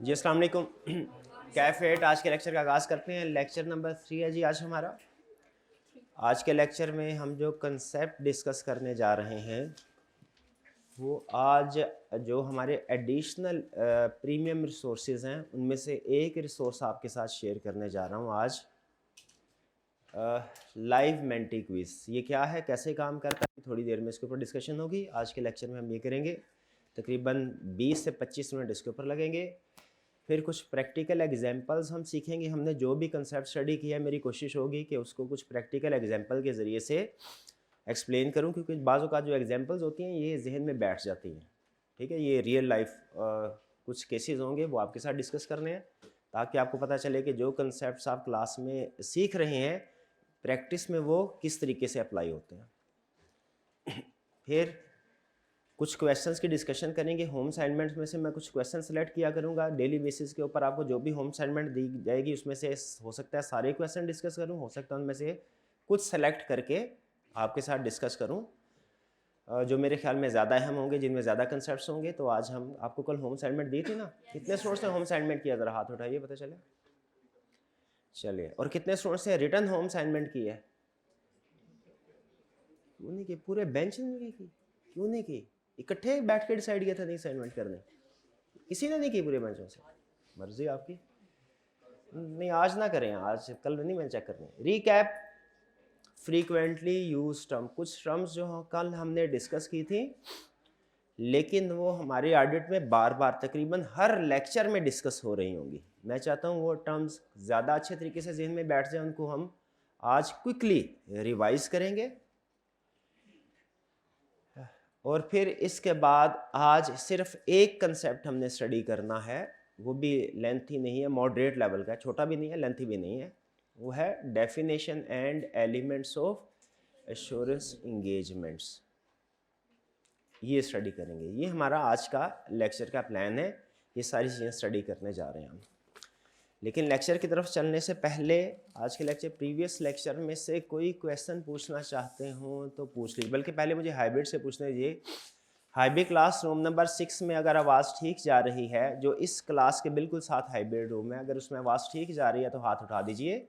जी अस्सलाम वालेकुम। कैफेट आज के लेक्चर का आगाज़ करते हैं। लेक्चर नंबर 3 है जी आज हमारा। आज के लेक्चर में हम जो कंसेप्ट डिस्कस करने जा रहे हैं वो आज जो हमारे एडिशनल प्रीमियम रिसोर्सेज हैं उनमें से एक रिसोर्स आपके साथ शेयर करने जा रहा हूँ आज। लाइव मेंटी क्विज़ ये क्या है, कैसे काम करता है, थोड़ी देर में इसके ऊपर डिस्कशन होगी। आज के लेक्चर में हम ये करेंगे, तकरीबन 20 से 25 मिनट इसके ऊपर लगेंगे। फिर कुछ प्रैक्टिकल एग्जांपल्स हम सीखेंगे। हमने जो भी कंसेप्ट स्टडी किया है मेरी कोशिश होगी कि उसको कुछ प्रैक्टिकल एग्जांपल के ज़रिए से एक्सप्लेन करूं, क्योंकि बाज़ औक़ात जो एग्जांपल्स होती हैं ये जहन में बैठ जाती हैं। ठीक है, ये रियल लाइफ कुछ केसेस होंगे वो आपके साथ डिस्कस करने हैं, ताकि आपको पता चले कि जो कंसेप्ट आप क्लास में सीख रहे हैं प्रैक्टिस में वो किस तरीके से अप्लाई होते हैं। फिर कुछ क्वेश्चंस की डिस्कशन करेंगे। होम असाइनमेंट्स में से मैं कुछ क्वेश्चन सेलेक्ट किया करूंगा डेली बेसिस के ऊपर। आपको जो भी होम असाइनमेंट दी जाएगी उसमें से हो सकता है सारे क्वेश्चन डिस्कस करूं, हो सकता है उनमें से कुछ सेलेक्ट करके आपके साथ डिस्कस करूं जो मेरे ख्याल में ज़्यादा अहम होंगे, जिनमें ज़्यादा कंसेप्ट होंगे। तो आज हम आपको कल होम असाइनमेंट दी थी ना, कितने स्टूडेंट्स ने होम असाइनमेंट किया, ज़रा हाथ उठाइए पता चले। चलिए, और कितने स्टूडेंट्स ने रिटर्न होम असाइनमेंट की है? क्यों नहीं की? पूरे बेंच ने की? क्यों नहीं की? इकट्ठे बैठ के डिसाइड किया था नहीं असाइनमेंट करने? किसी ने नहीं की पूरे बेंचों से? मर्जी आपकी। नहीं आज ना करें, आज कल नहीं, मैं चेक करनी। रीकैप फ्रीक्वेंटली यूज टर्म, कुछ टर्म्स जो कल हमने डिस्कस की थी लेकिन वो हमारे ऑडिट में बार बार तकरीबन हर लेक्चर में डिस्कस हो रही होंगी। मैं चाहता हूँ वो टर्म्स ज़्यादा अच्छे तरीके से जहन में बैठ जाए, उनको हम आज क्विकली रिवाइज करेंगे। और फिर इसके बाद आज सिर्फ एक कंसेप्ट हमने स्टडी करना है, वो भी लेंथी नहीं है, मॉडरेट लेवल का है, छोटा भी नहीं है लेंथी भी नहीं है। वो है definition and elements of assurance engagements. ये स्टडी करेंगे, ये हमारा आज का लेक्चर का प्लान है। ये सारी चीज़ें स्टडी करने जा रहे हैं हम। लेकिन लेक्चर की तरफ चलने से पहले आज के लेक्चर प्रीवियस लेक्चर में से कोई क्वेश्चन पूछना चाहते हो तो पूछ लीजिए। बल्कि पहले मुझे हाइब्रिड से पूछना दीजिए। हाइब्रिड क्लास रूम नंबर 6 में अगर आवाज़ ठीक जा रही है, जो इस क्लास के बिल्कुल साथ हाइब्रिड रूम है, अगर उसमें आवाज़ ठीक जा रही है तो हाथ उठा दीजिए।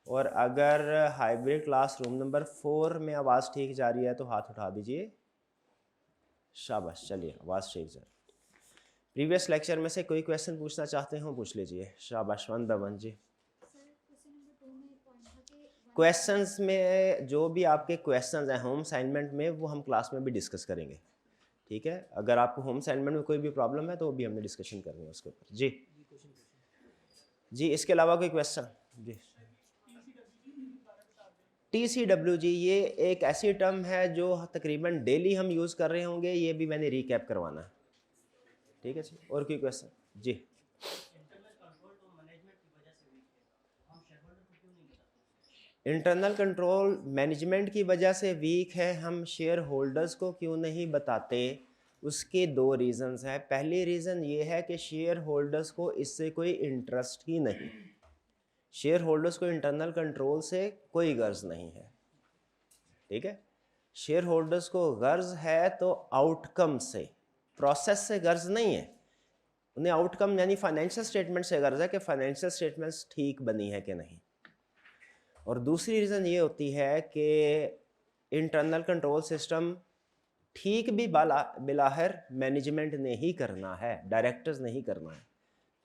और अगर हाइब्रिड क्लास रूम नंबर 4 में आवाज़ ठीक जा रही है तो हाथ उठा दीजिए। शाबाश, चलिए आवाज़ ठीक जा रही है। प्रीवियस लेक्चर में से कोई क्वेश्चन पूछना चाहते हो पूछ लीजिए। शाबाश, वन बाय वन जी। क्वेश्चंस में जो भी आपके क्वेश्चंस हैं होम असाइनमेंट में, वो हम क्लास में भी डिस्कस करेंगे। ठीक है, अगर आपको होम असाइनमेंट में कोई भी प्रॉब्लम है तो वो भी हमने डिस्कशन करनी है उसके ऊपर। जी जी, इसके अलावा कोई क्वेश्चन? जी, TCW जी, ये एक ऐसी टर्म है जो तकरीबन डेली हम यूज़ कर रहे होंगे, ये भी मैंने रिकैप करवाना है। ठीक है जी, और कोई क्वेश्चन? जी, इंटरनल कंट्रोल मैनेजमेंट की वजह से वीक है, हम शेयर होल्डर्स को क्यों नहीं बताते? उसके दो रीज़न्स हैं। पहली रीज़न ये है कि शेयर होल्डर्स को इससे कोई इंटरेस्ट ही नहीं। शेयर होल्डर्स को इंटरनल कंट्रोल से कोई गर्ज नहीं है। ठीक है, शेयर होल्डर्स को गर्ज है तो आउटकम से, प्रोसेस से गर्ज नहीं है। उन्हें आउटकम यानी फाइनेंशियल स्टेटमेंट से गर्ज है कि फाइनेंशियल स्टेटमेंट्स ठीक बनी है कि नहीं। और दूसरी रीज़न ये होती है कि इंटरनल कंट्रोल सिस्टम ठीक भी बिलाहर मैनेजमेंट ने ही करना है, डायरेक्टर्स नहीं करना है।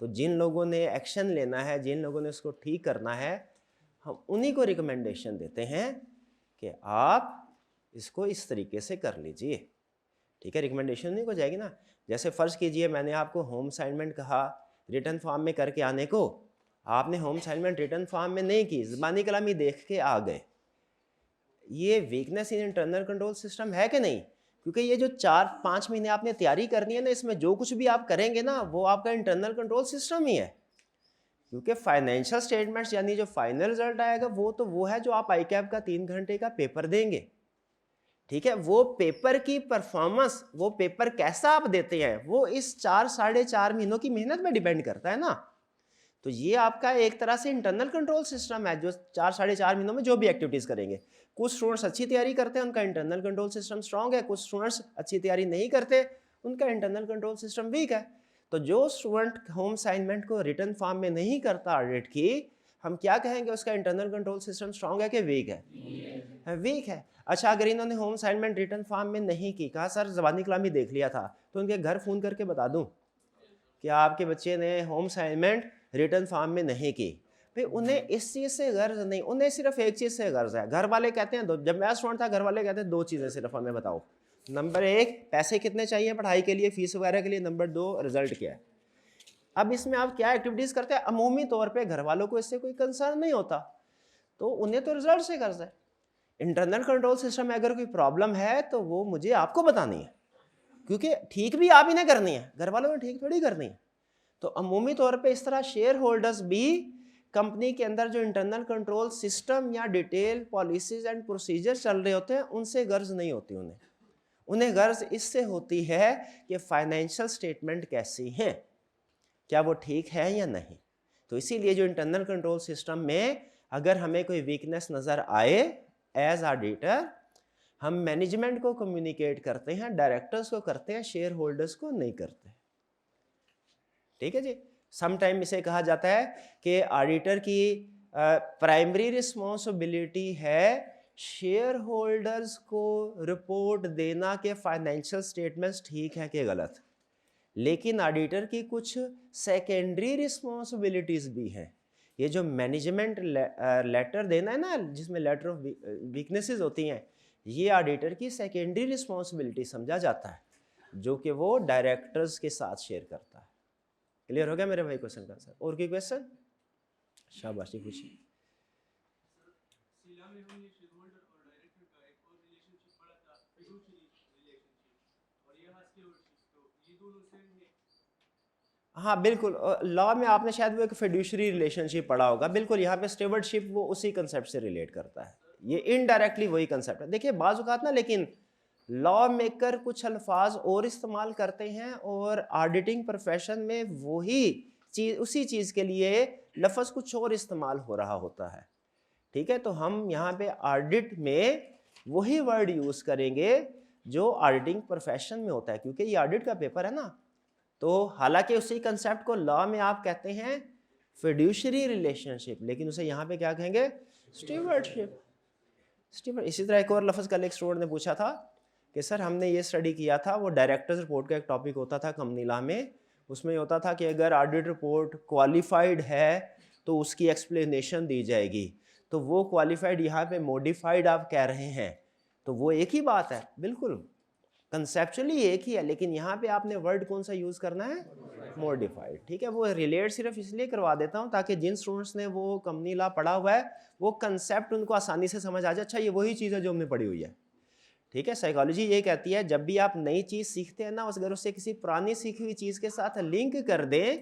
तो जिन लोगों ने एक्शन लेना है, जिन लोगों ने उसको ठीक करना है, हम उन्हीं को रिकमेंडेशन देते हैं कि आप इसको इस तरीके से कर लीजिए। ठीक है, रिकमेंडेशन नहीं हो जाएगी ना। जैसे फ़र्ज़ कीजिए मैंने आपको होम असाइनमेंट कहा रिटर्न फॉर्म में करके आने को, आपने होम असाइनमेंट रिटर्न फॉर्म में नहीं की, ज़बानी कलामी देख के आ गए। ये weakness in internal control system है कि नहीं? क्योंकि ये जो 4-5 महीने आपने तैयारी करनी है ना, इसमें जो कुछ भी आप करेंगे ना वो आपका इंटरनल कंट्रोल सिस्टम ही है। क्योंकि फाइनेंशियल स्टेटमेंट्स यानी जो फाइनल रिजल्ट आएगा वो है जो आप ICAP का 3 घंटे का पेपर देंगे। ठीक है, वो पेपर की परफॉर्मेंस, वो पेपर कैसा आप देते हैं, वो इस 4-4.5 महीनों की मेहनत में डिपेंड करता है ना। तो ये आपका एक तरह से इंटरनल कंट्रोल सिस्टम है, जो 4-4.5 महीनों में जो भी एक्टिविटीज़ करेंगे। कुछ स्टूडेंट्स अच्छी तैयारी करते हैं, उनका इंटरनल कंट्रोल सिस्टम स्ट्रांग है। कुछ स्टूडेंट्स अच्छी तैयारी नहीं करते, उनका इंटरनल कंट्रोल सिस्टम वीक है। तो जो स्टूडेंट होम असाइनमेंट को रिटन फॉर्म में नहीं करता ऑडिट की, हम क्या कहेंगे उसका इंटरनल कंट्रोल सिस्टम स्ट्रांग है कि वीक है? वीक है। अच्छा, अगर इन्होंने होम असाइनमेंट रिटन फॉर्म में नहीं की, कहा सर ज़बानी कलामी देख लिया था, तो उनके घर फ़ोन करके बता दूं कि आपके बच्चे ने होम असाइनमेंट रिटन फॉर्म में नहीं की। भाई उन्हें इस चीज़ से गर्ज नहीं, उन्हें सिर्फ एक चीज़ से गर्ज है। घर वाले कहते हैं दो, जब मैं स्टूडेंट था घर वाले कहते हैं दो चीज़ें सिर्फ हमें बताओ। नंबर एक, पैसे कितने चाहिए पढ़ाई के लिए, फीस वगैरह के लिए। नंबर दो, रिजल्ट क्या है। अब इसमें आप क्या एक्टिविटीज़ करते हैं, अमूमी तौर पे घर वालों को इससे कोई कंसर्न नहीं होता, तो उन्हें तो रिजल्ट से गर्ज है। इंटरनल कंट्रोल सिस्टम में अगर कोई प्रॉब्लम है तो वो मुझे आपको बतानी है, क्योंकि ठीक भी आप ही ने करनी है, घर वालों ने ठीक थोड़ी करनी है। तो अमूमी तौर पे इस तरह शेयर होल्डर्स भी कंपनी के अंदर जो इंटरनल कंट्रोल सिस्टम या डिटेल पॉलिसीज एंड प्रोसीजर चल रहे होते हैं उनसे गर्ज नहीं होती। उन्हें गर्ज इससे होती है कि फाइनेंशियल स्टेटमेंट कैसी हैं, क्या वो ठीक है या नहीं। तो इसीलिए जो इंटरनल कंट्रोल सिस्टम में अगर हमें कोई वीकनेस नज़र आए एज ऑडिटर, हम मैनेजमेंट को कम्युनिकेट करते हैं, डायरेक्टर्स को करते हैं, शेयर होल्डर्स को नहीं करते। ठीक है जी। समटाइम इसे कहा जाता है कि ऑडिटर की प्राइमरी रिस्पॉन्सिबिलिटी है शेयर होल्डर्स को रिपोर्ट देना कि फाइनेंशियल स्टेटमेंट्स ठीक है कि गलत। लेकिन ऑडिटर की कुछ सेकेंडरी रिस्पॉन्सिबिलिटीज भी हैं। ये जो मैनेजमेंट लेटर देना है ना, जिसमें लेटर ऑफ वीकनेसेस होती हैं, ये ऑडिटर की सेकेंडरी रिस्पॉन्सिबिलिटी समझा जाता है, जो कि वो डायरेक्टर्स के साथ शेयर करता है। क्लियर हो गया मेरे भाई क्वेश्चन का आंसर? और कोई क्वेश्चन? शाबाशी, पूछिए। हाँ बिल्कुल, लॉ में आपने शायद वो एक फिड्यूशरी रिलेशनशिप पढ़ा होगा। बिल्कुल, यहाँ पे स्टेवर्डशिप वो उसी कंसेप्ट से रिलेट करता है, ये इनडायरेक्टली वही कंसेप्ट है। देखिए बाज़ औक़ात ना, लेकिन लॉ मेकर कुछ अल्फाज और इस्तेमाल करते हैं और ऑडिटिंग प्रोफेशन में वही चीज़, उसी चीज़ के लिए लफ्ज़ कुछ और इस्तेमाल हो रहा होता है। ठीक है, तो हम यहाँ पे ऑडिट में वही वर्ड यूज़ करेंगे जो ऑडिटिंग प्रोफेशन में होता है, क्योंकि ये ऑडिट का पेपर है ना। तो हालांकि उसी कंसेप्ट को लॉ में आप कहते हैं फिड्यूशरी रिलेशनशिप, लेकिन उसे यहाँ पे क्या कहेंगे? स्टीवर्डशिप। इसी तरह एक और लफ्ज़ कल एक स्टूडेंट ने पूछा था कि सर हमने ये स्टडी किया था, वो डायरेक्टर्स रिपोर्ट का एक टॉपिक होता था कंपनी लॉ में, उसमें होता था कि अगर ऑडिट रिपोर्ट क्वालिफाइड है तो उसकी एक्सप्लेनेशन दी जाएगी। तो वो क्वालिफाइड यहाँ पे मॉडिफाइड आप कह रहे हैं, तो वो एक ही बात है, बिल्कुल कंसेप्चुअली एक ही है, लेकिन यहाँ पे आपने वर्ड कौन सा यूज़ करना है? मॉडिफाइड। ठीक है, वो रिलेट सिर्फ इसलिए करवा देता हूँ ताकि जिन स्टूडेंट्स ने वो कंपनी लॉ पढ़ा हुआ है वो कंसेप्ट उनको आसानी से समझ आ जाए। अच्छा, ये वही चीज़ है जो हमने पढ़ी हुई है। ठीक है, साइकोलॉजी ये कहती है जब भी आप नई चीज़ सीखते हैं ना, अगर उससे किसी पुरानी सीखी हुई चीज़ के साथ लिंक कर दें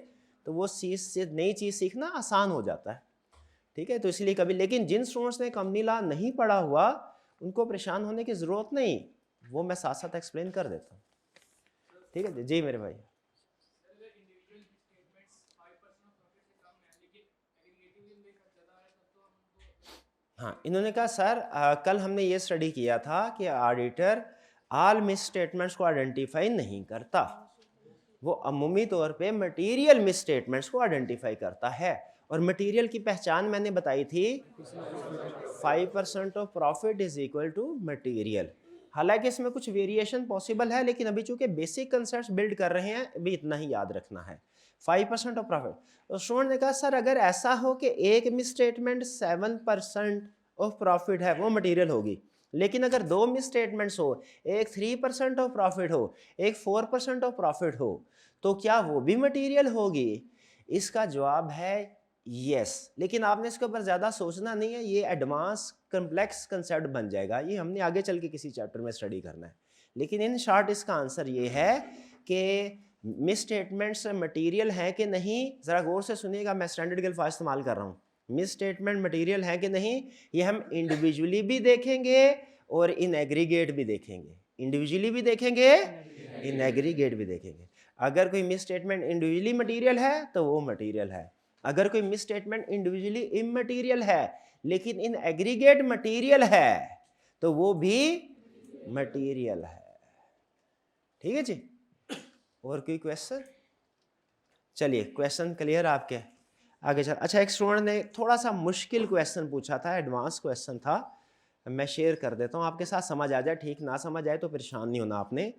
तो वो चीज़ से नई चीज़ सीखना आसान हो जाता है। ठीक है, तो इसलिए कभी, लेकिन जिन स्टूडेंट्स ने कंपनी लॉ नहीं पढ़ा हुआ उनको परेशान होने की ज़रूरत नहीं, वो मैं साथ साथ एक्सप्लेन कर देता हूँ। ठीक है जी मेरे भाई। हाँ, इन्होंने कहा सर कल हमने ये स्टडी किया था कि ऑडिटर ऑल मिस स्टेटमेंट्स को आइडेंटिफाई नहीं करता, वो अमूमी तौर पे मटेरियल मिस स्टेटमेंट्स को आइडेंटिफाई करता है। और मटेरियल की पहचान मैंने बताई थी, 5% of profit is equal to material. हालांकि इसमें कुछ वेरिएशन पॉसिबल है, लेकिन अभी चूंकि बेसिक कंसेप्ट बिल्ड कर रहे हैं, अभी इतना ही याद रखना है, 5% ऑफ प्रॉफिट। तो स्टूडेंट ने कहा सर अगर ऐसा हो कि एक मिस स्टेटमेंट 7% ऑफ प्रॉफिट है, वो मटेरियल होगी, लेकिन अगर दो मिस स्टेटमेंट्स हो, एक 3% ऑफ प्रॉफिट हो, एक 4% ऑफ प्रॉफिट हो, तो क्या वो भी मटेरियल होगी? इसका जवाब है यस, लेकिन आपने इसके ऊपर ज़्यादा सोचना नहीं है, ये एडवांस कम्प्लेक्स कंसेप्ट बन जाएगा, ये हमने आगे चल के किसी चैप्टर में स्टडी करना है। लेकिन इन शॉर्ट इसका आंसर ये है कि मिस स्टेटमेंट्स मटेरियल हैं कि नहीं। ज़रा गौर से सुनिएगा, मैं स्टैंडर्ड के अल्फाज इस्तेमाल कर रहा हूँ। मिस स्टेटमेंट मटेरियल है कि नहीं, ये हम इंडिविजुअली भी देखेंगे और इन एग्रीगेट भी देखेंगे। इंडिविजुअली भी देखेंगे, इन एग्रीगेट भी देखेंगे। अगर कोई मिस स्टेटमेंट इंडिविजुअली मटेरियल है तो वो मटेरियल है, अगर कोई मिस स्टेटमेंट इंडिविजुअली इमटेरियल है लेकिन इन एग्रीगेट मटेरियल है तो वो भी मटेरियल है। ठीक है जी, और कोई क्वेश्चन? चलिए क्वेश्चन क्लियर आपके, आगे चल। अच्छा, एक स्टूडेंट ने थोड़ा सा मुश्किल क्वेश्चन पूछा था, एडवांस क्वेश्चन था, मैं शेयर कर देता हूँ आपके साथ, समझ आ जाए ठीक, ना समझ आए तो परेशान नहीं होना आपने।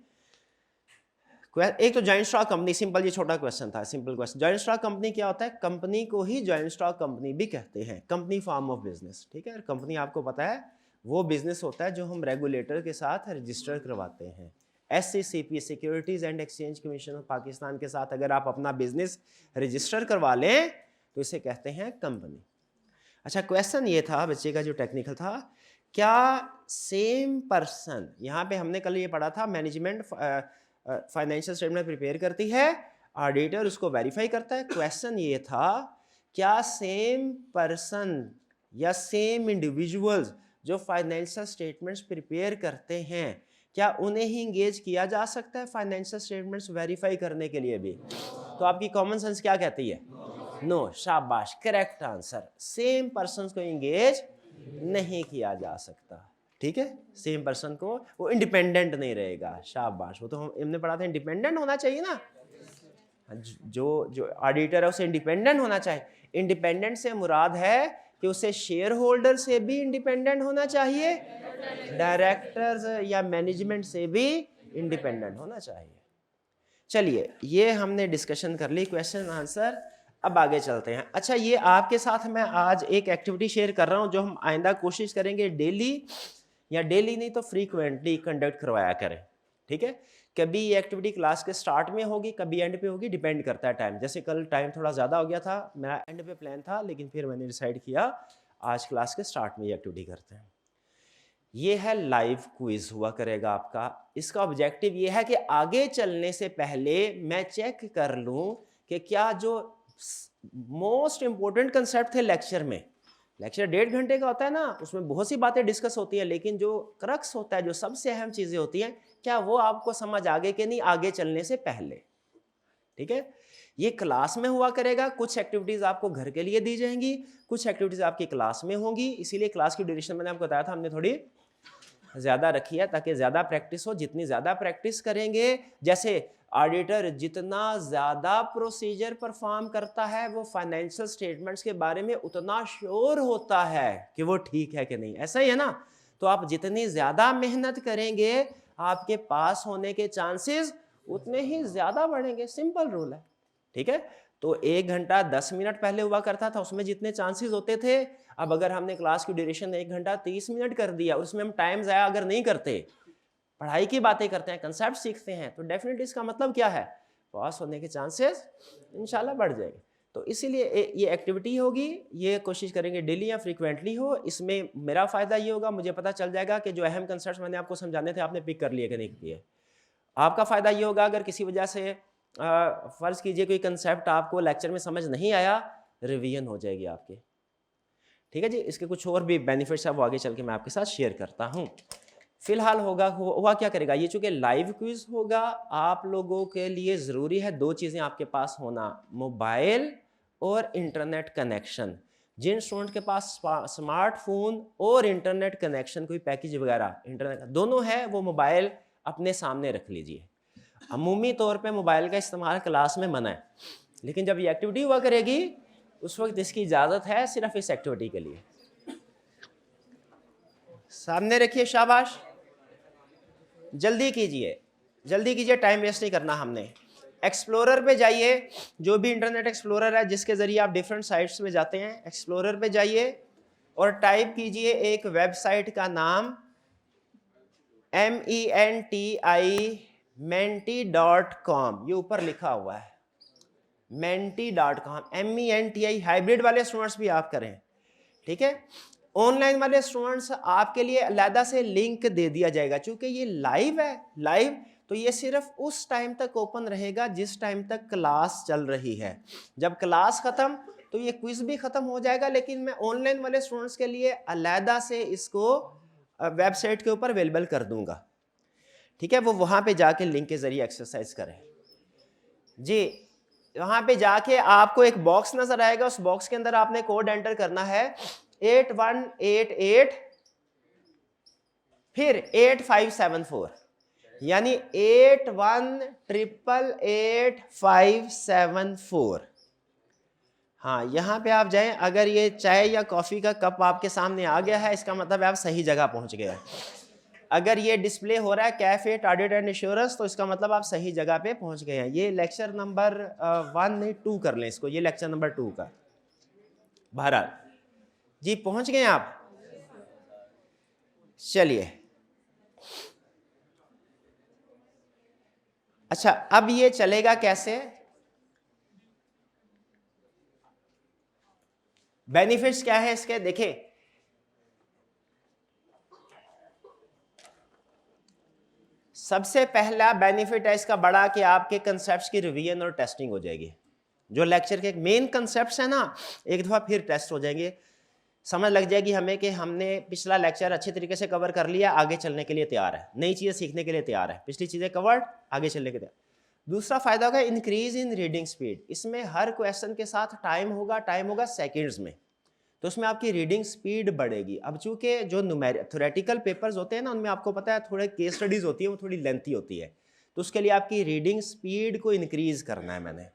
एक तो जॉइंट स्टॉक कंपनी, सिंपल, ये छोटा क्वेश्चन था, simple question. Joint stock company क्या होता है? कंपनी को ही जॉइंट स्टॉक कंपनी भी कहते हैं, कंपनी फॉर्म ऑफ बिजनेस, ठीक है। कंपनी आपको पता है वो बिजनेस होता है जो हम रेगुलेटर के साथ रजिस्टर करवाते हैं। SCCP, securities and exchange commission of Pakistan के साथ अगर आप अपना बिजनेस रजिस्टर करवा लें तो इसे कहते हैं कंपनी। अच्छा, क्वेश्चन ये था बच्चे का जो टेक्निकल था, क्या सेम पर्सन, यहाँ पे हमने कल ये पढ़ा था मैनेजमेंट फाइनेंशियल स्टेटमेंट प्रिपेयर करती है, ऑडिटर उसको वेरीफाई करता है। क्वेश्चन ये था, क्या सेम पर्सन या सेम इंडिविजुअल्स जो फाइनेंशियल स्टेटमेंट्स प्रिपेयर करते हैं, क्या उन्हें ही इंगेज किया जा सकता है फाइनेंशियल स्टेटमेंट्स वेरीफाई करने के लिए भी? तो आपकी कॉमन सेंस क्या कहती है? नो। शाबाश, करेक्ट आंसर। सेम पर्सन को इंगेज नहीं किया जा सकता, ठीक है। सेम पर्सन को, वो इंडिपेंडेंट नहीं रहेगा। शाबाश, वो तो हमने पढ़ा था इंडिपेंडेंट होना चाहिए ना, जो जो ऑडिटर है उसे इंडिपेंडेंट होना चाहिए। इंडिपेंडेंट से मुराद है कि उसे शेयर होल्डर से भी इंडिपेंडेंट होना चाहिए, डायरेक्टर्स या मैनेजमेंट से भी इंडिपेंडेंट होना चाहिए। चलिए, ये हमने डिस्कशन कर ली, क्वेश्चन आंसर। अब आगे चलते हैं। अच्छा, ये आपके साथ मैं आज एक एक्टिविटी शेयर कर रहा हूं जो हम आइंदा कोशिश करेंगे डेली, या डेली नहीं तो फ्रीक्वेंटली कंडक्ट करवाया करें, ठीक है। कभी ये एक्टिविटी क्लास के स्टार्ट में होगी, कभी एंड पे होगी, डिपेंड करता है टाइम। जैसे कल टाइम थोड़ा ज़्यादा हो गया था, मेरा एंड पे प्लान था, लेकिन फिर मैंने डिसाइड किया आज क्लास के स्टार्ट में ये एक्टिविटी करते हैं। ये है लाइव क्विज हुआ करेगा आपका। इसका ऑब्जेक्टिव ये है कि आगे चलने से पहले मैं चेक कर लूं कि क्या जो मोस्ट इंपॉर्टेंट कंसेप्ट थे लेक्चर में, लेक्चर 1.5 घंटे का होता है ना, उसमें बहुत सी बातें डिस्कस होती है, लेकिन जो क्रक्स होता है, जो सबसे अहम चीजें होती हैं, क्या वो आपको समझ आ गए कि नहीं आगे चलने से पहले, ठीक है। ये क्लास में हुआ करेगा, कुछ एक्टिविटीज आपको घर के लिए दी जाएंगी, कुछ एक्टिविटीज आपकी क्लास में होंगी। इसीलिए क्लास की ड्यूरेशन मैंने आपको बताया था, हमने थोड़ी ज्यादा रखी है ताकि ज्यादा प्रैक्टिस हो। जितनी ज्यादा प्रैक्टिस करेंगे, जैसे ऑडिटर जितना ज्यादा प्रोसीजर परफॉर्म करता है, वो फाइनेंशियल स्टेटमेंट्स के बारे में उतना श्योर होता है कि वो ठीक है कि नहीं, ऐसा ही है ना। तो आप जितनी ज्यादा मेहनत करेंगे, आपके पास होने के चांसेस उतने ही ज्यादा बढ़ेंगे। सिंपल रूल है, ठीक है। तो 1 घंटा 10 मिनट पहले हुआ करता था, उसमें जितने चांसेस होते थे, अब अगर हमने क्लास की ड्यूरेशन 1 घंटा 30 मिनट कर दिया, उसमें हम टाइम ज़ाया अगर नहीं करते, पढ़ाई की बातें करते हैं, कंसेप्ट सीखते हैं, तो डेफिनेटली इसका मतलब क्या है, पास होने के चांसेस इंशाल्लाह बढ़ जाएंगे। तो इसीलिए ये एक्टिविटी होगी, ये कोशिश करेंगे डेली या फ्रीक्वेंटली हो। इसमें मेरा फ़ायदा ये होगा, मुझे पता चल जाएगा कि जो अहम कंसेप्ट मैंने आपको समझाने थे आपने पिक कर लिए कि नहीं किए। आपका फ़ायदा ये होगा, अगर किसी वजह से फ़र्ज़ कीजिए कोई कंसेप्ट आपको लेक्चर में समझ नहीं आया, रिवीजन हो जाएगी आपकी, ठीक है जी। इसके कुछ और भी बेनिफिट्स है, वो आगे चल के मैं आपके साथ शेयर करता हूँ। फिलहाल हुआ क्या करेगा, ये चूंकि लाइव क्विज होगा, आप लोगों के लिए ज़रूरी है 2 चीज़ें आपके पास होना, मोबाइल और इंटरनेट कनेक्शन। जिन स्टूडेंट के पास स्मार्टफोन और इंटरनेट कनेक्शन, कोई पैकेज वगैरह इंटरनेट दोनों है, वो मोबाइल अपने सामने रख लीजिए। अमूमी तौर पे मोबाइल का इस्तेमाल क्लास में मना है, लेकिन जब ये एक्टिविटी हुआ करेगी उस वक्त इसकी इजाज़त है, सिर्फ इस एक्टिविटी के लिए। सामने रखिए, शाबाश, जल्दी कीजिए, जल्दी कीजिए, टाइम वेस्ट नहीं करना हमने। एक्सप्लोरर पे जाइए, जो भी इंटरनेट एक्सप्लोरर है जिसके ज़रिए आप डिफरेंट साइट्स में जाते हैं, एक्सप्लोरर पे जाइए और टाइप कीजिए एक वेबसाइट का नाम menti.com, ये ऊपर लिखा हुआ है menti.com, MENTI। हाइब्रिड वाले स्टूडेंट्स भी आप करें, ठीक है। ऑनलाइन वाले स्टूडेंट्स आपके लिए अलहदा से लिंक दे दिया जाएगा, क्योंकि ये लाइव है, लाइव तो ये सिर्फ उस टाइम तक ओपन रहेगा जिस टाइम तक क्लास चल रही है। जब क्लास खत्म तो ये क्विज भी खत्म हो जाएगा, लेकिन मैं ऑनलाइन वाले स्टूडेंट्स के लिए अलहदा से इसको वेबसाइट के ऊपर अवेलेबल कर दूंगा, ठीक है। वो वहां पे जाके लिंक के जरिए एक्सरसाइज करें जी। वहां पे जाके आपको एक बॉक्स नजर आएगा, उस बॉक्स के अंदर आपने कोड एंटर करना है 8188 फिर 8574, यानी 81888574। हाँ, यहाँ पे आप जाएं, अगर ये चाय या कॉफ़ी का कप आपके सामने आ गया है, इसका मतलब आप सही जगह पहुँच गए हैं। अगर ये डिस्प्ले हो रहा है कैफे ऑडिट एंड इंश्योरेंस, तो इसका मतलब आप सही जगह पे पहुँच गए हैं। ये लेक्चर नंबर 1 नहीं 2 कर लें इसको, ये लेक्चर नंबर 2 का। बहरहाल जी, पहुँच गए आप? चलिए, अच्छा अब ये चलेगा कैसे? बेनिफिट्स क्या है इसके, देखिए सबसे पहला बेनिफिट है इसका बड़ा कि आपके कंसेप्ट्स की रिवीजन और टेस्टिंग हो जाएगी। जो लेक्चर के मेन कंसेप्ट्स है ना, एक दफा फिर टेस्ट हो जाएंगे, समझ लग जाएगी हमें कि हमने पिछला लेक्चर अच्छे तरीके से कवर कर लिया, आगे चलने के लिए तैयार है, नई चीज़ें सीखने के लिए तैयार है, पिछली चीज़ें कवर्ड, आगे चलने के लिए। दूसरा फायदा होगा इंक्रीज इन रीडिंग स्पीड। इसमें हर क्वेश्चन के साथ टाइम होगा सेकेंड्स में, तो उसमें आपकी रीडिंग स्पीड बढ़ेगी। अब चूंकि जो थ्योरेटिकल पेपर्स होते हैं ना, उनमें आपको पता है थोड़े केस स्टडीज होती है, वो थोड़ी लेंथी होती है, तो उसके लिए आपकी रीडिंग स्पीड को इंक्रीज करना है मैंने,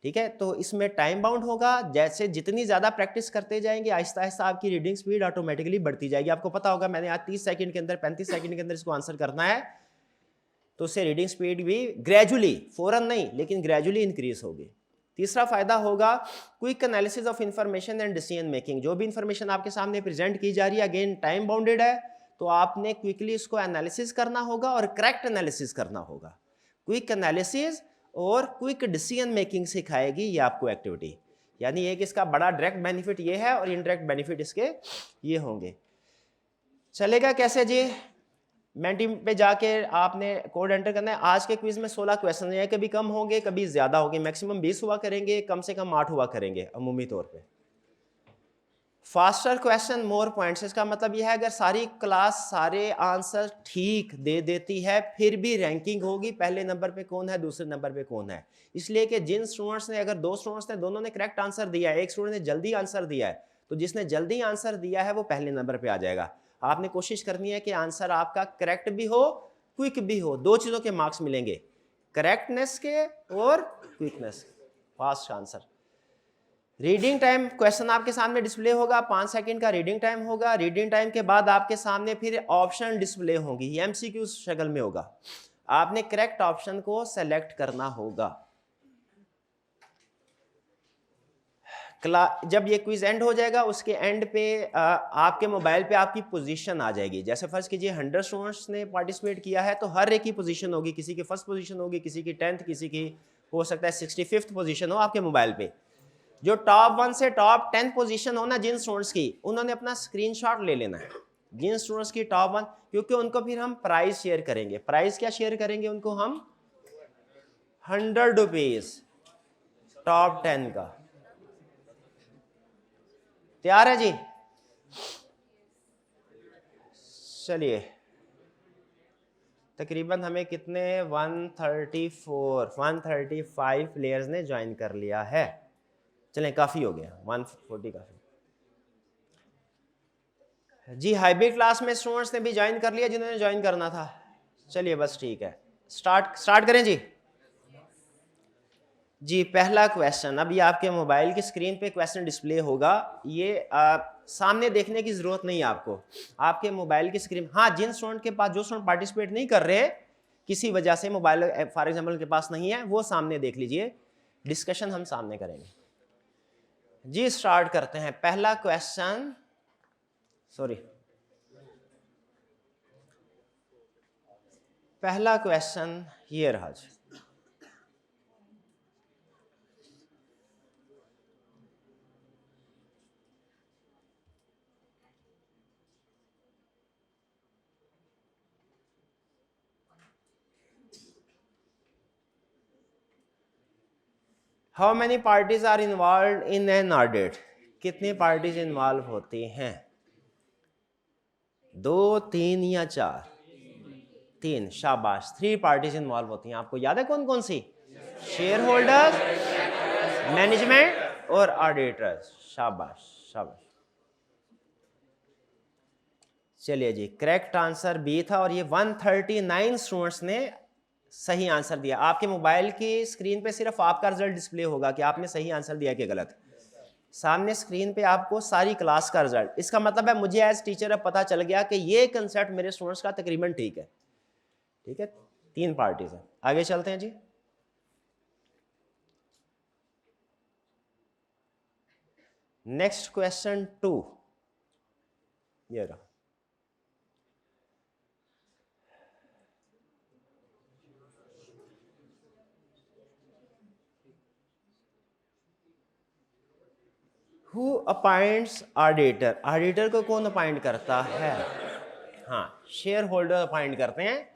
ठीक है। तो इसमें टाइम बाउंड होगा, जैसे जितनी ज़्यादा प्रैक्टिस करते जाएंगे आहिस्ता आहिस्ता आपकी रीडिंग स्पीड ऑटोमेटिकली बढ़ती जाएगी। आपको पता होगा मैंने आज 30 सेकंड के अंदर 35 सेकंड के अंदर इसको आंसर करना है, तो उससे रीडिंग स्पीड भी ग्रेजुअली, फौरन नहीं लेकिन ग्रेजुअली इंक्रीज होगी। तीसरा फायदा होगा quick analysis of information and decision making. जो भी इंफॉर्मेशन आपके सामने प्रेजेंट की जा रही है, अगेन टाइम बाउंडेड है, तो आपने क्विकली इसको एनालिसिस करना होगा और करेक्ट एनालिसिस करना होगा। क्विक एनालिसिस और क्विक डिसीजन मेकिंग सिखाएगी ये आपको एक्टिविटी। यानी एक इसका बड़ा डायरेक्ट बेनिफिट ये है और इनडायरेक्ट बेनिफिट इसके ये होंगे। चलेगा कैसे जी? मेंटी पे जाके आपने कोड एंटर करना है। आज के क्विज में 16 क्वेश्चन हैं, कभी कम होंगे कभी ज्यादा होंगे, मैक्सिमम 20 हुआ करेंगे, कम से कम 8 हुआ करेंगे अमूमी तौर पे। फास्टर क्वेश्चन मोर पॉइंट्स, इसका मतलब यह है अगर सारी क्लास सारे आंसर ठीक दे देती है फिर भी रैंकिंग होगी, पहले नंबर पे कौन है दूसरे नंबर पे कौन है। इसलिए कि जिन स्टूडेंट्स ने, अगर 2 स्टूडेंट्स ने दोनों ने करेक्ट आंसर दिया है, एक स्टूडेंट ने जल्दी आंसर दिया है, तो जिसने जल्दी आंसर दिया है वो पहले नंबर पे आ जाएगा। आपने कोशिश करनी है कि आंसर आपका करेक्ट भी हो क्विक भी हो, 2 चीजों के मार्क्स मिलेंगे, करेक्टनेस के और quickness, fast answer. Reading time question आपके सामने डिस्प्ले होगा, 5 सेकंड का रीडिंग टाइम होगा। रीडिंग टाइम के बाद आपके सामने फिर ऑप्शन डिस्प्ले होंगी, ये एमसीक्यू शक्ल में होगा, आपने करेक्ट ऑप्शन को सेलेक्ट करना होगा। जब ये क्विज एंड हो जाएगा, उसके एंड पे आपके मोबाइल पे आपकी पोजीशन आ जाएगी। जैसे फर्स्ट कीजिए 100 स्टूडेंट्स ने पार्टिसिपेट किया है, तो हर एक की पोजीशन होगी, किसी की फर्स्ट पोजीशन होगी, किसी की 10th, किसी की हो सकता है 65th पोजीशन हो आपके मोबाइल पे। जो टॉप 1 से टॉप 10 पोजीशन हो ना जिन स्टूडेंट्स की, उन्होंने अपना स्क्रीनशॉट ले लेना है, जिन स्टूडेंट्स की टॉप 1, क्योंकि उनको फिर हम प्राइज शेयर करेंगे। प्राइज क्या शेयर करेंगे उनको हम? 100 रुपीज टॉप 10 का। तैयार है जी? चलिए, तकरीबन हमें कितने 135 प्लेयर्स ने ज्वाइन कर लिया है। चलें, काफ़ी हो गया, 140 काफ़ी जी। हाइब्रिड क्लास में स्टूडेंट्स ने भी ज्वाइन कर लिया जिन्होंने ज्वाइन करना था। चलिए बस ठीक है, स्टार्ट करें जी। जी, पहला क्वेश्चन, अभी आपके मोबाइल की स्क्रीन पे क्वेश्चन डिस्प्ले होगा, ये सामने देखने की जरूरत नहीं है आपको, आपके मोबाइल की स्क्रीन। हाँ, जिन स्टूडेंट के पास, जो स्टूडेंट पार्टिसिपेट नहीं कर रहे किसी वजह से, मोबाइल फॉर एग्जाम्पल के पास नहीं है, वो सामने देख लीजिए, डिस्कशन हम सामने करेंगे जी। स्टार्ट करते हैं। पहला क्वेश्चन, सॉरी, पहला क्वेश्चन ये रहा जी। How many parties are involve in an audit? कितनी पार्टीज इन्वॉल्व होती हैं? 2, 3 या 4? 3, शाबाश, 3 पार्टीज इन्वॉल्व होती हैं। आपको याद है कौन कौन सी? शेयर होल्डर्स, मैनेजमेंट और ऑडिटर्स। शाबाश शाबाश। चलिए जी, करेक्ट आंसर बी था और ये 139 स्टूडेंट्स ने सही आंसर दिया। आपके मोबाइल की स्क्रीन पे सिर्फ आपका रिजल्ट डिस्प्ले होगा कि आपने सही आंसर दिया कि गलत। सामने स्क्रीन पे आपको सारी क्लास का रिजल्ट, इसका मतलब है मुझे एज टीचर अब पता चल गया कि ये कंसेप्ट मेरे स्टूडेंट्स का तकरीबन ठीक है। ठीक है, 3 पार्टीज हैं। आगे चलते हैं जी। नेक्स्ट क्वेश्चन 2 ये रहा। Who appoints auditor? ऑडिटर को कौन अपॉइंट करता है? हाँ, शेयर होल्डर अपॉइंट करते हैं,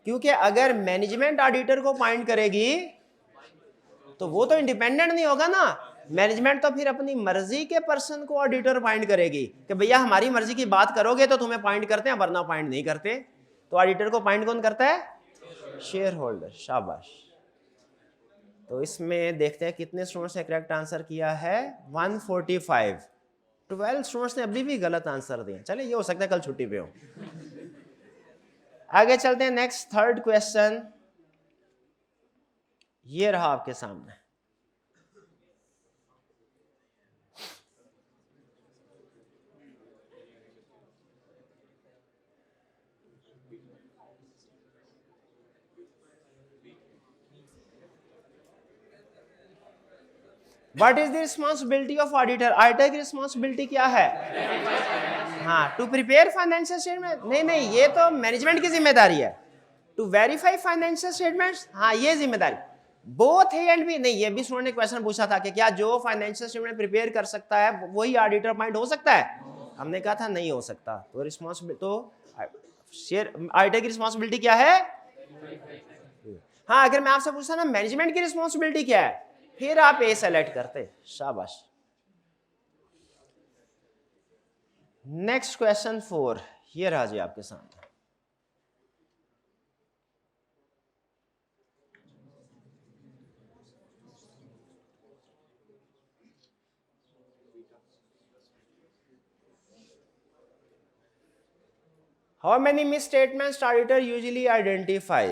क्योंकि अगर मैनेजमेंट ऑडिटर को अपॉइंट करेगी तो वो तो इंडिपेंडेंट नहीं होगा ना। मैनेजमेंट तो फिर अपनी मर्जी के पर्सन को ऑडिटर अपॉइंट करेगी कि भैया हमारी मर्जी की बात करोगे तो तुम्हें अपॉइंट करते हैं, वरना अपॉइंट नहीं करते। तो ऑडिटर को अपॉइंट कौन करता है? Share holder. शाबाश। तो इसमें देखते हैं कितने स्टूडेंट्स ने करेक्ट आंसर किया है। 145। 12 स्टूडेंट्स ने अभी भी गलत आंसर दिए। चलिए, ये हो सकता है कल छुट्टी पे हो। आगे चलते हैं। नेक्स्ट थर्ड क्वेश्चन ये रहा आपके सामने। What is the responsibility of auditor? Auditor की रिस्पॉन्सिबिलिटी क्या है? हाँ, टू प्रिपेयर फाइनेंशियल स्टेटमेंट। नहीं, ये तो मैनेजमेंट की जिम्मेदारी है। टू वेरीफाई फाइनेंशियल स्टेटमेंट्स, हाँ ये जिम्मेदारी। बोथ ए एंड बी नहीं, ये भी स्टूडेंट ने क्वेश्चन पूछा था कि क्या जो फाइनेंशियल स्टेटमेंट प्रिपेयर कर सकता है वही ऑडिटर अपॉइंट हो सकता है? हमने कहा था नहीं हो सकता। तो रिस्पॉन्सिबिलिटी तो शेयर ऑडिटर की रिस्पॉन्सिबिलिटी क्या है? हाँ, अगर मैं आपसे पूछता ना मैनेजमेंट की रिस्पॉन्सिबिलिटी क्या है, फिर आप ए सेलेक्ट करते। शाबाश। नेक्स्ट क्वेश्चन 4 ये रहा जी आपके सामने। How many misstatements auditor usually identify?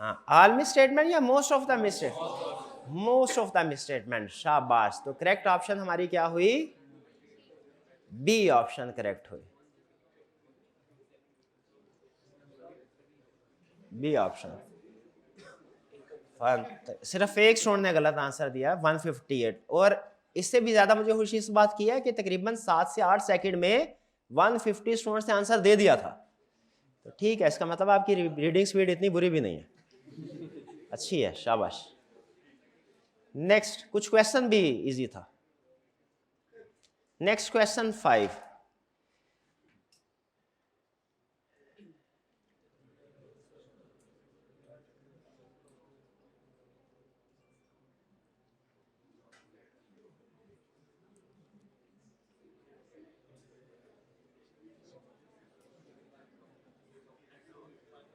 हाँ, all misstatement या most of the misstatement? Most of the misstatement। शाबाश। तो करेक्ट ऑप्शन हमारी क्या हुई? बी ऑप्शन करेक्ट हुई। B option. सिर्फ एक स्टूडेंट ने गलत आंसर दिया 158। और इससे भी ज्यादा मुझे खुशी इस बात की है कि तकरीबन 7 से 8 सेकंड में 150 स्टूडेंट्स ने आंसर दे दिया था। तो ठीक है, इसका मतलब आपकी रीडिंग स्पीड इतनी बुरी भी नहीं है, अच्छी है। शाबाश। नेक्स्ट कुछ क्वेश्चन भी इजी था। Next question 5।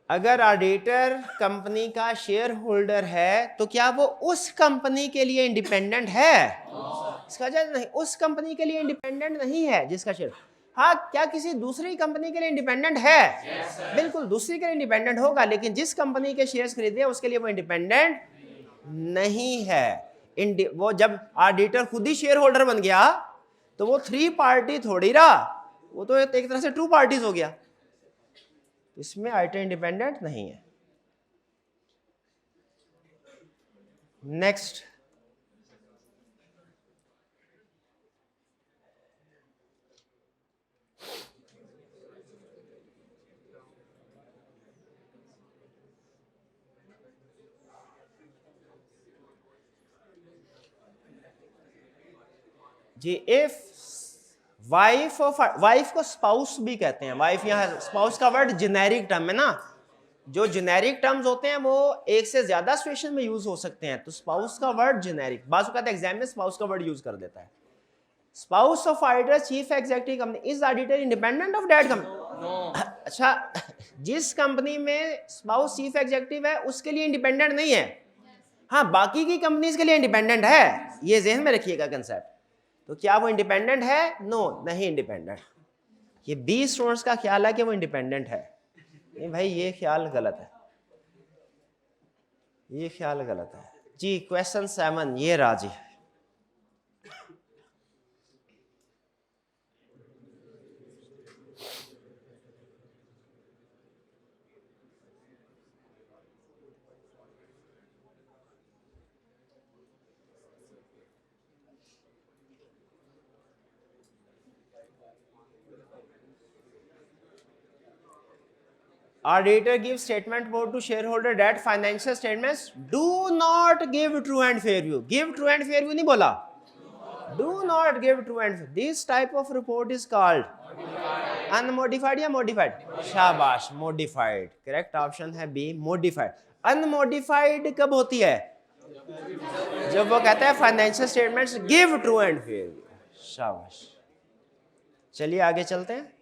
अगर ऑडिटर कंपनी का शेयर होल्डर है तो क्या वो उस कंपनी के लिए इंडिपेंडेंट है? इसका जवाब नहीं, उस कंपनी के लिए इंडिपेंडेंट नहीं है जिसका शेयर। हाँ, क्या किसी दूसरी कंपनी के लिए इंडिपेंडेंट है? बिल्कुल दूसरी के लिए इंडिपेंडेंट होगा, लेकिन जिस कंपनी के शेयर्स खरीदे उसके लिए वो इंडिपेंडेंट नहीं है। वो जब ऑडिटर खुद ही शेयर होल्डर बन गया तो वो 3 पार्टी थोड़ी रहा, वो तो एक तरह से 2 पार्टीज हो गया। इसमें ऑडिटर इंडिपेंडेंट नहीं है। नेक्स्ट जी, इफ वाइफ को स्पाउस भी कहते हैं। वाइफ यहाँ स्पाउस का वर्ड जेनेरिक टर्म है ना। जो जेनेरिक टर्म्स होते हैं वो एक से ज्यादा सिचुएशन में यूज हो सकते हैं। तो स्पाउस का वर्ड जेनेरिक, बाजू का एग्जाम में स्पाउस का वर्ड यूज कर देता है। Spouse of auditor chief executive company is auditor independent of that company. अच्छा, जिस कंपनी में स्पाउस चीफ एग्जीक्यूटिव है उसके लिए इंडिपेंडेंट नहीं है। हाँ, बाकी की कंपनीज के लिए इंडिपेंडेंट है, ये जहन में रखिएगा कंसेप्ट। तो क्या वो इंडिपेंडेंट है? नो, नहीं इंडिपेंडेंट। ये 20 स्टूडेंट्स का ख्याल है कि वो इंडिपेंडेंट है। नहीं भाई, ये ख्याल गलत है, ये ख्याल गलत है जी। क्वेश्चन 7 ये राजी। Auditor gives statement board to shareholder that financial statements do not give true and fair view. Give true and fair view नहीं बोला, do not give true and fair. This type of report is called unmodified या modified? शाबाश, modified. Correct option है B, modified. Unmodified कब होती है? जब वो कहता है financial statements give true and fair view. शाबाश। चलिए आगे चलते हैं।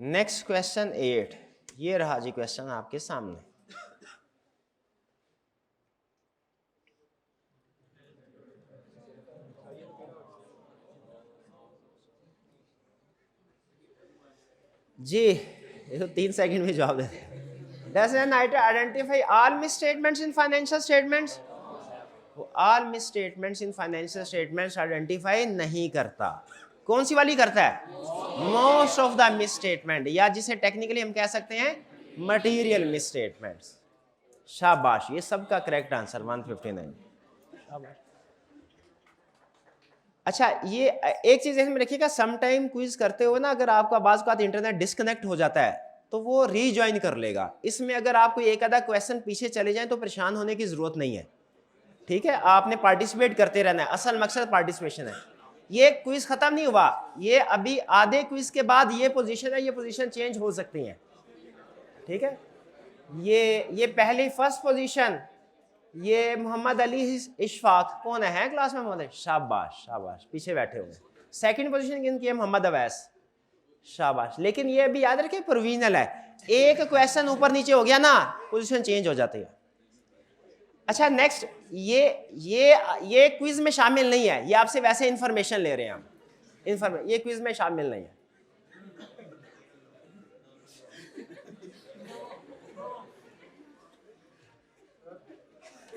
नेक्स्ट क्वेश्चन 8 ये रहा जी क्वेश्चन आपके सामने। जी ये तो 3 सेकंड में जवाब देते हैं। Does an auditor identify all misstatements in financial statements? वो all misstatements in financial statements identify नहीं करता। कौन सी वाली करता है? मोस्ट ऑफ द मिसस्टेटमेंट, या जिसे टेक्निकली हम कह सकते हैं मटेरियल मिसस्टेटमेंट्स। शाबाश, ये सबका करेक्ट आंसर 159। शाबाश। अच्छा, ये एक चीज इसमें रखिएगा, सम टाइम क्विज करते हुए ना अगर आपका बाज़ का इंटरनेट डिस्कनेक्ट हो जाता है तो वो रीज्वाइन कर लेगा। इसमें अगर आपको एक आधा क्वेश्चन पीछे चले जाए तो परेशान होने की जरूरत नहीं है, ठीक है? आपने पार्टिसिपेट करते रहना है, असल मकसद पार्टिसिपेशन है। ये क्विज खत्म नहीं हुआ, ये अभी आधे क्विज के बाद ये पोजीशन है, ये पोजीशन चेंज हो सकती है, ठीक है? ये पहली फर्स्ट पोजीशन ये मोहम्मद अली इशफाक, कौन है क्लास में? मोहम्मद, शाबाश शाबाश, पीछे बैठे हुए। सेकंड पोजीशन किनकी है? मोहम्मद अवैस, शाबाश। लेकिन ये भी याद रखिए प्रोविजनल है, एक क्वेश्चन ऊपर नीचे हो गया ना पोजीशन चेंज हो जाती है। अच्छा नेक्स्ट, ये क्विज में शामिल नहीं है, ये आपसे वैसे इंफॉर्मेशन ले रहे हैं हम, ये क्विज में शामिल नहीं है।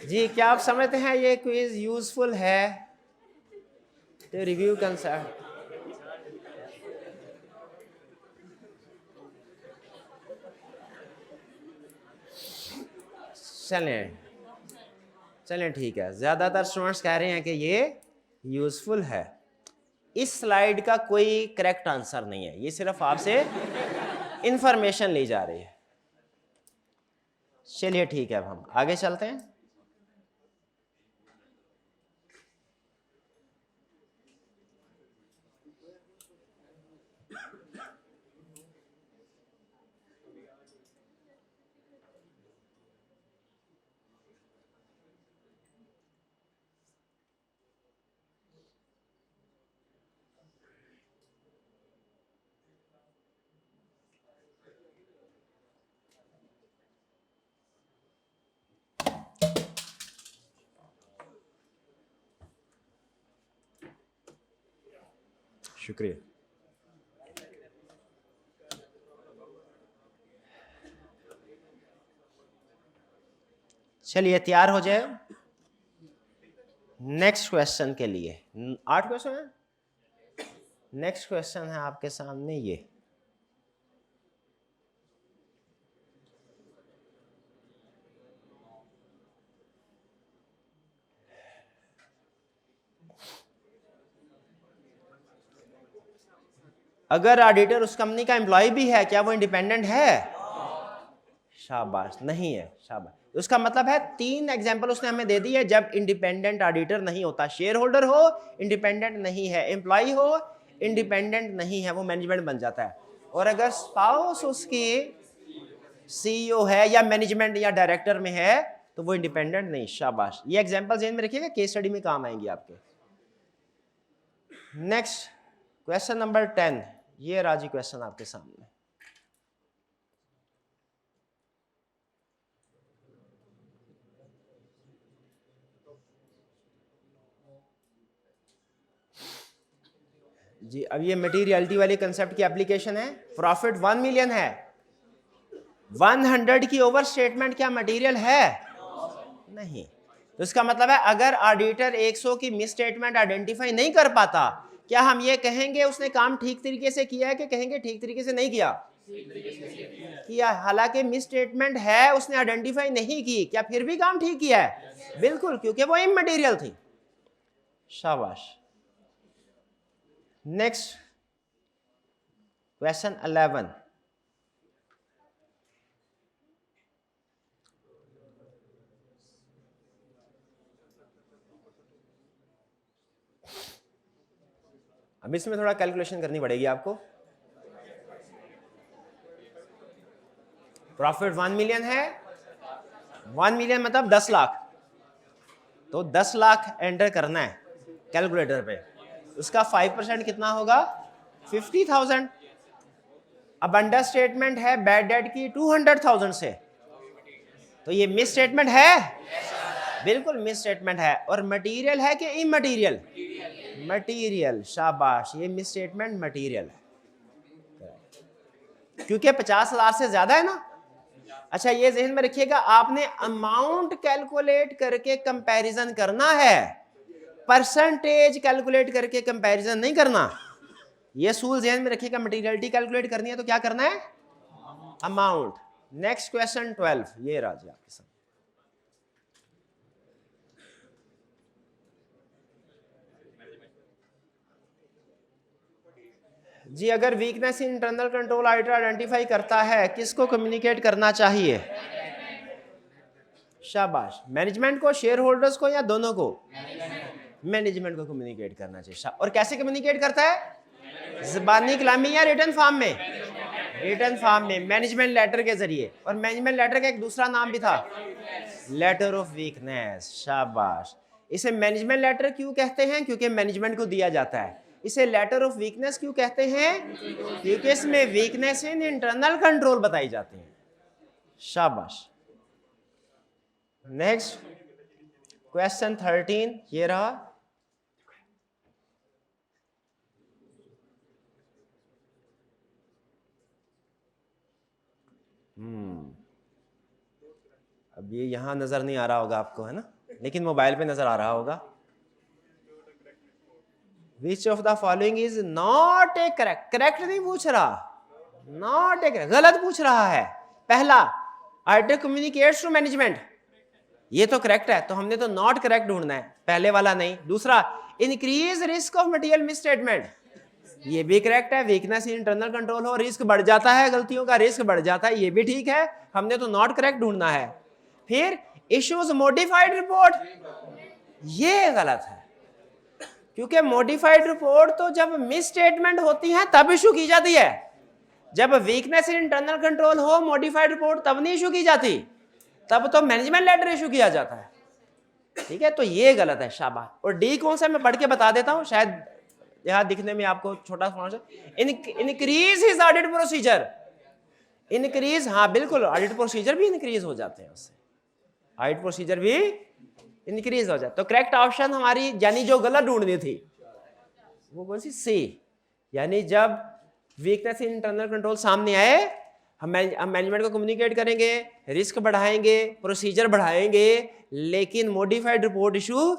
जी क्या आप समझते हैं ये क्विज यूजफुल है तो रिव्यू कंसेप्ट? चलें ठीक है, ज़्यादातर स्टूडेंट्स कह रहे हैं कि ये यूज़फुल है। इस स्लाइड का कोई करेक्ट आंसर नहीं है, ये सिर्फ आपसे इंफॉर्मेशन ली जा रही है। चलिए ठीक है, अब हम आगे चलते हैं। शुक्रिया। चलिए तैयार हो जाए नेक्स्ट क्वेश्चन के लिए। 8 क्वेश्चन है। नेक्स्ट क्वेश्चन है आपके सामने ये। अगर ऑडिटर उस कंपनी का एम्प्लॉय भी है, क्या वो इंडिपेंडेंट है? शाबाश, नहीं है, शाबाश। उसका मतलब है 3 एग्जांपल उसने हमें दे दी है जब इंडिपेंडेंट ऑडिटर नहीं होता। शेयर होल्डर हो इंडिपेंडेंट नहीं है, एम्प्लॉय हो इंडिपेंडेंट नहीं है, वो मैनेजमेंट बन जाता है। और अगर स्पाउस उसकी सीईओ है या मैनेजमेंट या डायरेक्टर में है तो वो इंडिपेंडेंट नहीं। शाबाश, ये एग्जांपल जेन में रखिएगा, केस स्टडी में काम आएंगी आपके। नेक्स्ट क्वेश्चन नंबर 10 ये राजी क्वेश्चन आपके सामने। जी, अब ये मटीरियलिटी वाले कंसेप्ट की एप्लीकेशन है। प्रॉफिट 1 मिलियन है, 100 की ओवर स्टेटमेंट क्या मटीरियल है? नहीं। तो इसका मतलब है अगर ऑडिटर 100 की मिस स्टेटमेंट आइडेंटिफाई नहीं कर पाता, क्या हम ये कहेंगे उसने काम ठीक तरीके से किया है कि कहेंगे ठीक तरीके से नहीं किया? किया। हालांकि मिस स्टेटमेंट है, उसने आइडेंटिफाई नहीं की, क्या फिर भी काम ठीक किया है? बिल्कुल, क्योंकि वो इमटेरियल थी। शाबाश। Next question 11। अब इसमें थोड़ा कैलकुलेशन करनी पड़ेगी आपको। प्रॉफिट 1 मिलियन है, 1 मिलियन मतलब 10 लाख, तो 10 लाख एंटर करना है कैलकुलेटर पे। उसका 5% कितना होगा? 50,000। अब अंडर स्टेटमेंट है बैड डेट की 200,000 से, तो ये मिस स्टेटमेंट है? बिल्कुल मिस स्टेटमेंट है। और मटेरियल है कि इमटेरियल? मटेरियल। शाबाश, ये मिस स्टेटमेंट मटेरियल है क्योंकि 50,000 से ज्यादा है ना। अच्छा, ये जहन में रखिएगा, आपने अमाउंट कैलकुलेट करके कंपैरिजन करना है, परसेंटेज कैलकुलेट करके कंपैरिजन नहीं करना। ये सूल जहन में रखिएगा। मटेरियलिटी कैलकुलेट करनी है तो क्या करना है? अमाउंट। नेक्स्ट क्वेश्चन 12, ये राजी आपके सामने। जी, अगर weakness in internal control auditor identify करता है, किसको कम्युनिकेट करना चाहिए? शाबाश। मैनेजमेंट को, शेयर होल्डर्स को, या दोनों को? मैनेजमेंट को कम्युनिकेट करना चाहिए। और कैसे कम्युनिकेट करता है? ज़बानी कलामी या रिटन फॉर्म में? रिटन फॉर्म में, मैनेजमेंट लेटर के जरिए। और मैनेजमेंट लेटर का एक दूसरा नाम भी था, लेटर ऑफ वीकनेस। शाबाश। इसे मैनेजमेंट लेटर क्यों कहते हैं? क्योंकि मैनेजमेंट को दिया जाता है। इसे लेटर ऑफ वीकनेस क्यों कहते हैं? क्योंकि इसमें वीकनेस इन इंटरनल कंट्रोल बताई जाती है। शाबाश। नेक्स्ट क्वेश्चन 13, ये रहा। अब ये यहां नजर नहीं आ रहा होगा आपको, है ना, लेकिन मोबाइल पे नजर आ रहा होगा। विच of the following is not A correct? Correct नहीं पूछ रहा, नॉट ए करेक्ट, गलत पूछ रहा है। पहला, ऑडिटर कम्युनिकेट्स टू मैनेजमेंट, ये तो करेक्ट है, तो हमने तो नॉट करेक्ट ढूंढना है, पहले वाला नहीं। दूसरा, increase risk of material misstatement, ये भी करेक्ट है। वीकनेस इन इंटरनल कंट्रोल हो, रिस्क बढ़ जाता है, गलतियों का रिस्क बढ़ जाता है, ये भी ठीक है, हमने तो नॉट करेक्ट ढूंढना है। फिर इश्यूज मॉडिफाइड रिपोर्ट, ये गलत है, क्योंकि मॉडिफाइड रिपोर्ट तो जब मिस स्टेटमेंट होती है तब इशू की जाती है। जब वीकनेस इन इंटरनल कंट्रोल हो, मॉडिफाइड रिपोर्ट तब नहीं इशू की जाती, तब तो मैनेजमेंट लेटर इशू किया जाता है। ठीक है, तो ये गलत है। शाबाश। और डी कौन सा, मैं पढ़ के बता देता हूं, शायद यहां दिखने में आपको छोटा सा। Increase his audit procedure, increase, हाँ बिल्कुल, ऑडिट प्रोसीजर भी इंक्रीज हो जाते हैं उससे, ऑडिट प्रोसीजर भी इंक्रीज हो जाए। तो करेक्ट ऑप्शन हमारी, यानी जो गलत ढूंढनी थी, वो कौन सी? सी। यानी जब वीकनेस इन इंटरनल कंट्रोल सामने आए, हम मैनेजमेंट को कम्युनिकेट करेंगे, रिस्क बढ़ाएंगे, प्रोसीजर बढ़ाएंगे, लेकिन मॉडिफाइड रिपोर्ट इशू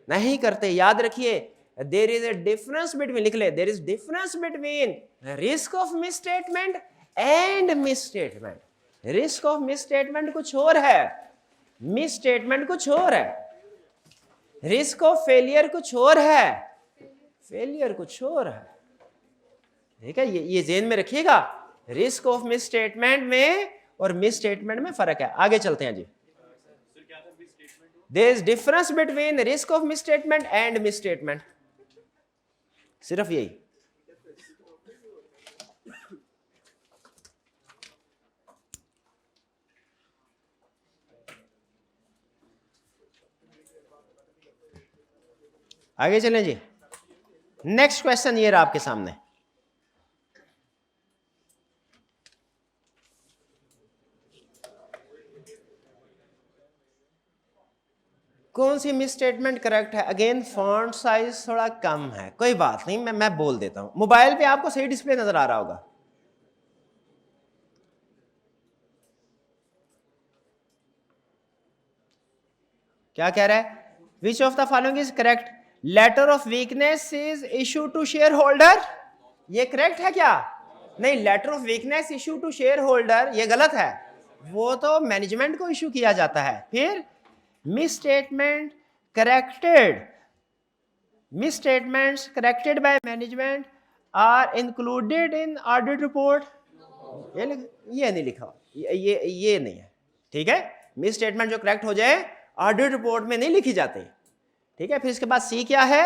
नहीं करते। याद रखिए, there is a difference between, लिख ले, there is difference between risk of misstatement and misstatement. Risk of misstatement कुछ और है, मिस स्टेटमेंट कुछ और है। रिस्क ऑफ फेलियर कुछ और है, फेलियर कुछ और है। ठीक है, ये जेन में रखिएगा, रिस्क ऑफ मिस स्टेटमेंट में और मिस स्टेटमेंट में फर्क है। आगे चलते हैं जी। There is difference between risk of misstatement and misstatement, सिर्फ यही। आगे चलें जी। नेक्स्ट क्वेश्चन ये रहा आपके सामने। कौन सी मिस स्टेटमेंट करेक्ट है? अगेन फॉन्ट साइज थोड़ा कम है, कोई बात नहीं, मैं बोल देता हूं। मोबाइल पे आपको सही डिस्प्ले नजर आ रहा होगा। क्या कह रहा है? Which of the following is correct? Letter of weakness is issue to shareholder, ये करेक्ट है क्या? नहीं, letter of weakness issue to shareholder ये गलत है, वो तो मैनेजमेंट को इशू किया जाता है। फिर misstatement corrected, misstatements corrected by management are included in audit report, ये नहीं लिखा, ये नहीं है, ठीक है। मिस स्टेटमेंट जो करेक्ट हो जाए ऑडिट रिपोर्ट में नहीं लिखी जाती, ठीक है। फिर इसके बाद सी क्या है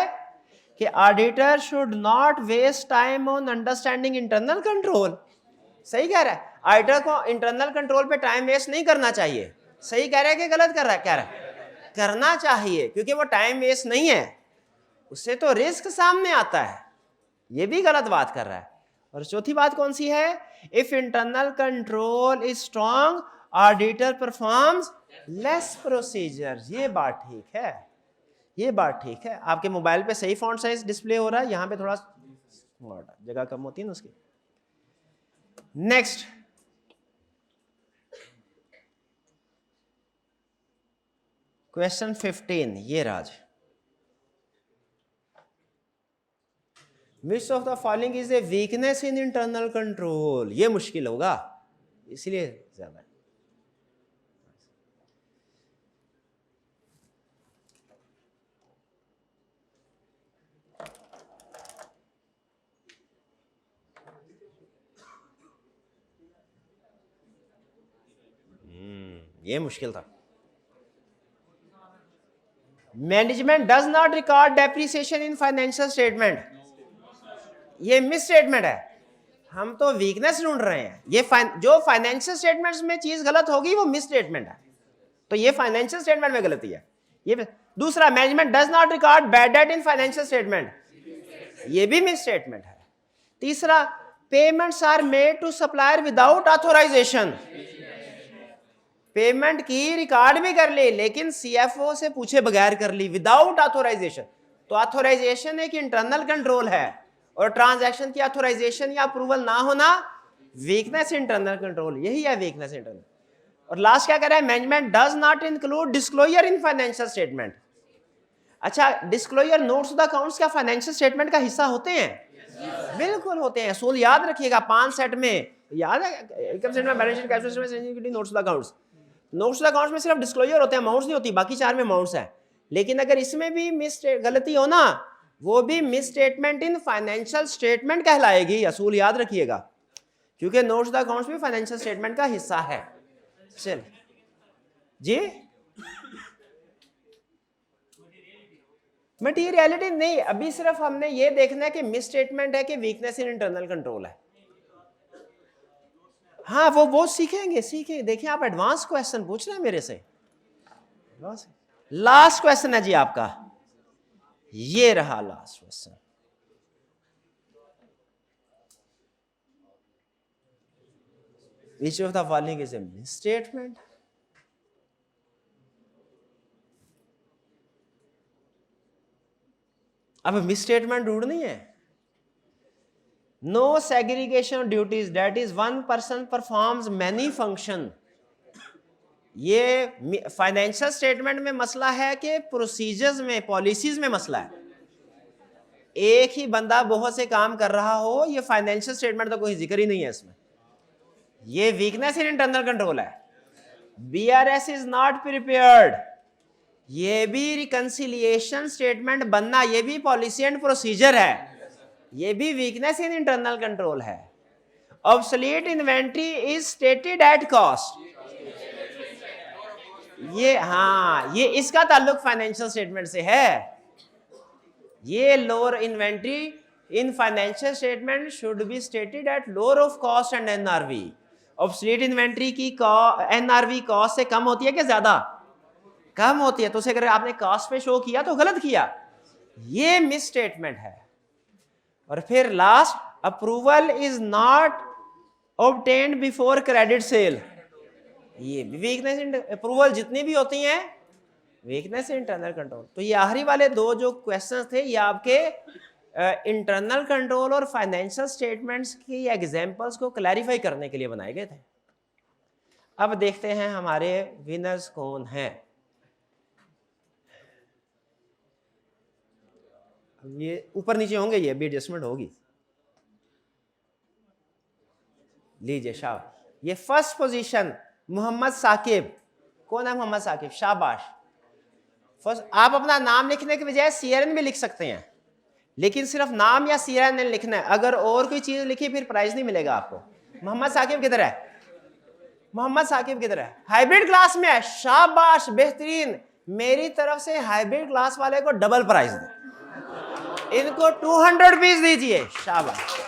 कि auditor should not waste time on understanding internal control, सही कह रहा है। ऑडिटर को इंटरनल कंट्रोल पे टाइम वेस्ट नहीं करना चाहिए, सही कह रहा है कि गलत कर रहा है? कह रहा है करना चाहिए, क्योंकि वो टाइम वेस्ट नहीं है, उससे तो रिस्क सामने आता है, ये भी गलत बात कर रहा है। और चौथी बात कौन सी है? If internal control is strong auditor performs less procedure, ये बात ठीक है, ये बात ठीक है। आपके मोबाइल पे सही फॉन्ट साइज डिस्प्ले हो रहा है, यहां पे थोड़ा जगह कम होती है ना उसकी। नेक्स्ट, क्वेश्चन 15, ये राज, which of the following is a weakness in internal control, ये मुश्किल होगा इसलिए ज्यादा। ये मुश्किल था। Management does not record depreciation in financial statement, ये मिस स्टेटमेंट है, हम तो वीकनेस ढूंढ रहे हैं। ये जो फाइनेंशियल स्टेटमेंट्स में चीज गलत होगी वो मिस स्टेटमेंट है, तो ये फाइनेंशियल स्टेटमेंट में गलती है। ये दूसरा, management does not record bad debt in financial statement, ये भी मिस स्टेटमेंट है। तीसरा, payments are made to supplier without authorisation, payment की रिकॉर्ड भी कर ली लेकिन सीएफओ से पूछे बगैर कर ली, विदाउट ऑथोराइजेशन। तो ऑथोराइजेशन एक इंटरनल कंट्रोल है, और ट्रांजैक्शन की ऑथोराइजेशन या अप्रूवल ना होना वीकनेस इंटरनल कंट्रोल, यही है वीकनेस इंटरनल। और लास्ट क्या कह रहा है? Management does not include disclosure in financial statement. अच्छा, डिस्क्लोजर नोट्स द अकाउंट्स क्या फाइनेंशियल स्टेटमेंट का हिस्सा होते हैं? बिल्कुल होते हैं। असूल याद रखिएगा, 5 सेट में याद है, income statement, balance sheet, cash flow statement, notes the accounts. Notes the accounts में सिर्फ डिस्क्लोजर होते हैं, अमाउंट्स नहीं होती, बाकी 4 में अमाउंट्स है। लेकिन अगर इसमें भी गलती हो ना, वो भी misstatement in financial statement कहलाएगी, असूल याद रखिएगा, क्योंकि नोट्स द अकाउंट्स भी फाइनेंशियल स्टेटमेंट का हिस्सा है। चल जी, मटीरियलिटी नहीं, अभी सिर्फ हमने ये देखना है कि मिस स्टेटमेंट है कि वीकनेस इन इंटरनल कंट्रोल है। हाँ, वो सीखेंगे। देखिए, आप एडवांस क्वेश्चन पूछ रहे हैं मेरे से। लास्ट क्वेश्चन है जी आपका, ये रहा last question. Which of the following is a misstatement? अब मिसस्टेटमेंट ढूंढनी है। No segregation duties, that is one person performs many function. ये फाइनेंशियल स्टेटमेंट में मसला है कि प्रोसीजर्स में, पॉलिसीज में मसला है। एक ही बंदा बहुत से काम कर रहा हो, ये फाइनेंशियल स्टेटमेंट तो कोई जिक्र ही नहीं है इसमें। ये वीकनेस इन इंटरनल कंट्रोल है। बीआरएस इज नॉट प्रिपेयर्ड, ये भी रिकंसिलिएशन स्टेटमेंट बनना, ये भी पॉलिसी एंड प्रोसीजर है, ये भी वीकनेस इन इंटरनल कंट्रोल है। Obsolete inventory is stated at cost, ये हाँ, ये इसका ताल्लुक फाइनेंशियल स्टेटमेंट से है। ये lower inventory in financial statement should be stated at lower of cost and NRV. Obsolete inventory की एनआरवी कॉस्ट से कम होती है क्या? ज्यादा कम होती है, तो उसे अगर आपने कॉस्ट पे शो किया तो गलत किया, ये मिस स्टेटमेंट है। और फिर last, approval is not obtained before credit sale, ये भी वीकनेस। अप्रूवल जितनी भी होती हैं वीकनेस इंटरनल कंट्रोल। तो ये आखिरी वाले दो जो क्वेश्चन थे ये आपके इंटरनल कंट्रोल और फाइनेंशियल स्टेटमेंट्स की एग्जांपल्स को क्लैरिफाई करने के लिए बनाए गए थे। अब देखते हैं हमारे विनर्स कौन हैं। ये ऊपर नीचे होंगे, ये भी एडजस्टमेंट होगी। लीजिए शाबाश। ये फर्स्ट पोजीशन मोहम्मद साकिब। कौन है मोहम्मद साकिब? शाबाश। फर्स्ट, आप अपना नाम लिखने के बजाय सीआरएन भी लिख सकते हैं, लेकिन सिर्फ नाम या सीआरएन लिखना है। अगर और कोई चीज लिखी फिर प्राइज नहीं मिलेगा आपको। मोहम्मद साकिब किधर है? मोहम्मद साकिब किधर है? हाइब्रिड क्लास में है। शाबाश, बेहतरीन। मेरी तरफ से हाइब्रिड क्लास वाले को डबल प्राइज दे, इनको 200 रुपीज दीजिए। शाबाश।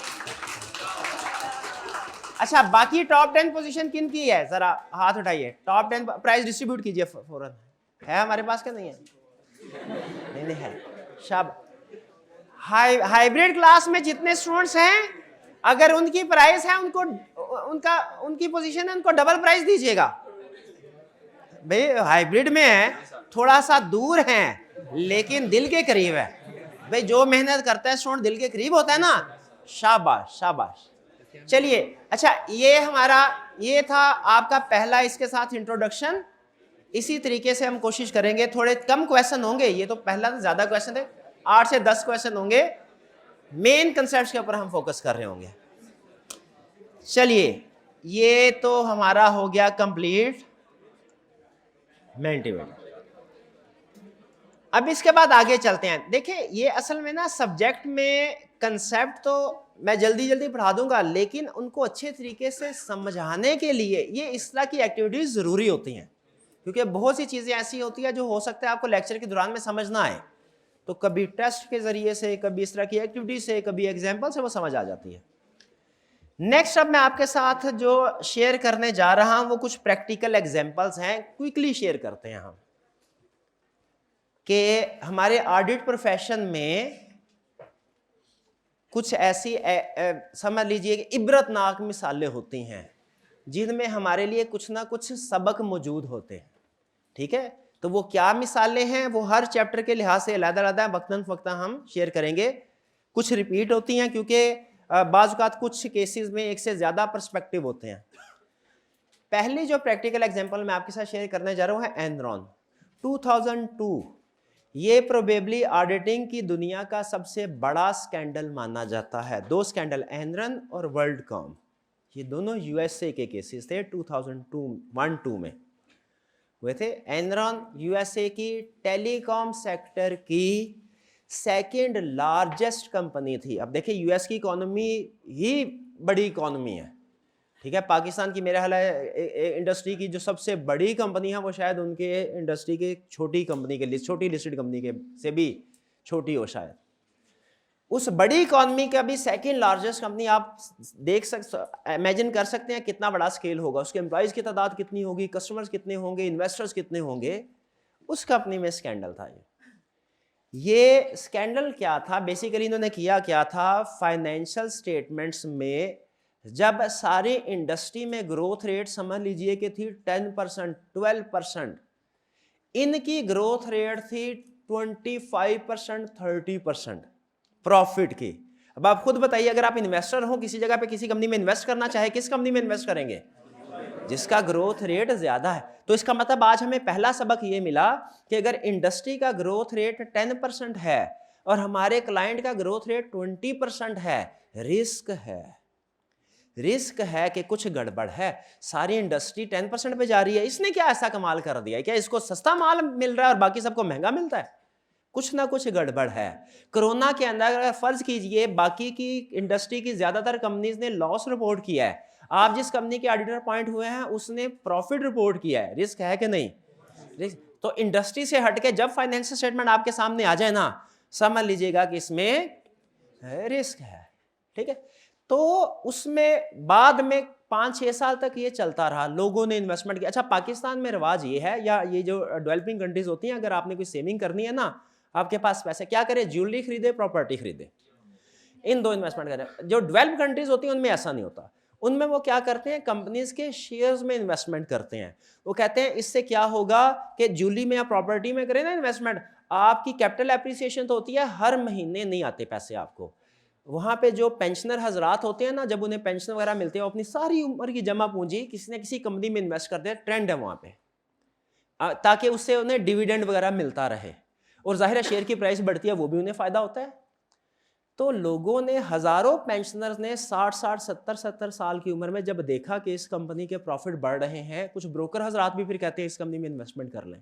अच्छा, बाकी टॉप 10 पोजीशन किन की है? जरा हाथ उठाइए। टॉप 10 प्राइज डिस्ट्रीब्यूट कीजिए फौरन। है हमारे पास क्या? नहीं है? नहीं है। शाबाश। हाइब्रिड क्लास में जितने स्टूडेंट्स हैं, अगर उनकी प्राइस है, उनकी पोजीशन है, उनको डबल प्राइस दीजिएगा। भाई हाइब्रिड में है, थोड़ा सा दूर है लेकिन दिल के करीब है। भाई जो मेहनत करता है स्टूडेंट दिल के करीब होता है ना। शाबाश शाबाश। चलिए, अच्छा ये था आपका पहला इसके साथ इंट्रोडक्शन। इसी तरीके से हम कोशिश करेंगे, थोड़े कम क्वेश्चन होंगे, ये तो पहला तो ज्यादा क्वेश्चन थे, 8 से 10 क्वेश्चन होंगे। मेन कंसेप्ट के ऊपर हम फोकस कर रहे होंगे। चलिए, ये तो हमारा हो गया कंप्लीट मेंटिवेट। अब इसके बाद आगे चलते हैं। देखिए, ये असल में ना सब्जेक्ट में कंसेप्ट तो मैं जल्दी जल्दी पढ़ा दूंगा, लेकिन उनको अच्छे तरीके से समझाने के लिए ये इस तरह की एक्टिविटीज जरूरी होती हैं, क्योंकि बहुत सी चीजें ऐसी होती है जो हो सकता है आपको लेक्चर के दौरान में समझ ना आए, तो कभी टेस्ट के जरिए से, कभी इस तरह की एक्टिविटी से, कभी एग्जाम्पल से वो समझ आ जाती है। नेक्स्ट अब मैं आपके साथ जो शेयर करने जा रहा हूं वो कुछ प्रैक्टिकल एग्जाम्पल्स हैं। क्विकली शेयर करते हैं हम कि हमारे ऑडिट प्रोफेशन में कुछ ऐसी समझ लीजिए कि इबरतनाक मिसालें होती हैं जिनमें हमारे लिए कुछ ना कुछ सबक मौजूद होते हैं। ठीक है, तो वो क्या मिसालें हैं वो हर चैप्टर के लिहाज से अलग-अलग वक्तन फवक्ता हम शेयर करेंगे। कुछ रिपीट होती हैं क्योंकि बाज़ कुछ केसेस में एक से ज़्यादा पर्सपेक्टिव होते हैं। पहली जो प्रैक्टिकल एग्जांपल मैं आपके साथ शेयर करने जा रहा हूँ है एनरॉन 2002। ये प्रोबेबली ऑडिटिंग की दुनिया का सबसे बड़ा स्कैंडल माना जाता है। दो स्कैंडल, एनरॉन और वर्ल्डकॉम, ये दोनों यूएसए के केसेस थे। 2001-2 में हुए थे। एनरॉन यूएसए की टेलीकॉम सेक्टर की सेकेंड लार्जेस्ट कंपनी थी। अब देखिए, यूएस की इकोनॉमी ही बड़ी इकोनॉमी है, ठीक है। पाकिस्तान की मेरा ख्याल है इंडस्ट्री की जो सबसे बड़ी कंपनी है वो शायद उनके इंडस्ट्री की छोटी कंपनी के लिए, छोटी लिस्टेड कंपनी के से भी छोटी हो शायद। उस बड़ी इकोनॉमी का भी सेकेंड लार्जेस्ट कंपनी, आप देख सकते, इमेजिन कर सकते हैं कितना बड़ा स्केल होगा, उसके एम्प्लॉइज की तादाद कितनी होगी, कस्टमर्स कितने होंगे, इन्वेस्टर्स कितने होंगे। उस कंपनी में स्कैंडल था। ये स्कैंडल क्या था? बेसिकली इन्होंने किया क्या था, फाइनेंशियल स्टेटमेंट्स में जब सारी इंडस्ट्री में ग्रोथ रेट समझ लीजिए कि थी 10%, 12%, इनकी ग्रोथ रेट थी 25%, 30% प्रॉफिट की। अब आप खुद बताइए, अगर आप इन्वेस्टर हो किसी जगह पे, किसी कंपनी में इन्वेस्ट करना चाहे, किस कंपनी में इन्वेस्ट करेंगे? जिसका ग्रोथ रेट ज्यादा है। तो इसका मतलब आज हमें पहला सबक ये मिला कि अगर इंडस्ट्री का ग्रोथ रेट 10% है और हमारे क्लाइंट का ग्रोथ रेट 20% है, रिस्क है कि कुछ गड़बड़ है। सारी इंडस्ट्री 10% पे जा रही है, इसने क्या ऐसा कमाल कर दिया है? क्या इसको सस्ता माल मिल रहा है और बाकी सबको महंगा मिलता है? कुछ ना कुछ गड़बड़ है। कोरोना के अंदर अगर फर्ज कीजिए बाकी की इंडस्ट्री की ज्यादातर कंपनीज ने लॉस रिपोर्ट किया है, आप जिस कंपनी के ऑडिटर पॉइंट हुए हैं उसने प्रॉफिट रिपोर्ट किया है, रिस्क है कि नहीं? रिस्क। तो इंडस्ट्री से हटके जब फाइनेंशियल स्टेटमेंट आपके सामने आ जाए ना, समझ लीजिएगा कि इसमें रिस्क है। ठीक है, तो उसमें बाद में 5-6 साल तक ये चलता रहा, लोगों ने इन्वेस्टमेंट किया। अच्छा, पाकिस्तान में रिवाज ये है, या ये जो डेवलपिंग कंट्रीज होती हैं, अगर आपने कोई सेविंग करनी है ना, आपके पास पैसे, क्या करे? ज्वेलरी खरीदे, प्रॉपर्टी खरीदे, इन दो इन्वेस्टमेंट करें। जो डेवलप कंट्रीज होती हैं उनमें ऐसा नहीं होता, उनमें वो क्या करते हैं, कंपनीज के शेयर्स में इन्वेस्टमेंट करते हैं। वो कहते हैं इससे क्या होगा कि ज्वेलरी में या प्रॉपर्टी में करें ना इन्वेस्टमेंट, आपकी कैपिटल एप्रिसिएशन तो होती है, हर महीने नहीं आते पैसे आपको। वहाँ पे जो पेंशनर हजरात होते हैं ना, जब उन्हें पेंशन वगैरह मिलते हैं, वो अपनी सारी उम्र की जमा पूंजी किसी न किसी कंपनी में इन्वेस्ट करते हैं, ट्रेंड है वहाँ पे, ताकि उससे उन्हें डिविडेंड वगैरह मिलता रहे, और जाहिर है शेयर की प्राइस बढ़ती है, वो भी उन्हें फायदा होता है। तो लोगों ने, हजारों पेंशनर्स ने 60-60, 70-70 साल की उम्र में जब देखा कि इस कंपनी के प्रॉफिट बढ़ रहे हैं, कुछ ब्रोकर हजरात भी फिर कहते हैं इस कंपनी में इन्वेस्टमेंट कर लें,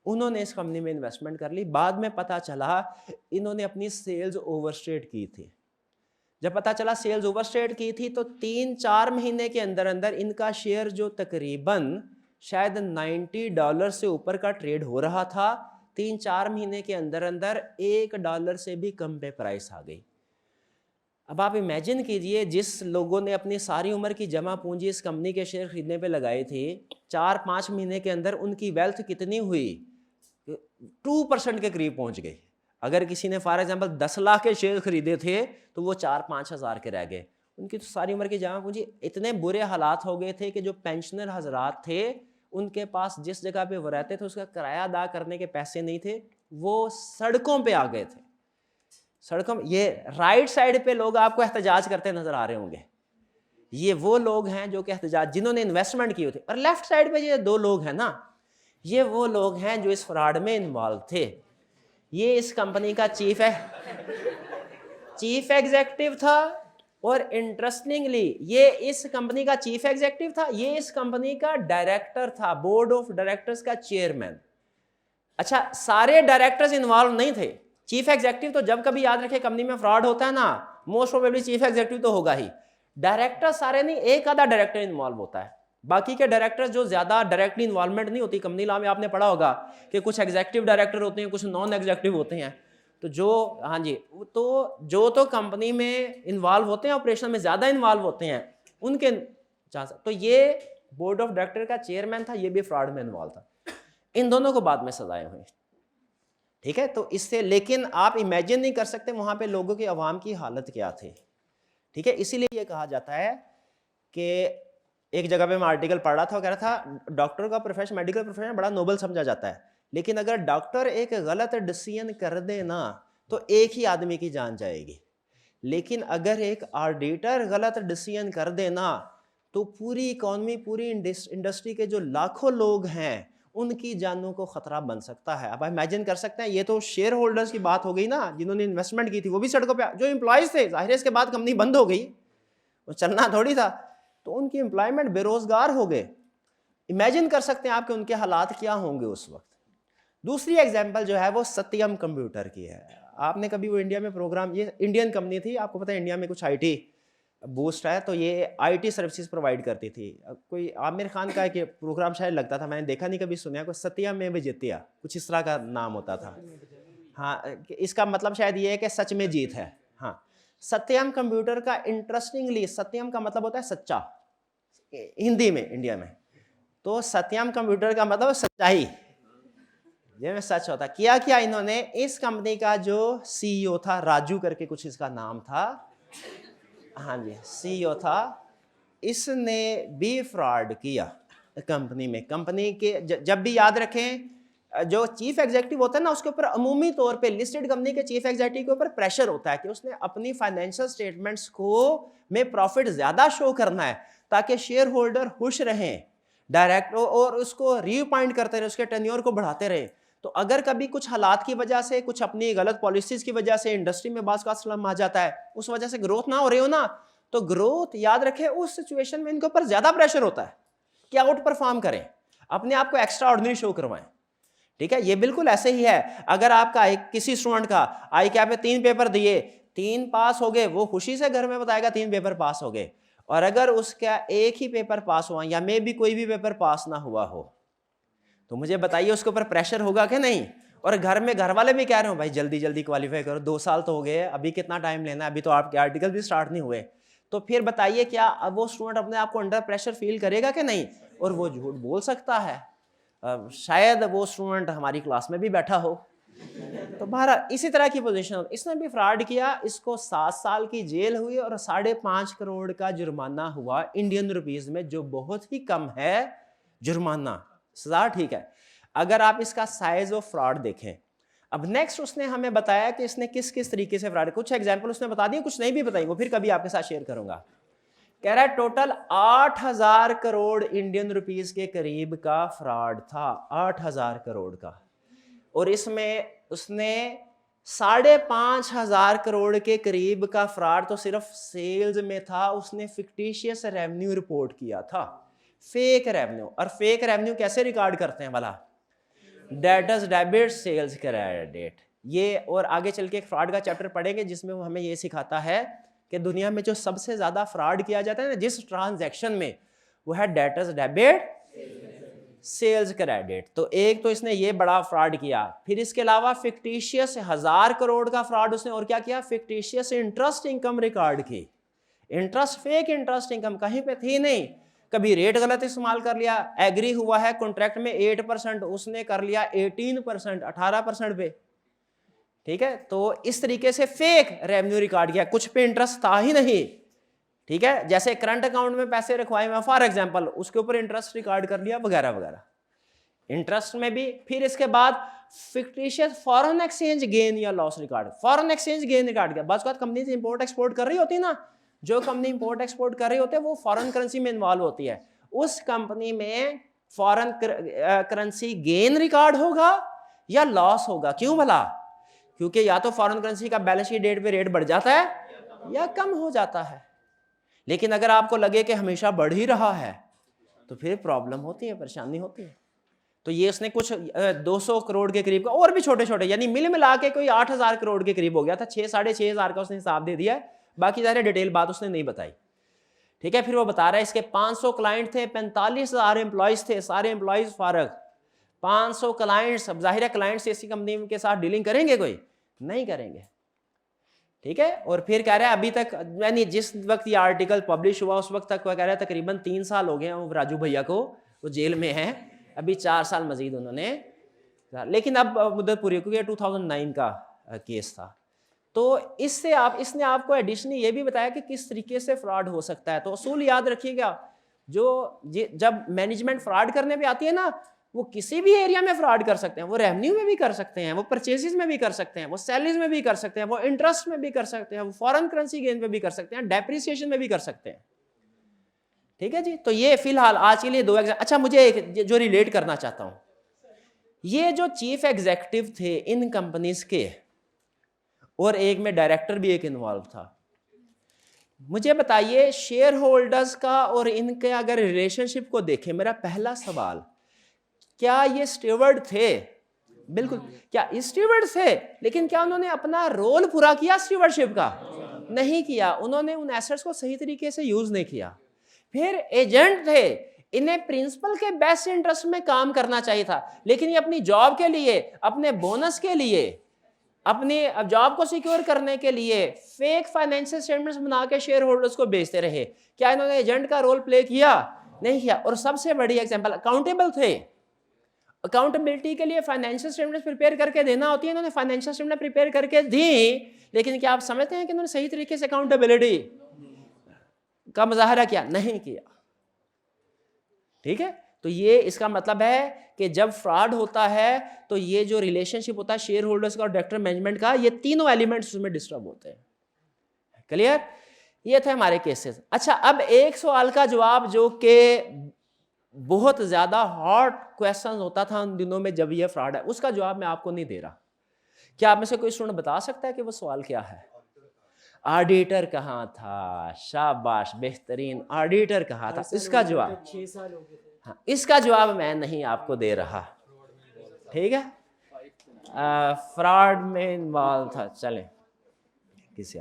उन्होंने इस कंपनी में इन्वेस्टमेंट कर ली। बाद में पता चला इन्होंने अपनी सेल्स ओवरस्टेट की थी। जब पता चला सेल्स ओवरस्टेट की थी, तो 3-4 महीने के अंदर अंदर इनका शेयर जो तकरीबन शायद $90 से ऊपर का ट्रेड हो रहा था, 3-4 महीने के अंदर अंदर $1 से भी कम पे प्राइस आ गई। अब आप इमेजिन कीजिए, जिस लोगों ने अपनी सारी उम्र की जमा पूंजी इस कंपनी के शेयर खरीदने पे लगाई थी, 4-5 महीने के अंदर उनकी वेल्थ कितनी हुई, 2% के करीब पहुंच गई। अगर किसी ने फॉर एग्जांपल 10 लाख के शेयर खरीदे थे, तो वो 4-5 हज़ार के रह गए। उनकी तो सारी उम्र की जमा पूंजी, इतने बुरे हालात हो गए थे कि जो पेंशनर हजरात थे, उनके पास जिस जगह पे वो रहते थे उसका किराया अदा करने के पैसे नहीं थे, वो सड़कों पे आ गए थे। सड़कों, ये राइट साइड पे लोग आपको एहतजाज करते नजर आ रहे होंगे, ये वो लोग हैं जो कि एहतजाज, जिन्होंने इन्वेस्टमेंट की थी। और लेफ्ट साइड पे ये 2 लोग हैं ना, ये वो लोग हैं जो इस फ्रॉड में इन्वॉल्व थे। ये इस कंपनी का चीफ एग्जीक्यूटिव था, और इंटरेस्टिंगली ये इस कंपनी का चीफ एग्जीक्यूटिव था, ये इस कंपनी का डायरेक्टर था, बोर्ड ऑफ डायरेक्टर्स का चेयरमैन। अच्छा, सारे डायरेक्टर्स इन्वॉल्व नहीं थे, चीफ एग्जीक्यूटिव तो जब कभी याद रखे कंपनी में फ्रॉड होता है ना, मोस्ट प्रोबेबली चीफ एग्जीक्यूटिव तो होगा ही, डायरेक्टर सारे नहीं, एक आधा डायरेक्टर इन्वॉल्व होता है। बाकी के डायरेक्टर्स जो ज्यादा डायरेक्टली इन्वॉल्वमेंट नहीं होती, कंपनी लॉ में आपने पढ़ा होगा कि कुछ एग्जीक्यूटिव डायरेक्टर होते हैं, कुछ नॉन एग्जीक्यूटिव होते हैं। तो जो, हाँ जी, तो कंपनी में इन्वॉल्व होते हैं, ऑपरेशन में ज्यादा इन्वॉल्व होते हैं, उनके तो ये बोर्ड ऑफ डायरेक्टर का चेयरमैन था, ये भी फ्रॉड में इन्वॉल्व था। इन दोनों को बाद में सजाएं हुई, ठीक है। तो इससे, लेकिन आप इमेजिन नहीं कर सकते वहां पे लोगों की, आवाम की हालत क्या थी, ठीक है। इसीलिए ये कहा जाता है कि, एक जगह पे मैं आर्टिकल पढ़ रहा था, वो कह रहा था डॉक्टर का प्रोफेशन, मेडिकल प्रोफेशन बड़ा नोबल समझा जाता है, लेकिन अगर डॉक्टर एक गलत डिसीजन कर दे ना, तो एक ही आदमी की जान जाएगी। लेकिन अगर एक ऑडिटर गलत डिसीजन कर दे ना, तो पूरी इकॉनमी, पूरी इंडस्ट्री के जो लाखों लोग हैं, उनकी जानों को खतरा बन सकता है। अब इमेजिन कर सकते हैं, ये तो शेयर होल्डर्स की बात हो गई ना, जिन्होंने इन्वेस्टमेंट की थी, वो भी सड़कों पे, जो एम्प्लॉयज थे, जाहिर है इसके बाद कंपनी बंद हो गई, वो चलना थोड़ी था, तो उनकी एम्प्लॉयमेंट, बेरोजगार हो गए। इमेजिन कर सकते हैं आपके उनके हालात क्या होंगे उस वक्त। दूसरी एग्जांपल जो है वो सत्यम कंप्यूटर की है। आपने कभी वो इंडिया में प्रोग्राम, ये इंडियन कंपनी थी, आपको पता है इंडिया में कुछ आईटी बूस्ट है, तो ये आईटी सर्विसेज प्रोवाइड करती थी। कोई आमिर खान का एक प्रोग्राम शायद लगता था, मैंने देखा नहीं, कभी सुना, कोई सत्यम में विजेतिया, कुछ इस तरह का नाम होता था। हाँ, इसका मतलब शायद ये है कि सच में जीत है। हाँ, सत्यम कंप्यूटर का, इंटरेस्टिंगली, सत्यम का मतलब होता है सच्चा हिंदी में, इंडिया में। तो सत्यम कंप्यूटर का मतलब सच्चाई, ये में सच होता। किया क्या इन्होंने, इस कंपनी का जो सीईओ था, राजू करके कुछ इसका नाम था, हाँ जी, सीईओ था, इसने भी फ्रॉड किया कंपनी में। कंपनी के जब भी याद रखें, जो चीफ एग्जीक्यूटिव होता है ना, उसके ऊपर अमूमी तौर पे लिस्टेड कंपनी के चीफ एग्जीक्यूटिव के ऊपर प्रेशर होता है कि उसने अपनी फाइनेंशियल स्टेटमेंट्स को में प्रॉफिट ज्यादा शो करना है, ताकि शेयर होल्डर खुश रहें, डायरेक्ट, और उसको रीअपॉइंट करते रहे, उसके टेन्योर को बढ़ाते रहे। तो अगर कभी कुछ हालात की वजह से, कुछ अपनी गलत पॉलिसीज की वजह से इंडस्ट्री में बास का स्लम आ जाता है, उस वजह से ग्रोथ ना हो रही हो ना, तो ग्रोथ, याद रखें, उस सिचुएशन में इनके ऊपर ज्यादा प्रेशर होता है कि आउट परफॉर्म करें, अपने आप को एक्स्ट्रा ऑर्डिनरी शो करवाएं, ठीक है। ये बिल्कुल ऐसे ही है, अगर आपका किसी स्टूडेंट का आई कैप में 3 पेपर दिए, 3 पास हो गए, वो खुशी से घर में बताएगा 3 पेपर पास हो गए। और अगर उसका एक ही पेपर पास हुआ, या मे भी कोई भी पेपर पास ना हुआ हो, तो मुझे बताइए उसके ऊपर प्रेशर होगा कि नहीं। और घर में घर वाले भी कह रहे हो, भाई जल्दी जल्दी क्वालिफाई करो, 2 साल तो हो गए, अभी कितना टाइम लेना है, अभी तो आपके आर्टिकल भी स्टार्ट नहीं हुए। तो फिर बताइए, क्या अब वो स्टूडेंट अपने आप को अंडर प्रेशर फील करेगा कि नहीं, और वो झूठ बोल सकता है। शायद वो स्टूडेंट हमारी क्लास में भी बैठा हो, तो बहरहाल इसी तरह की पोजीशन, इसने भी फ्रॉड किया, इसको 7 साल की जेल हुई और 5.5 करोड़ का जुर्माना हुआ इंडियन रुपीस में, जो बहुत ही कम है जुर्माना, सजा ठीक है। अगर आप इसका साइज ऑफ फ्रॉड देखें, अब नेक्स्ट उसने हमें बताया कि इसने किस किस तरीके से फ्रॉड, कुछ एग्जांपल उसने बता दिए, कुछ नहीं भी बताई, वो फिर कभी आपके साथ शेयर करूंगा। कह रहा है टोटल 8,000 करोड़ इंडियन रुपीस के करीब का फ्रॉड था, 8,000 करोड़ का, और इसमें उसने 5,500 करोड़ के करीब का फ्रॉड तो सिर्फ सेल्स में था, उसने फिक्टिशियस रेवेन्यू रिपोर्ट किया था, फेक रेवेन्यू। और फेक रेवेन्यू कैसे रिकॉर्ड करते हैं वाला, डेटर्स डेबिट सेल्स क्रेडिट, ये और आगे चल के एक फ्रॉड का चैप्टर पढ़ेंगे जिसमें वो हमें ये सिखाता है कि दुनिया में जो सबसे ज्यादा फ्रॉड किया जाता है ना जिस ट्रांजैक्शन में, वो है डेटर्स डेबिट सेल्स क्रेडिट। तो एक तो इसने ये बड़ा फ्रॉड किया, फिर इसके अलावा फिक्टिशियस 1,000 करोड़ का फ्रॉड उसने और क्या किया, फिक्टिशियस इंटरेस्ट इनकम रिकॉर्ड की, इंटरेस्ट फेक इंटरेस्ट इनकम कहीं पे थी नहीं, कभी रेट गलत इस्तेमाल कर लिया, एग्री हुआ है कॉन्ट्रैक्ट में 8%, उसने कर लिया 18%, 18% पे, ठीक है। तो इस तरीके से फेक रेवेन्यू रिकॉर्ड किया, कुछ पे इंटरेस्ट था ही नहीं, ठीक है। जैसे करंट अकाउंट में पैसे रखवाए हुए फॉर एग्जांपल, उसके ऊपर इंटरेस्ट रिकॉर्ड कर लिया वगैरह वगैरह, इंटरेस्ट में भी। फिर इसके बाद फिक्टिशियस फॉरेन एक्सचेंज गेन या loss record, foreign exchange gain record किया। बस बात कंपनी इंपोर्ट एक्सपोर्ट कर रही होती ना, जो कंपनी इंपोर्ट एक्सपोर्ट कर रही होती है वो फॉरेन करेंसी में इन्वॉल्व होती है, उस कंपनी में फॉरेन करेंसी गेन रिकॉर्ड होगा या लॉस होगा। क्यों भला, क्योंकि या तो फॉरेन करेंसी का बैलेंस शीट डेट पे रेट बढ़ जाता है या कम हो जाता है। लेकिन अगर आपको लगे कि हमेशा बढ़ ही रहा है तो फिर प्रॉब्लम होती है, परेशानी होती है। तो ये उसने कुछ 200 करोड़ के करीब का, और भी छोटे छोटे, यानी मिल मिला के कोई 8,000 करोड़ के करीब हो गया था, 6-6,500 का उसने हिसाब दे दिया है, बाकी सारे डिटेल बात उसने नहीं बताई, ठीक है। फिर वो बता रहा है इसके 500 क्लाइंट थे, 45,000 एम्प्लॉयज थे, सारे एम्प्लॉयज फारग, 500 क्लाइंट्स। अब जाहिर है क्लाइंट्स ऐसी कंपनी के साथ डीलिंग करेंगे, कोई नहीं करेंगे, ठीक है। और फिर कह रहा है अभी तक, यानी जिस वक्त ये आर्टिकल पब्लिश हुआ उस वक्त तक वो कह रहा है तकरीबन 3 साल हो गए हैं राजू भैया को, वो जेल में है, अभी 4 साल मजीद उन्होंने, लेकिन अब मुद्दत पूरी, क्योंकि 2009 का केस था। तो इससे इसने आपको एडिशनली ये भी बताया कि किस तरीके से फ्रॉड हो सकता है। तो असूल याद रखिएगा, जो जब मैनेजमेंट फ्रॉड करने पे आती है ना, वो किसी भी एरिया में फ्रॉड कर सकते हैं, वो रेवेन्यू में भी कर सकते हैं, वो परचेजेस में भी कर सकते हैं, वो सैलरीज में भी कर सकते हैं, वो इंटरेस्ट में भी कर सकते हैं, वो फॉरेन करेंसी गेन में भी कर सकते हैं, डेप्रिसिएशन में भी कर सकते हैं, ठीक है जी। तो ये फिलहाल आज के लिए 2 एग्जाम्पल। अच्छा, मुझे एक जो रिलेट करना चाहता हूं, ये जो चीफ एग्जीक्यूटिव थे इन कंपनीज के, और एक में डायरेक्टर भी एक इन्वॉल्व था, मुझे बताइए शेयर होल्डर्स का और इनके अगर रिलेशनशिप को देखें, मेरा पहला सवाल, क्या ये स्टीवर्ड थे? बिल्कुल, क्या स्टीवर्ड थे, लेकिन क्या उन्होंने अपना रोल पूरा किया स्टीवर्डशिप का? नहीं किया, उन्होंने उन एसेट्स को सही तरीके से यूज नहीं किया। फिर एजेंट थे, इन्हें प्रिंसिपल के बेस्ट इंटरेस्ट में काम करना चाहिए था, लेकिन ये अपनी जॉब के लिए, अपने बोनस के लिए, अपनी जॉब को सिक्योर करने के लिए फेक फाइनेंशियल स्टेटमेंट्स बना के शेयर होल्डर्स को बेचते रहे। क्या इन्होंने एजेंट का रोल प्ले किया? नहीं किया। और सबसे बड़ी एग्जांपल, अकाउंटेबल थे, अकाउंटेबिलिटी के लिए फाइनेंशियल स्टेटमेंट्स प्रिपेयर करके देना होती है, इन्होंने फाइनेंशियल स्टेटमेंट प्रिपेयर करके दी, लेकिन क्या आप समझते हैं कि इन्होंने सही तरीके से अकाउंटेबिलिटी का मुजाहरा किया? नहीं किया, ठीक है। तो ये इसका मतलब है कि जब फ्रॉड होता है तो ये जो रिलेशनशिप होता है शेयर होल्डर्स का और डायरेक्टर मैनेजमेंट का, ये तीनों एलिमेंट्स उसमें डिस्टर्ब होते हैं। क्लियर? ये थे हमारे केसेस। अच्छा, अब एक सवाल का जवाब जो कि बहुत ज्यादा हॉट क्वेश्चन होता था उन दिनों में जब ये फ्रॉड है, उसका जवाब मैं आपको नहीं दे रहा। क्या आप में से कोई स्टूडेंट बता सकता है कि वो सवाल क्या है? ऑडिटर कहाँ था? शाबाश, बेहतरीन, ऑडिटर कहाँ था? इसका जवाब 6 साल हो गए थे। हाँ, इसका जवाब मैं नहीं आपको दे रहा, ठीक है। फ्रॉड में इन्वॉल्व था, चले किसी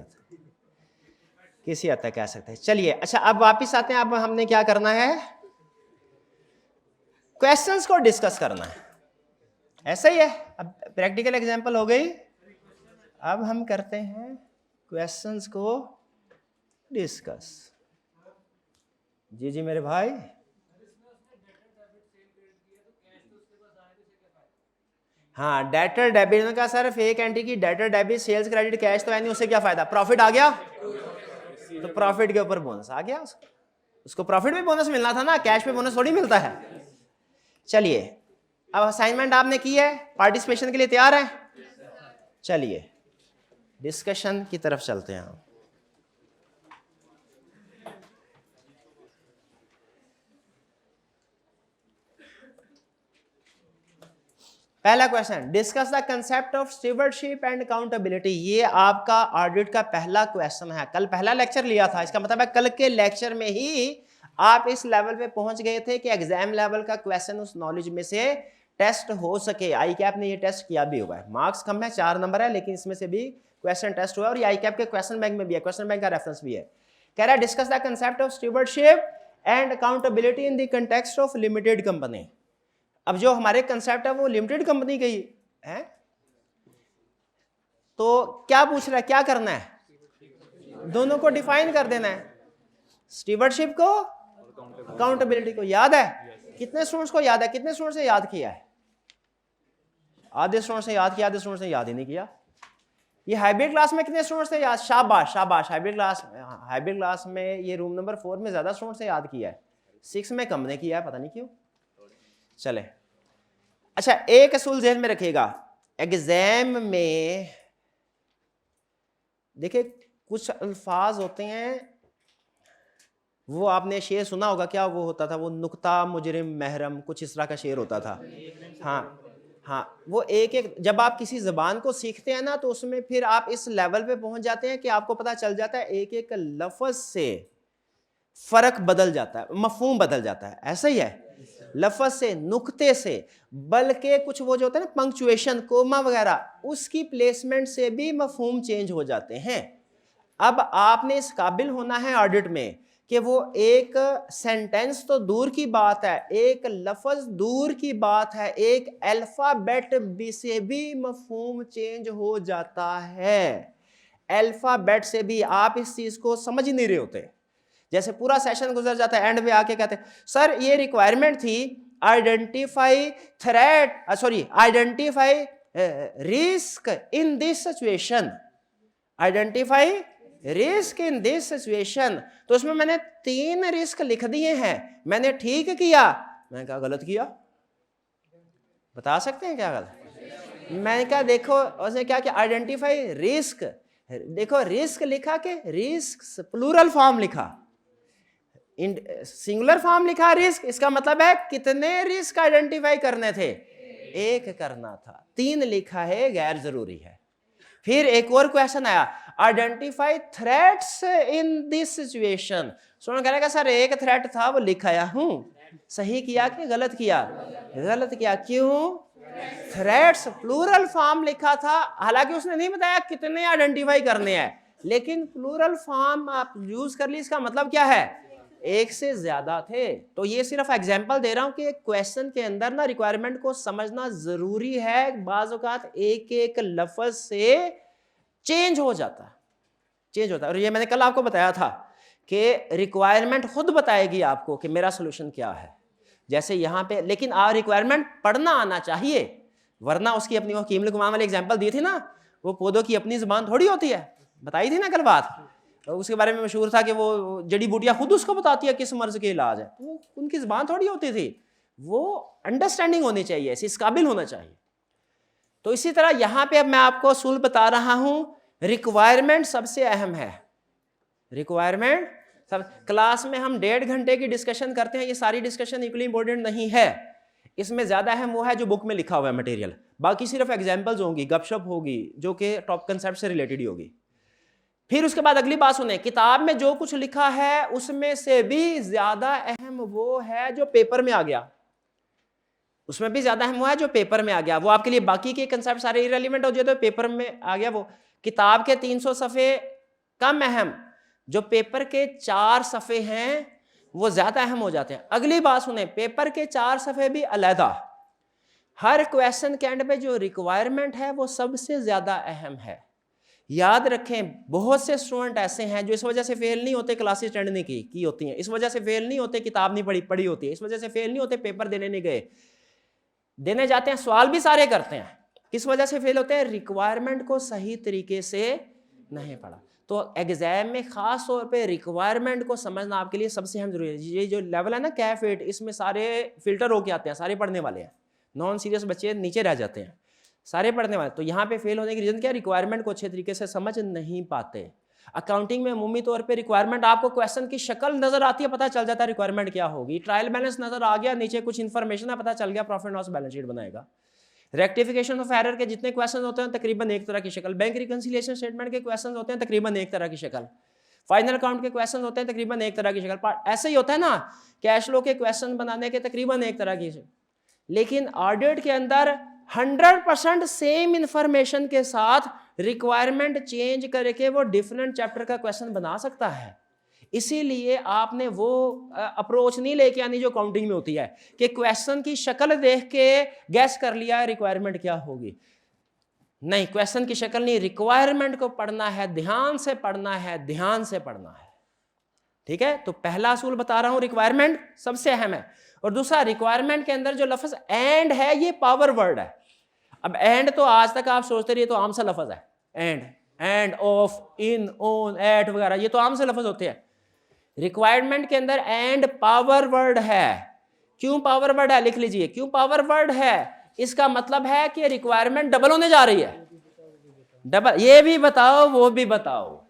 हद तक कह सकते हैं। चलिए, अच्छा अब वापिस आते हैं। अब हमने क्या करना है? क्वेश्चंस को डिस्कस करना है, ऐसा ही है। अब प्रैक्टिकल एग्जांपल हो गई, अब हम करते हैं क्वेश्चंस को डिस्कस। जी जी मेरे भाई, हाँ डेटर डेबिट में कहा सर फेक एंट्री की debtor debit sales credit cash तो यानी उससे क्या फायदा, प्रॉफिट आ गया तो प्रॉफिट के ऊपर बोनस आ गया, उसको प्रॉफिट में बोनस मिलना था ना, कैश में बोनस थोड़ी मिलता है। चलिए अब असाइनमेंट आपने की है, पार्टिसिपेशन के लिए तैयार है? चलिए डिस्कशन की तरफ चलते हैं हम। पहला question, discuss the concept of stewardship and accountability. ये आपका ऑडिट का पहला क्वेश्चन है। कल पहला लेक्चर लिया था, इसका मतलब है कल के लेक्चर में ही आप इस लेवल पे पहुंच गए थे कि एग्जाम लेवल का क्वेश्चन उस नॉलेज में से टेस्ट हो सके। आई कैप ने ये टेस्ट किया भी हुआ है, मार्क्स कम है 4 नंबर है, लेकिन इसमें से भी क्वेश्चन टेस्ट हुआ और ये आई कैप के क्वेश्चन बैंक में भी है, क्वेश्चन बैंक का रेफरेंस भी है। कह रहा है discuss the concept of stewardship and accountability in the context of limited company. अब जो हमारे कंसेप्ट है वो लिमिटेड कंपनी का ही है, तो क्या पूछ रहा है, क्या करना है, दोनों को डिफाइन कर देना है, स्टीवर्डशिप को अकाउंटेबिलिटी को। याद है? कितने स्टूडेंट्स को याद है? कितने स्टूडेंट्स ने याद किया है? आधे स्टूडेंट्स ने याद किया, आधे स्टूडेंट्स ने याद ही नहीं किया। ये हाइब्रिड क्लास में कितने स्टूडेंट्स ने याद? शाबाश शाबाश। हाइब्रिड क्लास में ये रूम नंबर 4 में ज्यादा स्टूडेंट्स ने याद किया है, 6 में कम ने किया है, पता नहीं क्यों। चले अच्छा, एक असूल ज़हन में रखिएगा, एग्जाम में देखिए कुछ अल्फाज होते हैं, वो आपने शेर सुना होगा, क्या वो होता था, वो नुक्ता मुजरिम महरम, कुछ इस तरह का शेर होता था। हाँ हाँ, वो एक एक जब आप किसी ज़बान को सीखते हैं ना, तो उसमें फिर आप इस लेवल पे पहुंच जाते हैं कि आपको पता चल जाता है एक एक लफ्ज़ से फ़र्क बदल जाता है, मफ़हूम बदल जाता है। ऐसा ही है, लफ्ज़ से, नुक्ते से, बल्कि कुछ वो जो होता है ना पंक्चुएशन, कोमा वगैरह, उसकी प्लेसमेंट से भी मफ़हूम चेंज हो जाते हैं। अब आपने इस काबिल होना है ऑडिट में कि वो एक सेंटेंस तो दूर की बात है, एक लफ्ज़ दूर की बात है, एक अल्फ़ाबेट भी से भी मफ़हूम चेंज हो जाता है। अल्फ़ाबेट से भी आप इस चीज़ को समझ ही नहीं रहे होते। जैसे पूरा सेशन गुजर जाता है, एंड में आके कहते हैं सर ये रिक्वायरमेंट थी identify risk in this situation, identify risk in this situation. तो उसमें मैंने 3 रिस्क लिख दिए हैं, मैंने ठीक किया, मैंने कहा गलत किया। बता सकते हैं क्या गलत? मैंने कहा देखो उसने क्या किया, आइडेंटिफाई रिस्क, देखो रिस्क लिखा कि रिस्क प्लूरल फॉर्म लिखा, सिंगुलर फॉर्म लिखा रिस्क, इसका मतलब है कितने रिस्क आइडेंटिफाई करने थे, एक करना था, 3 लिखा है गैर जरूरी है। फिर एक और क्वेश्चन आया, identify threats in this situation. सुन करेगा सर एक थ्रेट था वो लिखाया हूं, सही किया कि गलत किया? गलत किया। क्यों? थ्रेट्स प्लूरल फॉर्म लिखा था, हालांकि उसने नहीं बताया कितने आइडेंटिफाई करने हैं, लेकिन प्लूरल फॉर्म आप यूज कर ली, इसका मतलब क्या है, एक से ज्यादा थे। तो ये सिर्फ एग्जांपल दे रहा हूं कि क्वेश्चन के अंदर ना रिक्वायरमेंट को समझना जरूरी है। बाज़ औक़ात एक एक लफ्ज से चेंज हो जाता है, चेंज होता है। और ये मैंने कल आपको बताया था कि रिक्वायरमेंट खुद बताएगी आपको कि मेरा सोल्यूशन क्या है। जैसे यहाँ पे, लेकिन रिक्वायरमेंट पढ़ना आना चाहिए, वरना उसकी अपनी, वो कीमल गुमान वाली एग्जाम्पल दी थी ना, वो पौधों की अपनी जुबान थोड़ी होती है, बताई थी ना कल बात। तो उसके बारे में मशहूर था कि वो जड़ी बूटियां खुद उसको बताती है किस मर्ज के इलाज है, तो उनकी जुबान थोड़ी होती थी, वो अंडरस्टैंडिंग होनी चाहिए, इस काबिल होना चाहिए। तो इसी तरह यहाँ पे अब मैं आपको असूल बता रहा हूँ, रिक्वायरमेंट सबसे अहम है। रिक्वायरमेंट सब, क्लास में हम 1.5 घंटे की डिस्कशन करते हैं, ये सारी डिस्कशन इक्वली इंपॉर्टेंट नहीं है, इसमें ज्यादा अहम वो है जो बुक में लिखा हुआ है मटेरियल, बाकी सिर्फ एग्जाम्पल्स होंगी, गपशप होगी जो कि टॉप कंसेप्ट से रिलेटेड ही होगी। फिर उसके बाद अगली बात सुने, किताब में जो कुछ लिखा है उसमें से भी ज्यादा अहम वो है जो पेपर में आ गया, उसमें भी ज्यादा अहम वो है जो पेपर में आ गया। वो आपके लिए बाकी के कंसेप्ट सारे इरेलीवेंट हो जाए, तो पेपर में आ गया वो। किताब के 300 सफ़े कम अहम, जो पेपर के 4 सफ़े हैं वो ज्यादा अहम हो जाते हैं। अगली बात सुने, पेपर के 4 सफ़े भी अलहदा, हर क्वेश्चन के एंड पे जो रिक्वायरमेंट है वो सबसे ज्यादा अहम है। याद रखें, बहुत से स्टूडेंट ऐसे हैं जो इस वजह से फेल नहीं होते, क्लासेस अटेंड नहीं की होती हैं, इस वजह से फेल नहीं होते, किताब नहीं पढ़ी होती है, इस वजह से फेल नहीं होते, पेपर देने नहीं गए, देने जाते हैं, सवाल भी सारे करते हैं, किस वजह से फेल होते हैं? रिक्वायरमेंट को सही तरीके से नहीं पढ़ा। तो एग्जाम में खास तौर पे रिक्वायरमेंट को समझना आपके लिए सबसे अहम जरूरी है। ये जो लेवल है ना कैफ 8, इसमें सारे फिल्टर होके आते हैं, सारे पढ़ने वाले हैं, नॉन सीरियस बच्चे नीचे रह जाते हैं, सारे पढ़ने वाले। तो यहाँ पे फेल होने की रीजन क्या है? रिक्वायरमेंट को अच्छे तरीके से समझ नहीं पाते। अकाउंटिंग में अमूमी तौर पे रिक्वायरमेंट आपको क्वेश्चन की शक्ल नजर आती है, पता चल जाता है रिक्वायरमेंट क्या होगी। ट्रायल बैलेंस नजर आ गया, नीचे कुछ इन्फॉर्मेशन है, पता चल गया प्रॉफिट लॉस बैलेंस शीट बनाएगा। रेक्टिफिकेशन ऑफ एरर के जितने क्वेश्चन होते हैं तकरीबन एक तरह की शक्ल। बैंक रिकंसिलिएशन स्टेटमेंट के क्वेश्चन होते हैं तकरीबन एक तरह की शक्ल। फाइनल अकाउंट के क्वेश्चन होते हैं तकरीबन एक तरह की शक्ल। ऐसे ही होता है ना, कैश फ्लो के क्वेश्चन बनाने के तकरीबन एक तरह की शक्ल। लेकिन ऑडिट के अंदर 100% सेम इंफॉर्मेशन के साथ रिक्वायरमेंट चेंज करके वो डिफरेंट चैप्टर का क्वेश्चन बना सकता है। इसीलिए आपने वो अप्रोच नहीं लेके आनी जो काउंटिंग में होती है कि क्वेश्चन की शक्ल देख के गैस कर लिया रिक्वायरमेंट क्या होगी। नहीं, क्वेश्चन की शक्ल नहीं, रिक्वायरमेंट को पढ़ना है, ध्यान से पढ़ना है, ध्यान से पढ़ना है। ठीक है, तो पहला असूल बता रहा हूं, रिक्वायरमेंट सबसे अहम है। और दूसरा, रिक्वायरमेंट के अंदर जो लफ्ज एंड है ये पावर वर्ड है। अब एंड तो आज तक आप सोचते रहिए तो आम सा लफ्ज है, and of, in, on, at वगैरह, ये तो आम से लफ्ज होते हैं। रिक्वायरमेंट के अंदर एंड पावर वर्ड है। क्यों पावर वर्ड है? लिख लीजिए क्यों पावर वर्ड है। इसका मतलब है कि रिक्वायरमेंट डबल होने जा रही है। डबल, ये भी बताओ वो भी बताओ,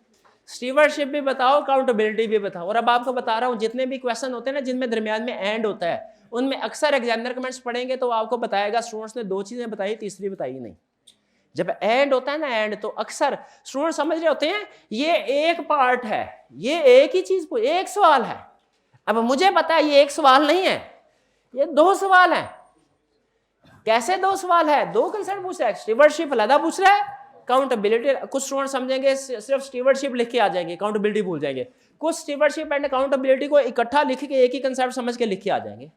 स्टीवर्डशिप भी बताओ, अकाउंटेबिलिटी भी बताओ। और अब आपको बता रहा हूं, जितने भी क्वेश्चन होते हैं ना जिनमें दरमियान में एंड होता है, उनमें अक्सर एग्जामिनर कमेंट्स पढ़ेंगे तो आपको बताएगा स्टूडेंट्स ने दो चीजें बताई, तीसरी बताई नहीं। जब एंड होता है ना एंड, तो अक्सर स्टूडेंट समझ रहे होते हैं ये एक पार्ट है, ये एक ही चीज, एक सवाल है। अब मुझे पता है ये एक सवाल नहीं है, ये दो सवाल है। कैसे दो सवाल है? दो कंसेप्ट पूछ रहा है, स्टीवर्डशिप अलग पूछ रहा है, अकाउंटेबिलिटी। कुछ स्टूडेंट समझेंगे सिर्फ स्टीवर्डशिप लिख के आ जाएंगे, अकाउंटेबिलिटी भूल जाएंगे। कुछ स्टीवर्डशिप एंड अकाउंटेबिलिटी को इकट्ठा लिख के एक ही कंसेप्ट समझ के लिख के आ जाएंगे।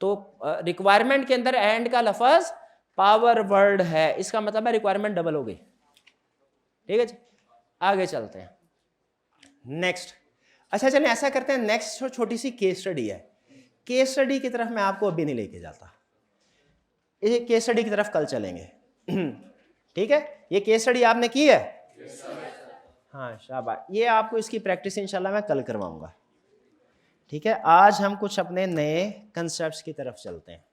तो रिक्वायरमेंट के अंदर एंड का लफ्ज पावर वर्ड है, इसका मतलब है रिक्वायरमेंट डबल हो गई। ठीक है जी, आगे चलते हैं नेक्स्ट। अच्छा चलिए ऐसा करते हैं, नेक्स्ट छोटी सी केस स्टडी है। केस स्टडी की तरफ मैं आपको अभी नहीं लेके जाता, ये केस स्टडी की तरफ कल चलेंगे। ठीक है, ये केस स्टडी आपने की है? हाँ शाबाश, ये आपको इसकी प्रैक्टिस इंशाल्लाह मैं कल करवाऊंगा। ठीक है, आज हम कुछ अपने नए कंसेप्ट्स की तरफ चलते हैं।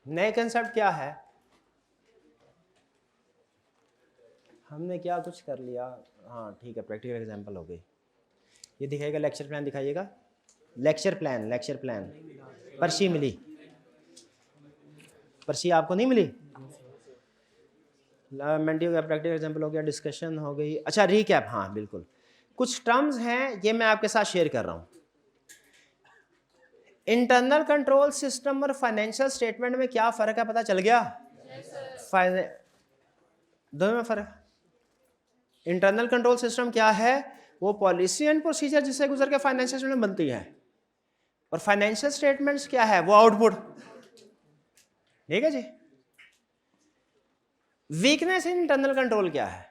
नए कंसेप्ट क्या है? हमने क्या कुछ कर लिया। हाँ ठीक है, प्रैक्टिकल एग्जांपल हो गई। ये दिखाइएगा, लेक्चर प्लान दिखाइएगा। लेक्चर प्लान पर्ची मिली? पर्ची आपको नहीं मिली? मेंटी हो गया, प्रैक्टिकल एग्जांपल हो गया, डिस्कशन हो गई। अच्छा रीकैप, हाँ बिल्कुल, कुछ टर्म्स हैं ये मैं आपके साथ शेयर कर रहा हूँ। इंटरनल कंट्रोल सिस्टम और फाइनेंशियल स्टेटमेंट में क्या फर्क है, पता चल गया? दोनों में फर्क। इंटरनल कंट्रोल सिस्टम क्या है? वो पॉलिसी एंड प्रोसीजर जिससे गुजर के फाइनेंशियल स्टेटमेंट बनती है। और फाइनेंशियल स्टेटमेंट्स क्या है? वो आउटपुट। ठीक है जी। वीकनेस इन इंटरनल कंट्रोल क्या है?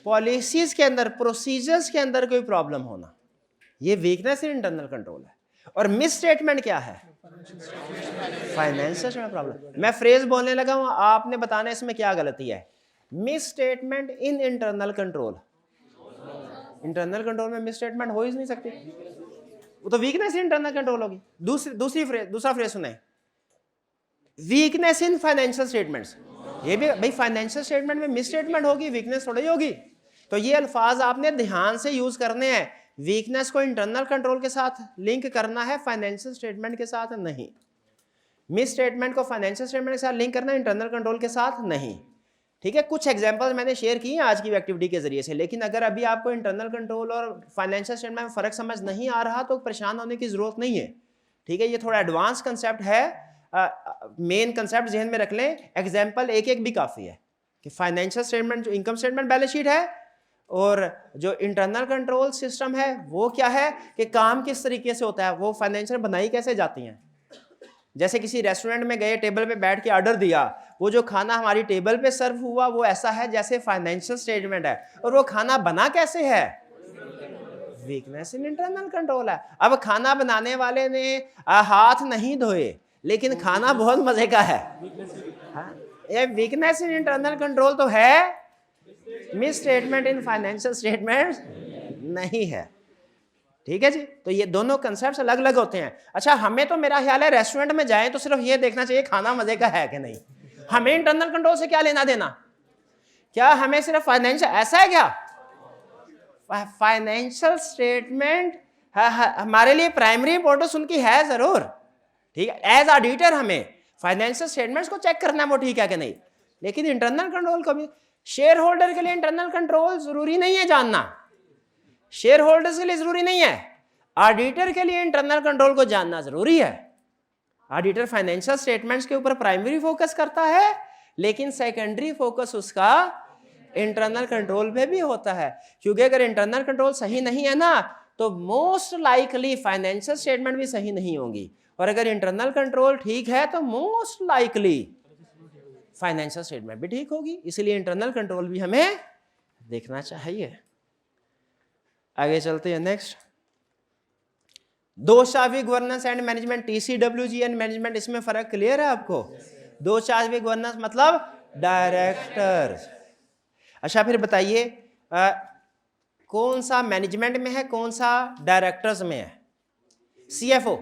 पॉलिसीज के अंदर, प्रोसीजर्स के अंदर कोई प्रॉब्लम होना, ये वीकनेस इन इंटरनल कंट्रोल है। और मिस स्टेटमेंट क्या है? फाइनेंशियल में प्रॉब्लम। मैं फ्रेज बोलने लगा हूं, आपने बताना इसमें क्या गलती है। Miss statement in internal control, internal control में मिस स्टेटमेंट हो ही नहीं सकती, वो तो वीकनेस इन इंटरनल कंट्रोल होगी। दूसरा फ्रेज सुने, वीकनेस इन फाइनेंशियल स्टेटमेंट्स। ये भी भाई फाइनेंशियल स्टेटमेंट में मिस स्टेटमेंट होगी, वीकनेस थोड़ी होगी। तो ये अल्फाज आपने ध्यान से यूज करने हैं। वीकनेस को इंटरनल कंट्रोल के साथ लिंक करना है, फाइनेंशियल स्टेटमेंट के साथ नहीं। मिस स्टेटमेंट को फाइनेंशियल स्टेटमेंट के साथ लिंक करना है, इंटरनल कंट्रोल के साथ नहीं। ठीक है, कुछ एग्जांपल्स मैंने शेयर किए आज की एक्टिविटी के जरिए से। लेकिन अगर अभी आपको इंटरनल कंट्रोल और फाइनेंशियल स्टेटमेंट में फर्क समझ नहीं आ रहा तो परेशान होने की जरूरत नहीं है। ठीक है, ये थोड़ा एडवांस कंसेप्ट है, मेन कंसेप्ट जहन में रख लें। एग्जाम्पल एक एक भी काफ़ी है कि फाइनेंशियल स्टेटमेंट जो इनकम स्टेटमेंट बैलेंस शीट है, और जो इंटरनल कंट्रोल सिस्टम है वो क्या है कि काम किस तरीके से होता है, वो फाइनेंशियल बनाई कैसे जाती हैं। जैसे किसी रेस्टोरेंट में गए, टेबल पे बैठ के ऑर्डर दिया, वो जो खाना हमारी टेबल पे सर्व हुआ वो ऐसा है जैसे फाइनेंशियल स्टेटमेंट है, और वो खाना बना कैसे है? वीकनेस इन इंटरनल कंट्रोल है। अब खाना बनाने वाले ने हाथ नहीं धोए लेकिन खाना बहुत मजे का है, हाँ? ये वीकनेस इन इंटरनल कंट्रोल तो है, miss statement in financial statement नहीं है। ठीक है जी, तो ये दोनों कंसेप्ट अलग अलग होते हैं। अच्छा, हमें तो मेरा ख्याल है रेस्टोरेंट में जाएं तो सिर्फ ये देखना चाहिए खाना मजे का है कि नहीं, हमें इंटरनल कंट्रोल से क्या लेना देना? क्या हमें सिर्फ फाइनेंशियल, ऐसा है क्या? फाइनेंशियल स्टेटमेंट हमारे लिए प्राइमरी इंपॉर्टेंस उनकी है जरूर, ठीक है, एज ऑडिटर हमें फाइनेंशियल स्टेटमेंट्स को चेक करना है वो ठीक है कि नहीं, लेकिन इंटरनल कंट्रोल को भी, शेयर होल्डर के लिए इंटरनल कंट्रोल जरूरी नहीं है जानना, शेयर होल्डर्स के लिए जरूरी नहीं है, ऑडिटर के लिए इंटरनल कंट्रोल को जानना जरूरी है। ऑडिटर फाइनेंशियल स्टेटमेंट्स के ऊपर प्राइमरी फोकस करता है, लेकिन सेकेंडरी फोकस उसका इंटरनल कंट्रोल पे भी होता है, क्योंकि अगर इंटरनल कंट्रोल सही नहीं है ना तो मोस्ट लाइकली फाइनेंशियल स्टेटमेंट भी सही नहीं होंगी, और अगर इंटरनल कंट्रोल ठीक है तो मोस्ट लाइकली फाइनेंशियल स्टेटमेंट भी ठीक होगी। इसलिए इंटरनल कंट्रोल भी हमें देखना चाहिए। आगे चलते हैं नेक्स्ट, दोषावी governance and management, TCWG and management, इसमें फर्क क्लियर है आपको? दोषावी गवर्नेंस मतलब डायरेक्टर्स। अच्छा फिर बताइए कौन सा मैनेजमेंट में है, कौन सा डायरेक्टर्स में है? CFO,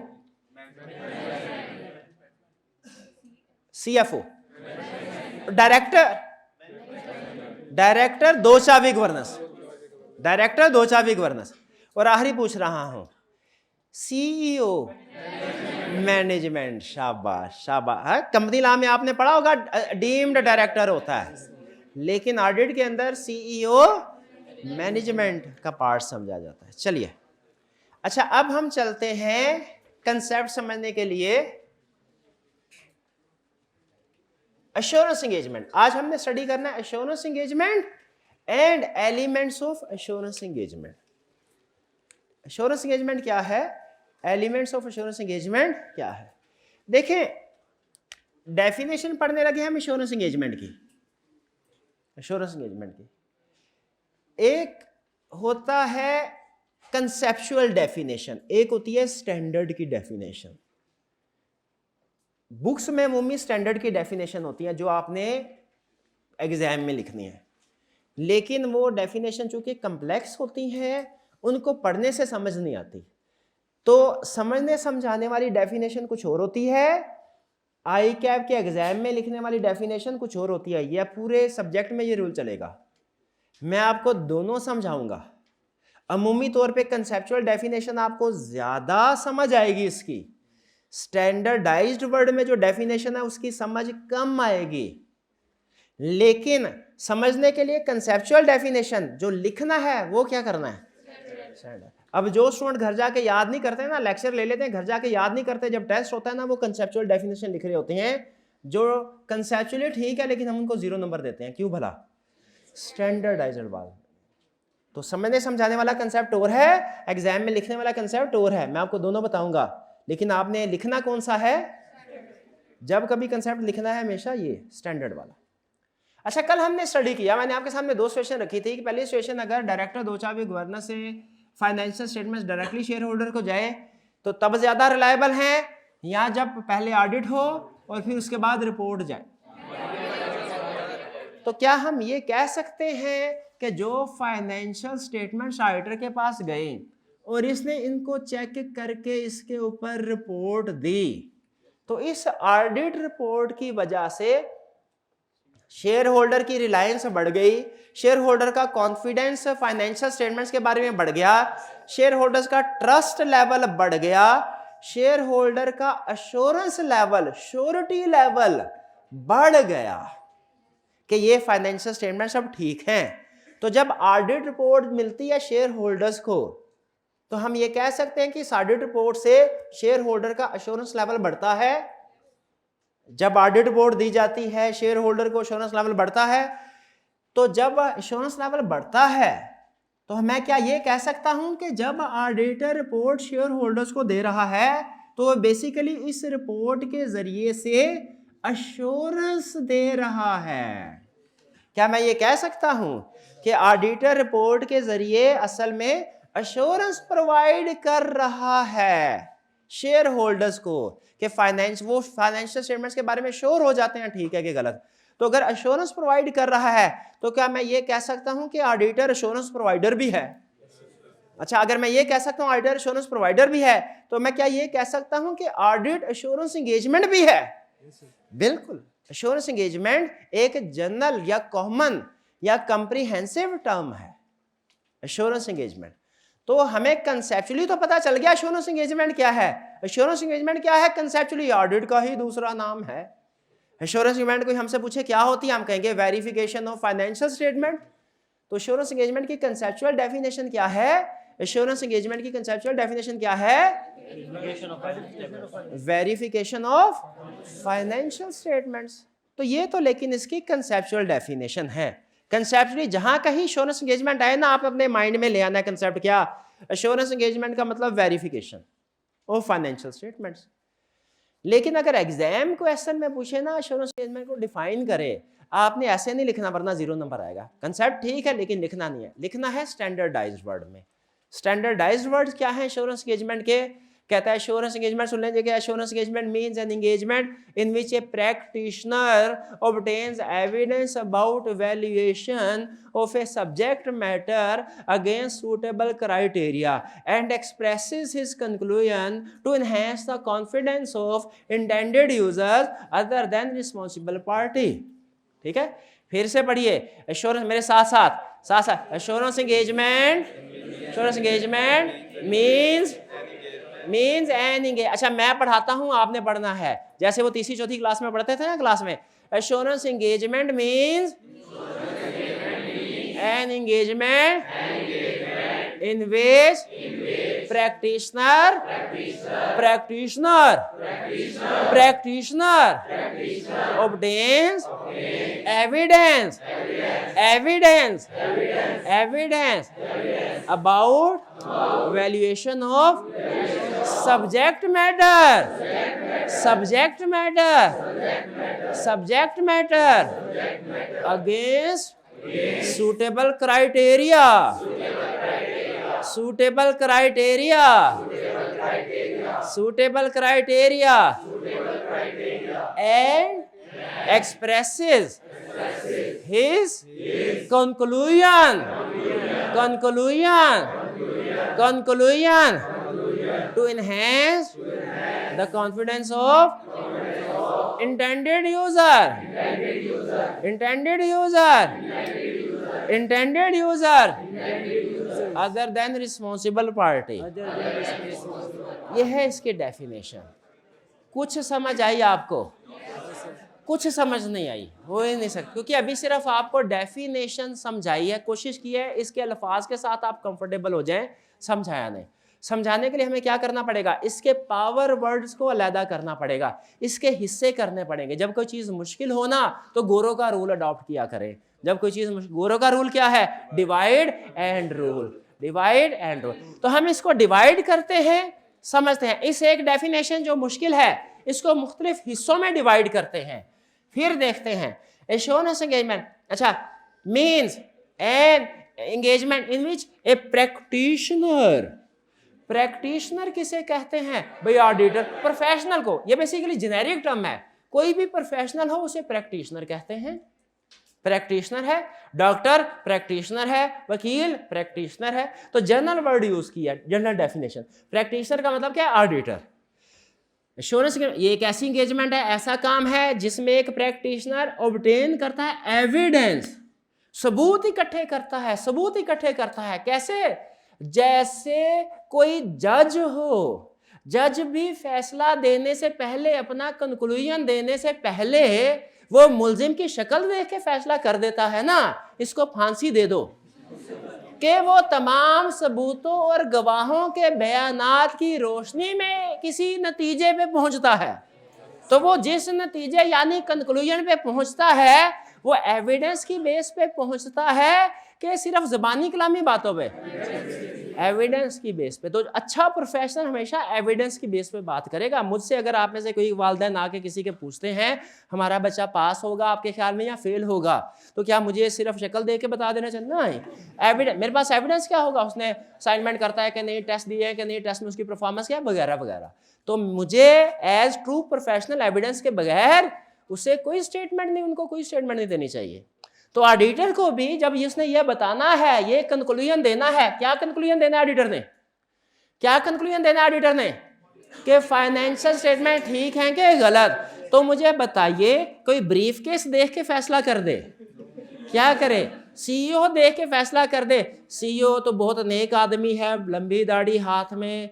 डायरेक्टर दोषावी गवर्नेंस, डायरेक्टर दोषावी गवर्नेंस। और आखिरी पूछ रहा हूं, CEO मैनेजमेंट। शाबाश शाबाश, कंपनी लॉ में आपने पढ़ा होगा डीम्ड डायरेक्टर होता है, लेकिन ऑडिट के अंदर CEO मैनेजमेंट का पार्ट समझा जाता है। चलिए, अच्छा अब हम चलते हैं कंसेप्ट समझने के लिए एश्योरेंस एंगेजमेंट। आज हमने स्टडी करना है assurance engagement and elements of assurance engagement. Assurance engagement क्या है, एलिमेंट्स ऑफ एश्योरेंस एंगेजमेंट क्या है? देखें, डेफिनेशन पढ़ने लगे हम एश्योरेंस एंगेजमेंट की। एश्योरेंस एंगेजमेंट की एक होता है कंसेप्चुअल डेफिनेशन, एक होती है स्टैंडर्ड की डेफिनेशन। बुक्स में अमूमी स्टैंडर्ड की डेफिनेशन होती है जो आपने एग्जाम में लिखनी है, लेकिन वो डेफिनेशन चूंकि कम्प्लेक्स होती हैं उनको पढ़ने से समझ नहीं आती, तो समझने समझाने वाली डेफिनेशन कुछ और होती है, ICAP के एग्जाम में लिखने वाली डेफिनेशन कुछ और होती है। यह पूरे सब्जेक्ट में ये रूल चलेगा, मैं आपको दोनों समझाऊंगा। अमूमी तौर पे कंसेप्चुअल डेफिनेशन आपको ज्यादा समझ आएगी, इसकी स्टैंडर्डाइज्ड वर्ड में जो डेफिनेशन है उसकी समझ कम आएगी, लेकिन समझने के लिए कंसेप्चुअल डेफिनेशन जो लिखना है वो क्या करना है, स्टैंडर्ड। अब जो स्टूडेंट घर जाके याद नहीं करते ना, लेक्चर ले लेते हैं घर जाके याद नहीं करते, जब टेस्ट होता है ना वो कंसेप्चुअल डेफिनेशन लिख रहे होते हैं जो कंसेप्चुअली ठीक है लेकिन हम उनको 0 नंबर देते हैं, क्यों भला? स्टैंडर्डाइज्ड वाला। तो समझने समझाने वाला कंसेप्ट और है, एग्जाम में लिखने वाला कंसेप्ट और है, मैं आपको दोनों बताऊंगा, लेकिन आपने लिखना कौन सा है? जब कभी कंसेप्ट लिखना है हमेशा ये स्टैंडर्ड वाला। अच्छा, कल हमने स्टडी किया, मैंने आपके सामने 2 सिचुएशन रखी थी कि पहली सिचुएशन अगर डायरेक्टर दोषावी गवर्नेंस से financial statements directly share holder को जाए तो तब ज्यादा रिलायबल है, या जब पहले ऑडिट हो और फिर उसके बाद रिपोर्ट जाए। तो क्या हम ये कह सकते हैं कि जो फाइनेंशियल स्टेटमेंट्स ऑडिटर के पास गए और इसने इनको चेक करके इसके ऊपर रिपोर्ट दी, तो इस ऑडिट रिपोर्ट की वजह से शेयर होल्डर की रिलायंस बढ़ गई, शेयर होल्डर का कॉन्फिडेंस फाइनेंशियल स्टेटमेंट्स के बारे में बढ़ गया, शेयर होल्डर्स का ट्रस्ट लेवल बढ़ गया, शेयर होल्डर का अश्योरेंस लेवल, श्योरिटी लेवल बढ़ गया कि ये फाइनेंशियल स्टेटमेंट सब ठीक हैं। तो जब ऑडिट रिपोर्ट मिलती है शेयर होल्डर्स को तो हम ये कह सकते हैं कि इस ऑडिट रिपोर्ट से शेयर होल्डर का अश्योरेंस लेवल बढ़ता है। जब ऑडिट रिपोर्ट दी जाती है शेयर होल्डर को अश्योरेंस लेवल बढ़ता है, तो जब अश्योरेंस लेवल बढ़ता है तो मैं क्या ये कह सकता हूं कि जब ऑडिटर रिपोर्ट शेयर होल्डर्स को दे रहा है तो बेसिकली इस रिपोर्ट के जरिए से अश्योरेंस दे रहा है। क्या मैं ये कह सकता हूं कि ऑडिटर रिपोर्ट के जरिए असल में अश्योरेंस प्रोवाइड कर रहा है शेयर होल्डर्स को कि वो फाइनेंशियल स्टेटमेंट्स के बारे में श्योर हो जाते हैं ठीक है कि गलत। तो अगर अश्योरेंस प्रोवाइड कर रहा है तो क्या मैं ये कह सकता हूं कि ऑडिटर अश्योरेंस प्रोवाइडर भी है? अच्छा, अगर मैं ये कह सकता हूं ऑडिटर अश्योरेंस प्रोवाइडर भी है तो मैं क्या ये कह सकता हूं कि ऑडिट अश्योरेंस एंगेजमेंट भी है? बिल्कुल। अश्योरेंस एंगेजमेंट एक जनरल या कॉमन या कंप्रीहेंसिव टर्म है अश्योरेंस एंगेजमेंट। तो हमें कंसेप्चुअली तो पता चल गया अश्योरेंस एंगेजमेंट क्या है। अश्योरेंस एंगेजमेंट क्या है? कंसेप्चुअली ऑडिट का ही दूसरा नाम है। अश्योरेंस एंगेजमेंट कोई हमसे पूछे क्या होती है, हम कहेंगे वेरिफिकेशन ऑफ फाइनेंशियल स्टेटमेंट। तो अश्योरेंस एंगेजमेंट की कंसेप्चुअल डेफिनेशन क्या है? अश्योरेंस एंगेजमेंट की कंसेप्चुअल डेफिनेशन क्या है? Verification of financial statements. तो ये तो लेकिन इसकी कंसेप्चुअल डेफिनेशन है। कंसेप्चुअली जहां कहीं अश्योरेंस एंगेजमेंट आए ना, आप अपने माइंड में ले आना कंसेप्ट क्या? अश्योरेंस एंगेजमेंट का मतलब वेरिफिकेशन ऑफ फाइनेंशियल स्टेटमेंट्स। लेकिन अगर एग्जाम क्वेश्चन में पूछे ना अश्योरेंस एंगेजमेंट को डिफाइन करे, आपने ऐसे नहीं लिखना वरना 0 नंबर आएगा। कंसेप्ट ठीक है लेकिन लिखना नहीं है, लिखना है स्टैंडर्डाइज्ड वर्ड में। स्टैंडर्डाइज्ड वर्ड क्या है एश्योरेंस एंगेजमेंट के? कहता है एश्योरेंस एंगेजमेंट सुन लीजिए, assurance engagement means an engagement in which A practitioner obtains evidence about valuation of a subject matter against suitable criteria and expresses his conclusion to enhance the confidence of intended users other than responsible party। ठीक है, फिर से पढ़िए assurance मेरे साथ साथ assurance engagement means an engage. अच्छा, मैं पढ़ाता हूं, आपने पढ़ना है जैसे वो तीसरी चौथी क्लास में पढ़ते थे ना क्लास में। Assurance engagement means an engagement in which practitioner obtains evidence about valuation of subject matter against suitable criteria and expresses his conclusion to enhance the confidence of intended user other than responsible party। यह है इसकी definition. कुछ समझ आई आपको? कुछ समझ नहीं आई? हो ही नहीं सकती, क्योंकि अभी सिर्फ आपको डेफिनेशन समझाई है, कोशिश की है इसके अल्फाज के साथ आप कंफर्टेबल हो जाएं, समझाया नहीं। समझाने के लिए हमें क्या करना पड़ेगा? इसके पावर वर्ड्स को अलग करना पड़ेगा, इसके हिस्से करने पड़ेंगे। जब कोई चीज मुश्किल हो ना तो गोरो का रूल अडॉप्ट किया करें। जब कोई चीज गोरो का रूल क्या है? Divide and rule. तो हम इसको डिवाइड करते हैं, समझते हैं। इस एक डेफिनेशन जो मुश्किल है इसको मुख्तलिफ हिस्सों में डिवाइड करते हैं, फिर देखते हैं एश्योरेंस एंगेजमेंट। अच्छा, means an engagement in which A practitioner किसे कहते हैं भाई? ऑडिटर, प्रोफेशनल को। ये बेसिकली जेनेरिक टर्म है, कोई भी प्रोफेशनल हो उसे प्रैक्टिशनर कहते हैं। प्रैक्टिशनर है डॉक्टर, प्रैक्टिशनर है वकील, प्रैक्टिशनर है। तो जनरल वर्ड यूज किया, जनरल डेफिनेशन। प्रैक्टिशनर का मतलब क्या है? ऑडिटर। एश्योरेंस ये एक ऐसी एंगेजमेंट है, ऐसा काम है जिसमें एक प्रैक्टिशनर ऑब्टेन करता है एविडेंस, सबूत इकट्ठे करता है। कैसे? जैसे कोई जज हो, जज भी फैसला देने से पहले, अपना कंक्लूजन देने से पहले वो मुल्जिम की शक्ल देख के फैसला कर देता है ना, इसको फांसी दे दो, कि वो तमाम सबूतों और गवाहों के बयानात की रोशनी में किसी नतीजे पे पहुंचता है। तो वो जिस नतीजे यानी कंक्लूजन पे पहुंचता है वो एविडेंस की बेस पे पहुंचता है कि सिर्फ ज़बानी कलामी बातों पे। एविडेंस की बेस पे। तो अच्छा प्रोफेशनल हमेशा एविडेंस की बेस पे बात करेगा। मुझसे अगर आप में से कोई वालिदैन आके किसी के पूछते हैं हमारा बच्चा पास होगा आपके ख्याल में या फेल होगा, तो क्या मुझे सिर्फ शक्ल देख के बता देना चाहिए? नहीं, एविडेंस, मेरे पास एविडेंस क्या होगा, उसने असाइनमेंट करता है कि नहीं, टेस्ट दिए हैं कि नहीं, टेस्ट में उसकी परफॉर्मेंस क्या है, वगैरह वगैरह। तो मुझे एज ट्रू प्रोफेशनल एविडेंस के बगैर उसे कोई स्टेटमेंट नहीं, उनको कोई स्टेटमेंट नहीं देनी चाहिए। तो ऑडिटर को भी जब इसने ये बताना है, ये कंक्लूजन देना है, क्या कंक्लूजन देना है ऑडिटर ने? क्या कंक्लूजन देना है ऑडिटर ने? कि फाइनेंशियल स्टेटमेंट ठीक है कि गलत? तो मुझे बताइए, कोई ब्रीफ केस देख के फैसला कर दे, क्या करे? सीईओ देख के फैसला कर दे। सीईओ तो बहुत नेक आदमी है, लंबी दाढ़ी, हाथ में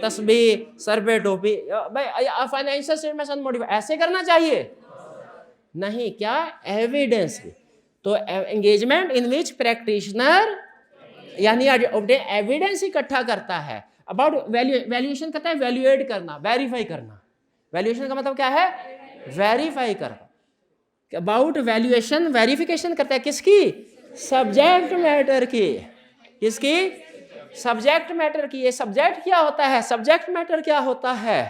तस्बीह, सर पे टोपी, भाई फाइनेंशियल स्टेटमेंट अनमोडिफाइड, ऐसे करना चाहिए? नहीं, क्या? एविडेंस। तो एंगेजमेंट इन विच प्रैक्टिशनर यानी एविडेंस इकट्ठा करता है अबाउट वैल्यूएशन, करता है वैल्यूएट करना, वेरीफाई करना। वैल्यूएशन का मतलब क्या है? वेरीफाई करना। अबाउट वैल्यूएशन, वेरिफिकेशन करता है किसकी? सब्जेक्ट मैटर की। किसकी? सब्जेक्ट मैटर की। ये सब्जेक्ट क्या होता है? सब्जेक्ट मैटर क्या होता है?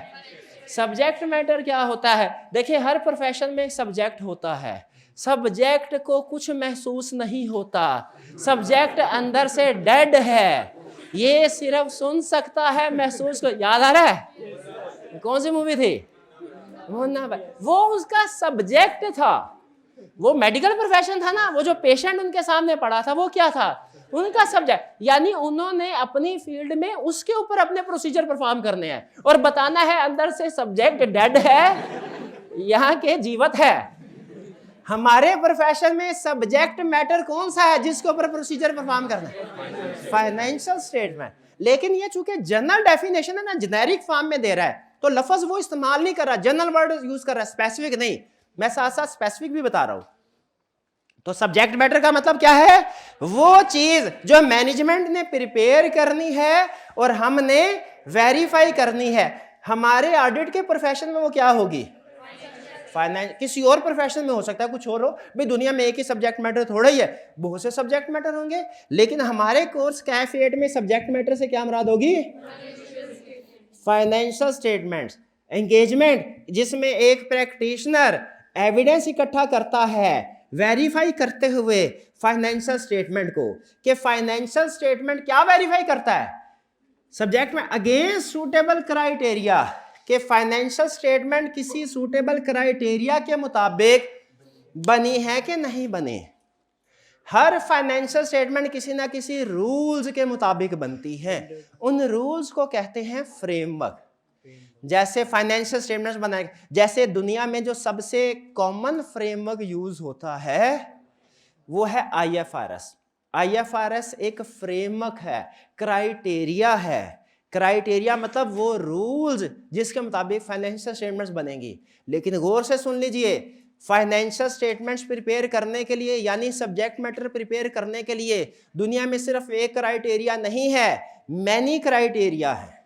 सब्जेक्ट मैटर क्या होता है? देखिए, हर प्रोफेशन में एक सब्जेक्ट होता है। सब्जेक्ट को कुछ महसूस नहीं होता, सब्जेक्ट अंदर से डेड है, ये सिर्फ सुन सकता है, महसूस को। याद आ रहा है कौन सी मूवी थी? मुन्ना भाई। वो उसका सब्जेक्ट था, वो मेडिकल प्रोफेशन था ना, वो जो पेशेंट उनके सामने पड़ा था वो क्या था? उनका सब्जेक्ट। यानी उन्होंने अपनी फील्ड में उसके ऊपर अपने प्रोसीजर परफॉर्म करने हैं और बताना है अंदर से सब्जेक्ट डेड है, यहाँ के जीवित है। हमारे प्रोफेशन में सब्जेक्ट मैटर कौन सा है जिसके ऊपर प्रोसीजर परफॉर्म करना है? Financial statement. लेकिन ये चूंकि जनरल डेफिनेशन है ना, जेनेरिक फॉर्म में दे रहा है, तो लफ्ज वो इस्तेमाल नहीं कर रहा, जनरल वर्ड यूज कर रहा है, स्पेसिफिक नहीं। मैं साथ साथ स्पेसिफिक भी बता रहा हूं। तो सब्जेक्ट मैटर का मतलब क्या है? वो चीज जो मैनेजमेंट ने प्रिपेयर करनी है और हमने वेरीफाई करनी है। हमारे ऑडिट के प्रोफेशन में वो क्या होगी? फाइनेंस। किसी और प्रोफेशन में हो सकता है कुछ और हो, भाई दुनिया में एक ही सब्जेक्ट मैटर थोड़ा ही है, बहुत से सब्जेक्ट मैटर होंगे। लेकिन हमारे कोर्स कैफ8 में सब्जेक्ट मैटर से क्या मुराद होगी? Financial statements. एंगेजमेंट, जिसमें एक प्रैक्टिशनर एविडेंस इकट्ठा करता है वेरीफाई करते हुए फाइनेंशियल स्टेटमेंट को, कि फाइनेंशियल स्टेटमेंट क्या वेरीफाई करता है? सब्जेक्ट में अगेंस्ट सूटेबल क्राइटेरिया, कि फाइनेंशियल स्टेटमेंट किसी सूटेबल क्राइटेरिया के मुताबिक बनी है कि नहीं बनी। हर फाइनेंशियल स्टेटमेंट किसी ना किसी रूल्स के मुताबिक बनती है। उन रूल्स को कहते हैं फ्रेमवर्क। जैसे फाइनेंशियल स्टेटमेंट्स बनाए, जैसे दुनिया में जो सबसे कॉमन फ्रेमवर्क यूज होता है वो है IFRS। IFRS एक फ्रेमवर्क है, क्राइटेरिया है। क्राइटेरिया मतलब वो रूल्स जिसके मुताबिक फाइनेंशियल स्टेटमेंट्स बनेंगी। लेकिन गौर से सुन लीजिए, फाइनेंशियल स्टेटमेंट्स प्रिपेयर करने के लिए यानी सब्जेक्ट मैटर प्रिपेयर करने के लिए दुनिया में सिर्फ एक क्राइटेरिया नहीं है, मैनी क्राइटेरिया है।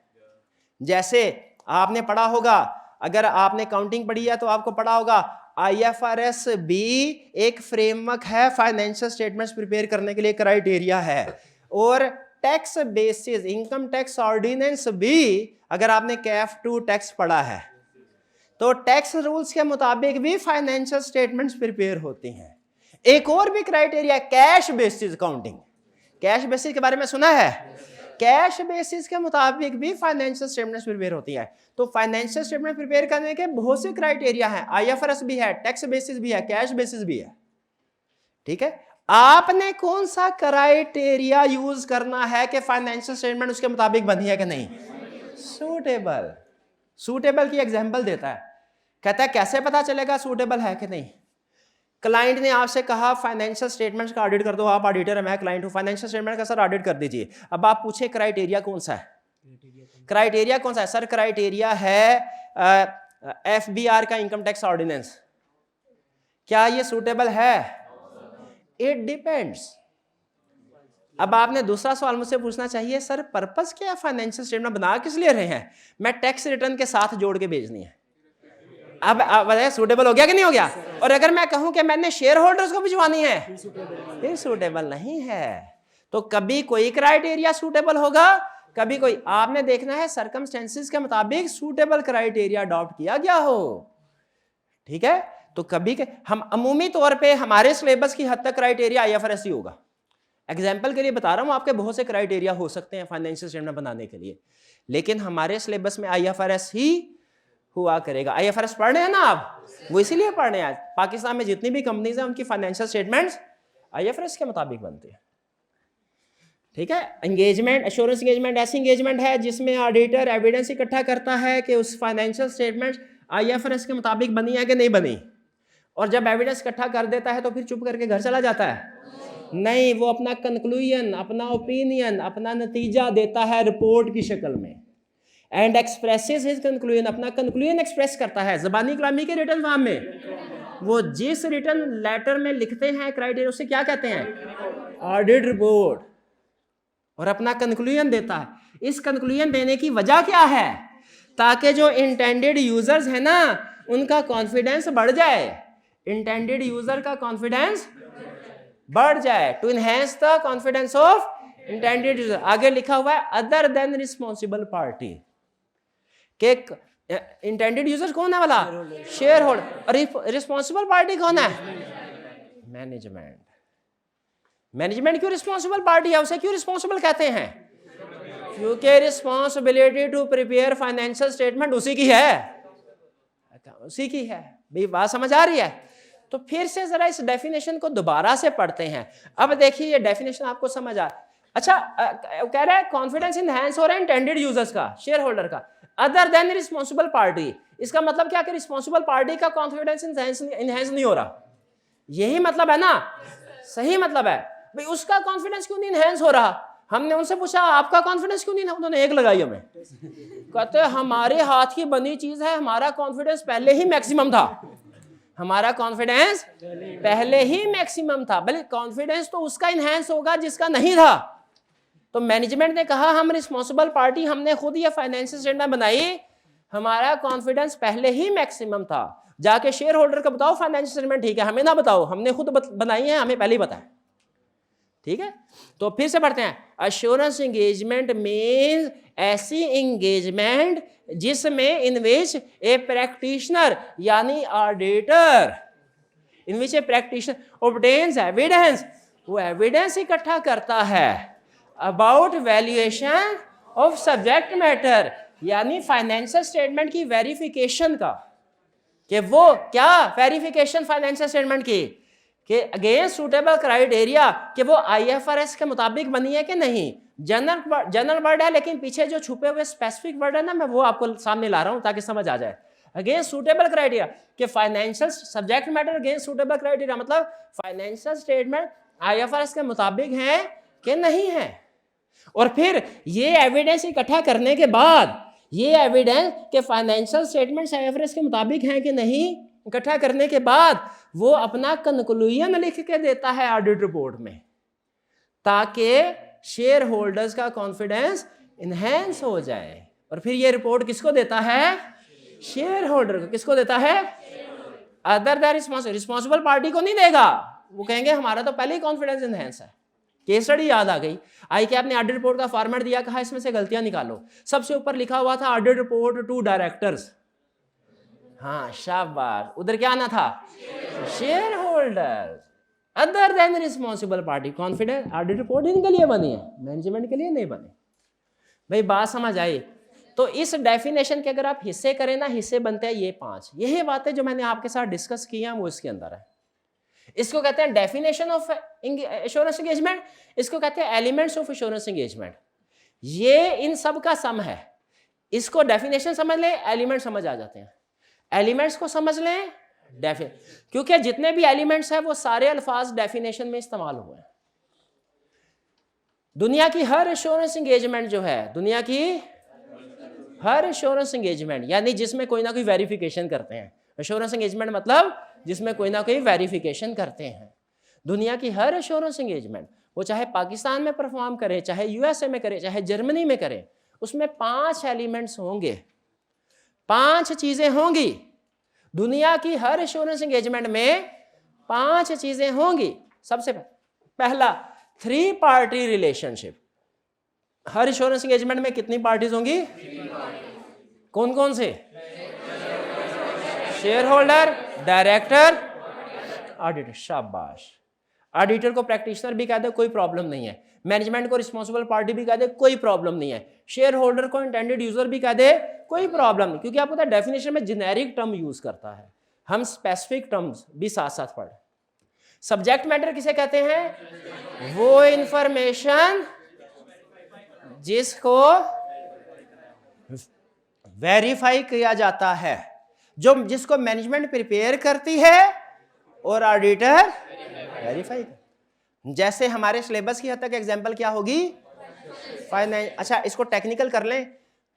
जैसे आपने पढ़ा होगा, अगर आपने काउंटिंग पढ़ी है तो आपको पढ़ा होगा IFRS भी एक फ्रेमवर्क है, फाइनेंशियल स्टेटमेंट्स प्रिपेयर करने के लिए क्राइटेरिया है। और tax basis income tax ordinance भी, अगर आपने कैफ2 टैक्स पढ़ा है तो टैक्स रूल्स के मुताबिक भी फाइनेंशियल स्टेटमेंट्स प्रिपेयर होती हैं। एक और भी criteria, cash basis accounting. Cash basis के बारे में सुना है? कैश बेसिस के मुताबिक भी फाइनेंशियल स्टेटमेंट्स प्रिपेयर होती है। तो फाइनेंशियल स्टेटमेंट प्रिपेयर करने के बहुत से क्राइटेरिया हैं। IFRS भी है, टैक्स बेसिस भी है, कैश बेसिस भी है। ठीक है, आपने कौन सा क्राइटेरिया यूज करना है कि फाइनेंशियल स्टेटमेंट उसके मुताबिक बनी है कि नहीं? सूटेबल। सूटेबल की एग्जांपल देता है, कहता है कैसे पता चलेगा सूटेबल है कि नहीं? क्लाइंट ने आपसे कहा फाइनेंशियल स्टेटमेंट्स का ऑडिट कर दो, आप ऑडिटर है, मैं क्लाइंट हूं, फाइनेंशियल स्टेटमेंट का सर ऑडिट कर दीजिए। अब आप पूछे क्राइटेरिया कौन सा है? क्राइटेरिया कौन सा है? सर क्राइटेरिया है FBR का इनकम टैक्स ऑर्डिनेंस। क्या ये सूटेबल है? It depends. अब आपने दूसरा सवाल मुझसे पूछना चाहिए, सर पर्पस क्या है, फाइनेंशियल स्टेटमेंट बना किस लिए रहे हैं? मैं टैक्स रिटर्न के साथ जोड़ के भेजनी है। अब बताइए सूटेबल हो गया कि नहीं हो गया? और अगर मैं कहूं कि मैंने शेयर होल्डर्स को भिजवानी है, फिर सूटेबल नहीं है। तो कभी कोई क्राइटेरिया सूटेबल होगा, कभी कोई। आपने देखना है सर्कमस्टेंसेस के मुताबिक सूटेबल क्राइटेरिया अडॉप्ट किया गया हो, ठीक है। तो कभी हम अमूमी तौर पे हमारे सिलेबस की हद तक क्राइटेरिया आईएफआरएस ही होगा। एग्जाम्पल के लिए बता रहा हूं, आपके बहुत से क्राइटेरिया हो सकते हैं फाइनेंशियल स्टेटमेंट बनाने के लिए, लेकिन हमारे सिलेबस में आईएफआरएस ही हुआ करेगा। आईएफआरएस पढ़ रहे हैं ना आप, वो इसीलिए पढ़ रहे हैं। पाकिस्तान में जितनी भी कंपनीज हैं उनकी फाइनेंशियल स्टेटमेंट्स आईएफआरएस के मुताबिक बनती है, ठीक है। एंगेजमेंट, एश्योरेंस एंगेजमेंट ऐसी एंगेजमेंट है जिसमें ऑडिटर एविडेंस इकट्ठा करता है कि उस फाइनेंशियल स्टेटमेंट आईएफआरएस के मुताबिक बनी है कि नहीं बनी, और जब एविडेंस इकट्ठा कर देता है तो फिर चुप करके घर चला जाता है? नहीं, वो अपना कंक्लूजन, अपना ओपिनियन, अपना नतीजा देता है रिपोर्ट की शक्ल में, एंड एक्सप्रेसेस हिज कंक्लूजन, अपना कंक्लूजन एक्सप्रेस करता है ज़बानी कलामी के रिटन फॉर्म में। वो जिस रिटन लेटर में लिखते हैं क्राइटेरिया, उसे क्या कहते हैं? ऑडिट रिपोर्ट, और अपना कंक्लूजन देता है। इस कंक्लूजन देने की वजह क्या है? ताकि जो इंटेंडेड यूजर्स है ना, उनका कॉन्फिडेंस बढ़ जाए, इंटेंडेड यूजर का कॉन्फिडेंस बढ़ जाए, to enhance the confidence of intended user. आगे लिखा हुआ है अदर देन रिस्पॉन्सिबल पार्टी, के इंटेंडेड यूजर कौन है वाला? Shareholder. रिस्पॉन्सिबल पार्टी कौन है? मैनेजमेंट। मैनेजमेंट क्यों रिस्पॉन्सिबल पार्टी है? उसे क्यों रिस्पॉन्सिबल कहते हैं? क्योंकि responsibility to prepare financial statement उसी की है, उसी की है। भाई बात समझ आ रही है? तो फिर से जरा इस डेफिनेशन को दोबारा से पढ़ते हैं। अब देखिए ये डेफिनेशन आपको समझ आ, अच्छा कह रहा है कॉन्फिडेंस इनहैंस हो रहा है इंटेंडेड यूजर्स का, शेयर होल्डर का, अदर देन रिस्पॉन्सिबल पार्टी। इसका मतलब क्या कि रिस्पॉन्सिबल पार्टी का कॉन्फिडेंस इनहैंस नहीं हो रहा, यही मतलब है ना? सही मतलब है। भाई उसका कॉन्फिडेंस क्यों नहीं इनहैंस हो रहा? हमने उनसे पूछा आपका कॉन्फिडेंस क्यों नहीं? उन्होंने एक लगाई हमें, कहते हमारे हाथ की बनी चीज है, हमारा कॉन्फिडेंस पहले ही मैक्सिमम था, हमारा कॉन्फिडेंस पहले ही मैक्सिमम था। भले कॉन्फिडेंस तो उसका इनहैंस होगा जिसका नहीं था। तो मैनेजमेंट ने कहा हम रिस्पॉन्सिबल पार्टी, हमने खुद ये फाइनेंशियल स्टेटमेंट बनाई, हमारा कॉन्फिडेंस पहले ही मैक्सिमम था। जाके शेयर होल्डर को बताओ फाइनेंशियल स्टेटमेंट ठीक है, हमें ना बताओ, हमने खुद बनाई है, हमें पहले ही बताया, ठीक है। तो फिर से पढ़ते हैं। अश्योरेंस एंगेजमेंट मींस ऐसी एंगेजमेंट जिसमें इन विच ए प्रैक्टिशनर यानी ऑडिटर, इन विच ए प्रैक्टिशनर ऑब्टेन्स एविडेंस, वो एविडेंस इकट्ठा करता है about valuation of subject matter, यानी फाइनेंशियल स्टेटमेंट की वेरिफिकेशन का, कि वो क्या वेरिफिकेशन फाइनेंशियल स्टेटमेंट की, कि अगेंस्ट सूटेबल क्राइटेरिया, कि वो आईएफआरएस के मुताबिक बनी है कि नहीं। जनरल वर्ड है, लेकिन पीछे जो छुपे हुए स्पेसिफिक वर्ड है ना, मैं वो आपको सामने ला रहा हूं ताकि समझ आ जाए। अगेंस्ट सूटेबल क्राइटेरिया, कि financial subject matter against suitable criteria, मतलब फाइनेंशियल स्टेटमेंट आईएफआरएस के मुताबिक है कि नहीं है। और फिर ये एविडेंस इकट्ठा करने के बाद, ये एविडेंस के फाइनेंशियल स्टेटमेंट्स आईएफआरएस के मुताबिक हैं कि नहीं, इकट्ठा करने के बाद वो अपना कंक्लूजन लिख के देता है ऑडिट रिपोर्ट में, ताकि शेयर होल्डर्स का कॉन्फिडेंस इनहेंस हो जाए। और फिर ये रिपोर्ट किसको देता है? शेयर होल्डर को। किसको देता है? अदर दैन रिस्पॉन्सिबल पार्टी को नहीं देगा, वो कहेंगे हमारा तो पहले ही कॉन्फिडेंस इनहेंस है। केस स्टडी याद आ गई। आई क्या आपने ऑडिट रिपोर्ट का फॉर्मेट दिया, कहा इसमें से गलतियां निकालो। सबसे ऊपर लिखा हुआ था ऑडिट रिपोर्ट टू डायरेक्टर्स, हाँ शाबाश, उधर क्या आना था? Share holder. Other than responsible party, confidence audit report इनके लिए बनी है, मैनेजमेंट के लिए नहीं बनी। भाई बात समझ आई? तो इस डेफिनेशन के अगर आप हिस्से करें ना, हिस्से बनते हैं ये 5। यही बातें जो मैंने आपके साथ डिस्कस की हैं वो इसके अंदर है। इसको कहते हैं डेफिनेशन ऑफ एश्योरेंस एंगेजमेंट, इसको कहते हैं एलिमेंट्स ऑफ एश्योरेंस एंगेजमेंट। ये इन सब का सम है। इसको डेफिनेशन समझ लें, एलिमेंट समझ आ जाते हैं। एलिमेंट्स को समझ लें, क्योंकि जितने भी एलिमेंट्स हैं वो सारे अल्फाज डेफिनेशन में इस्तेमाल हुए हैं। दुनिया की हर एश्योरेंस एंगेजमेंट जो है, दुनिया की हर एश्योरेंस एंगेजमेंट, यानी जिसमें कोई ना कोई वेरिफिकेशन करते हैं। एश्योरेंस एंगेजमेंट मतलब जिसमें कोई ना कोई वेरिफिकेशन करते हैं। दुनिया की हर एश्योरेंस एंगेजमेंट, वो चाहे पाकिस्तान में परफॉर्म करे, चाहे यूएसए में करे, चाहे जर्मनी में करे, उसमें 5 एलिमेंट्स होंगे, 5 चीजें होंगी। दुनिया की हर एश्योरेंस एंगेजमेंट में 5 चीजें होंगी। सबसे पहला, 3 पार्टी रिलेशनशिप। हर इंश्योरेंस एंगेजमेंट में कितनी पार्टीज होंगी? कौन कौन से? Share holder, director, auditor. शाबाश। ऑडिटर को प्रैक्टिशनर भी कह दे कोई प्रॉब्लम नहीं है, मैनेजमेंट को रिस्पॉन्सिबल पार्टी भी कह दे कोई प्रॉब्लम नहीं है, शेयर होल्डर को इंटेंडेड यूजर भी कह दे कोई प्रॉब्लम नहीं, क्योंकि आपको पता है डेफिनेशन में जेनेरिक टर्म यूज करता है, हम स्पेसिफिक टर्म्स भी साथ साथ पढ़। सब्जेक्ट मैटर किसे कहते हैं? वो इंफॉर्मेशन जिसको वेरीफाई किया जाता है, जो जिसको मैनेजमेंट प्रिपेयर करती है और ऑडिटर वेरीफाई। जैसे हमारे सिलेबस की हद तक एग्जांपल क्या होगी? अच्छा इसको टेक्निकल कर लें,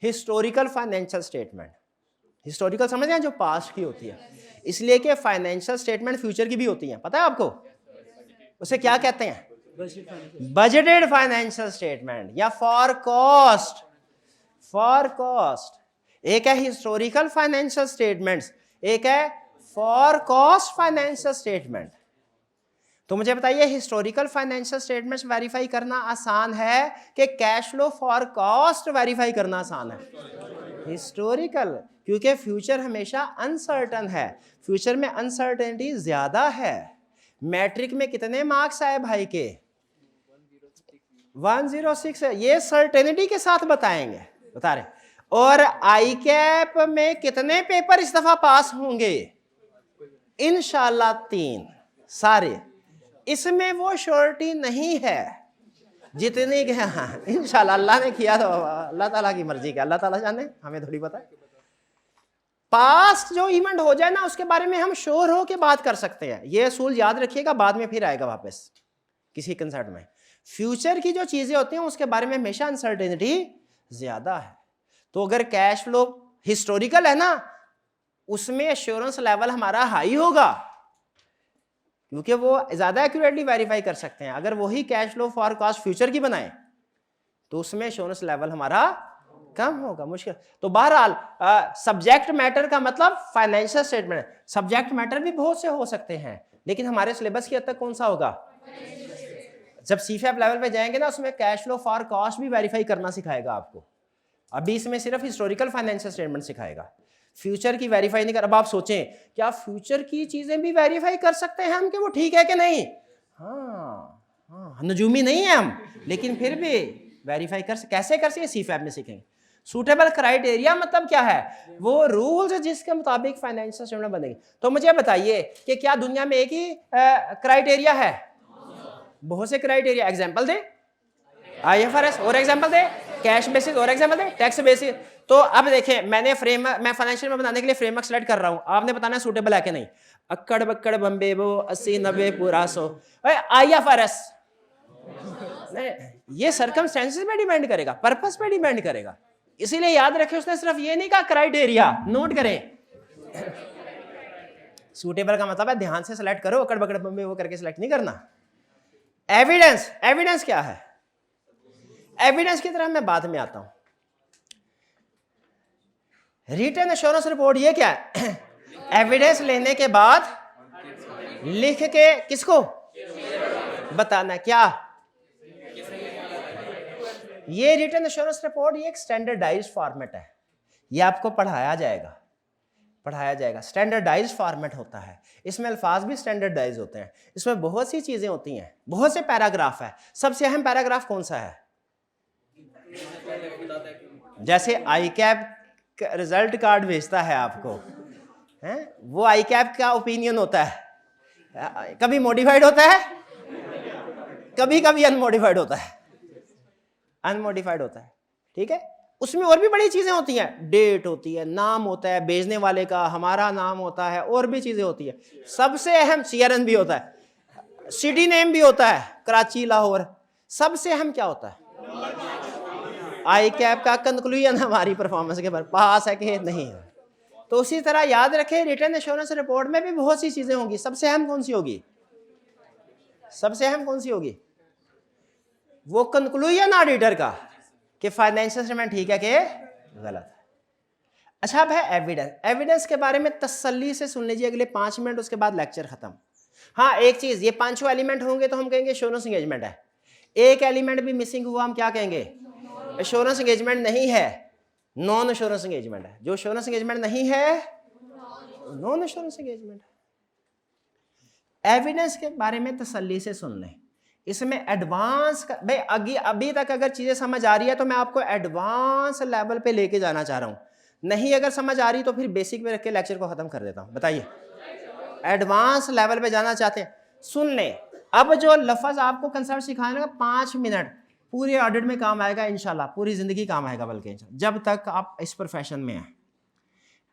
हिस्टोरिकल फाइनेंशियल स्टेटमेंट। हिस्टोरिकल समझ रहे हैं, जो पास्ट की होती है, इसलिए कि फाइनेंशियल स्टेटमेंट फ्यूचर की भी होती हैं, पता है आपको? उसे क्या कहते हैं? बजटेड फाइनेंशियल स्टेटमेंट या फॉर कॉस्ट। फॉर कॉस्ट एक है हिस्टोरिकल फाइनेंशियल स्टेटमेंट्स, एक है फॉर कॉस्ट फाइनेंशियल स्टेटमेंट। तो मुझे बताइए हिस्टोरिकल फाइनेंशियल स्टेटमेंट्स वेरीफाई करना आसान है कि cash flow for cost verify करना आसान है? हिस्टोरिकल, क्योंकि फ्यूचर हमेशा अनसर्टन है, फ्यूचर में अनसर्टेनिटी ज्यादा है। मैट्रिक में कितने मार्क्स आए भाई के? 106 है, ये सर्टेनिटी के साथ बताएंगे, बता रहे। और आई कैप में कितने पेपर इस दफा पास होंगे? इंशाल्लाह 3 सारे। इसमें वो श्योरिटी नहीं है जितनी के, हाँ इंशाल्लाह अल्लाह ने किया तो अल्लाह ताला की मर्जी का, अल्लाह ताला जाने, हमें थोड़ी पता है। पास्ट जो इवेंट हो जाए ना उसके बारे में हम श्योर हो के बात कर सकते हैं, ये असूल याद रखिएगा, बाद में फिर आएगा वापस किसी कंसर्ट में। फ्यूचर की जो चीजें होती हैं उसके बारे में हमेशा अनसर्टेनिटी ज्यादा है। तो अगर कैश फ्लो हिस्टोरिकल है ना, उसमें एश्योरेंस लेवल हमारा हाई होगा, क्योंकि वो ज्यादा एक्यूरेटली वेरीफाई कर सकते हैं। अगर वही cash flow for cost future की बनाए तो उसमें एश्योरेंस लेवल हमारा कम होगा, मुश्किल। तो बहरहाल सब्जेक्ट मैटर का मतलब फाइनेंशियल स्टेटमेंट। सब्जेक्ट मैटर भी बहुत से हो सकते हैं, लेकिन हमारे सिलेबस की हद तक कौन सा होगा? जब सीफैप लेवल पे जाएंगे ना, उसमें कैश फ्लो फॉर कॉस्ट भी वेरीफाई करना सिखाएगा आपको। अभी इसमें सिर्फ हिस्टोरिकल फाइनेंशियल स्टेटमेंट सिखाएगा, फ्यूचर की वेरीफाई नहीं कर। अब आप सोचें क्या फ्यूचर की चीजें भी वेरीफाई कर सकते हैं हम कि वो ठीक है कि नहीं? हाँ, नजूमी नहीं है हम, लेकिन फिर भी वेरीफाई कैसे कर सकते? सीफैप में सीखेंगे। सूटेबल क्राइटेरिया मतलब क्या है? वो रूल्स जिसके मुताबिक फाइनेंशियल स्टेटमेंट बनेगी। तो मुझे बताइए कि क्या दुनिया में एक ही क्राइटेरिया है? बहुत से क्राइटेरिया। एग्जांपल दे। IFRS और एग्जांपल दे, कैश बेसिस और एग्जांपल दे, टैक्स बेसिस। तो अब देखें, मैं फाइनेंशियल में बनाने के लिए फ्रेमवर्क सेलेक्ट कर रहा हूं, आपने बताना सूटेबल है कि नहीं। अक्कड़ बक्कड़ बम्बे वो 80 90 पूरा 100। IFRS ये सर्कमस्टेंसेस पे डिपेंड करेगा, पर्पस पे डिपेंड करेगा, इसीलिए याद रखें उसने सिर्फ ये नहीं कहा क्राइटेरिया, नोट करें। सूटेबल का मतलब है ध्यान से सेलेक्ट करो, अकड़ बकड़ बम्बे वो करके सेलेक्ट नहीं करना। एविडेंस, एविडेंस क्या है? एविडेंस की तरफ मैं बाद में आता हूं। रिटन एश्योरेंस रिपोर्ट ये क्या है? एविडेंस लेने के बाद लिख के किसको बताना क्या? ये रिटन एश्योरेंस रिपोर्ट ये एक स्टैंडर्डाइज्ड फॉर्मेट है, ये आपको पढ़ाया जाएगा। स्टैंडर्डाइज्ड फॉर्मेट होता है, इसमें अल्फाज भी स्टैंडर्डाइज होते हैं, इसमें बहुत सी चीजें होती हैं, बहुत से पैराग्राफ है। सबसे अहम पैराग्राफ कौन सा है? जैसे आई कैप रिजल्ट कार्ड भेजता है आपको, हैं? वो आई कैप का ओपिनियन होता है, कभी मॉडिफाइड होता है, कभी कभी अनमॉडिफाइड होता है, ठीक है। उसमें और भी बड़ी चीजें होती हैं, डेट होती है, नाम होता है भेजने वाले का, हमारा नाम होता है, और भी चीजें होती है। सबसे अहम CRN भी होता है, सिटी नेम भी होता है, कराची लाहौर। सबसे अहम क्या होता है? आई कैप का कंक्लूजन हमारी परफॉर्मेंस के पर पास है कि नहीं है। तो उसी तरह याद रखें रिटन एश्योरेंस रिपोर्ट में भी बहुत सी चीजें होंगी, सबसे अहम कौन सी होगी? वो कंक्लूजन ऑडिटर का कि फाइनेंशियल स्टेटमेंट ठीक है कि गलत है। अच्छा अब है एविडेंस। एविडेंस के बारे में तसल्ली से सुन लीजिए अगले 5 मिनट, उसके बाद लेक्चर खत्म। हाँ एक चीज, ये 5 एलिमेंट होंगे तो हम कहेंगे एश्योरेंस एंगेजमेंट है। एक एलिमेंट भी मिसिंग हुआ हम क्या कहेंगे? एश्योरेंस एंगेजमेंट नहीं है, नॉन एश्योरेंस एंगेजमेंट है। जो एश्योरेंस एंगेजमेंट नहीं है, नॉन एश्योरेंस एंगेजमेंट है। एविडेंस के बारे में तसल्ली से सुन लें, इसमें एडवांस भाई अभी तक अगर चीजें समझ आ रही है तो मैं आपको एडवांस लेवल पे लेके जाना चाह रहा हूं। नहीं अगर समझ आ रही तो फिर बेसिक में रख के लेक्चर को खत्म कर देता हूं। बताइए, एडवांस लेवल पे जाना चाहते हैं? सुन लें, अब जो लफ्ज आपको कंसेप्ट सिखाने का 5 मिनट पूरे ऑडिट में काम आएगा इंशाल्लाह, पूरी जिंदगी काम आएगा बल्कि जब तक आप इस प्रोफेशन में हैं।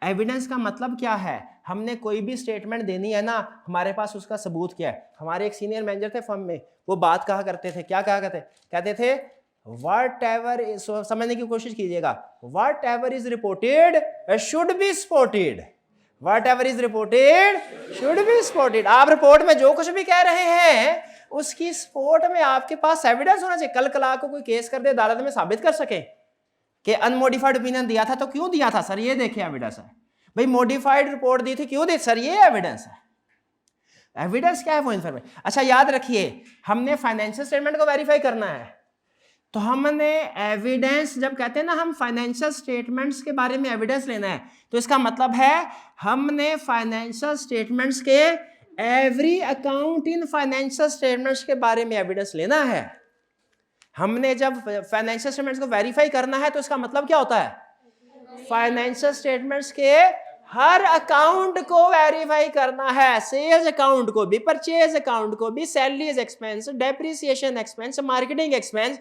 एविडेंस का मतलब क्या है? हमने कोई भी स्टेटमेंट देनी है ना, हमारे पास उसका सबूत क्या है? हमारे एक सीनियर मैनेजर थे फर्म में, वो बात कहा करते थे, क्या कहा करते? कहते थे वट एवर, समझने की कोशिश कीजिएगा, what ever is reported should be supported, what ever is reported should be supported. आप रिपोर्ट में जो कुछ भी कह रहे हैं उसकी सपोर्ट में आपके पास एविडेंस होना चाहिए। कल कला को कोई केस कर दे, अदालत में साबित कर सके कि अनमोडिफाइड ओपिनियन दिया था, तो क्यों दिया था सर? ये देखिए एविडेंस है। भाई मोडिफाइड रिपोर्ट दी थी, क्यों दी सर? ये एविडेंस है। एविडेंस क्या है? वो इन्फॉर्मेशन। अच्छा याद रखिए, हमने फाइनेंशियल स्टेटमेंट को वेरीफाई करना है, तो हमने एविडेंस जब कहते हैं ना, हम फाइनेंशियल स्टेटमेंट्स के बारे में एविडेंस लेना है, तो इसका मतलब है हमने फाइनेंशियल स्टेटमेंट्स के every account in financial statements के बारे में एविडेंस लेना है। हमने जब फाइनेंशियल स्टेटमेंट्स को वेरीफाई करना है तो इसका मतलब क्या होता है? फाइनेंशियल स्टेटमेंट्स के हर अकाउंट को वेरीफाई करना है। सेल्स अकाउंट को भी, परचेज अकाउंट को भी, salaries expense, depreciation expense, marketing expense,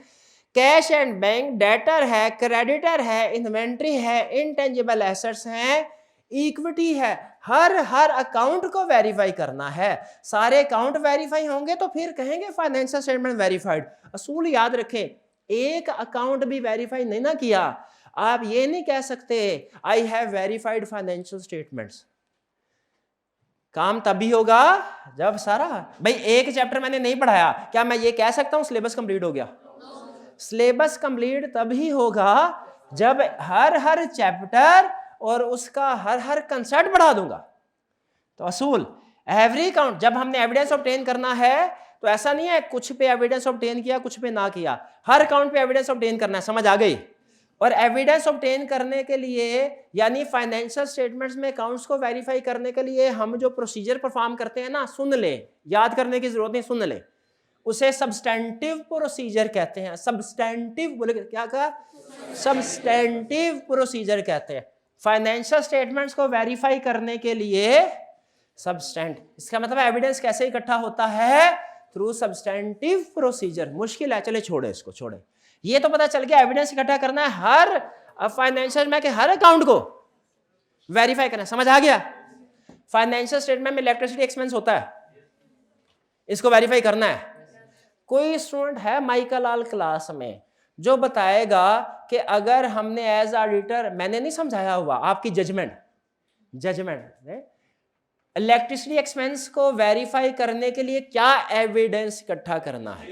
cash and bank, debtor है, क्रेडिटर है, इन्वेंट्री है, इनटेंजिबल एसेट्स हैं, इक्विटी है, हर अकाउंट को वेरीफाई करना है। सारे अकाउंट वेरीफाई होंगे तो फिर कहेंगे फाइनेंशियल स्टेटमेंट वेरीफाइड। असूल याद रखें, एक अकाउंट भी वेरीफाई नहीं ना किया, आप ये नहीं कह सकते I have verified financial statements. काम तभी होगा जब सारा, भाई एक चैप्टर मैंने नहीं पढ़ाया, क्या मैं ये कह सकता हूं सिलेबस कंप्लीट हो गया? सिलेबस कंप्लीट तभी होगा जब हर चैप्टर और उसका हर कंसेप्ट बढ़ा दूंगा। तो असूल एवरी काउंट, जब हमने एविडेंस ऑब्टेन करना है तो ऐसा नहीं है कुछ पे एविडेंस ऑब्टेन किया कुछ पे ना किया, हर काउंट पे एविडेंस ऑब्टेन करना है। समझ आ गई? और एविडेंस ऑब्टेन करने के लिए, यानी फाइनेंशियल स्टेटमेंट्स में अकाउंट्स को वेरीफाई करने के लिए हम जो प्रोसीजर परफॉर्म करते हैं ना, सुन ले, याद करने की जरूरत नहीं, सुन ले, उसे सब्सटेंटिव प्रोसीजर कहते हैं। सब्सटेंटिव बोले, क्या कहा? सब्सटेंटिव प्रोसीजर कहते हैं फाइनेंशियल स्टेटमेंट्स को वेरीफाई करने के लिए। सब्सटेंट, इसका मतलब एविडेंस कैसे इकट्ठा होता है? Through substantive procedure. मुश्किल है, चले छोड़े इसको, छोड़े। ये तो पता चल गया एविडेंस इकट्ठा करना है, हर फाइनेंशियल में के हर अकाउंट को वेरीफाई करना है। समझ आ गया? फाइनेंशियल स्टेटमेंट में इलेक्ट्रिसिटी एक्सपेंस होता है, इसको वेरीफाई करना है। कोई स्टूडेंट है माइकल लाल क्लास में जो बताएगा कि अगर हमने एज ऑडिटर, मैंने नहीं समझाया हुआ, आपकी जजमेंट इलेक्ट्रिसिटी एक्सपेंस को वेरीफाई करने के लिए क्या एविडेंस इकट्ठा करना है?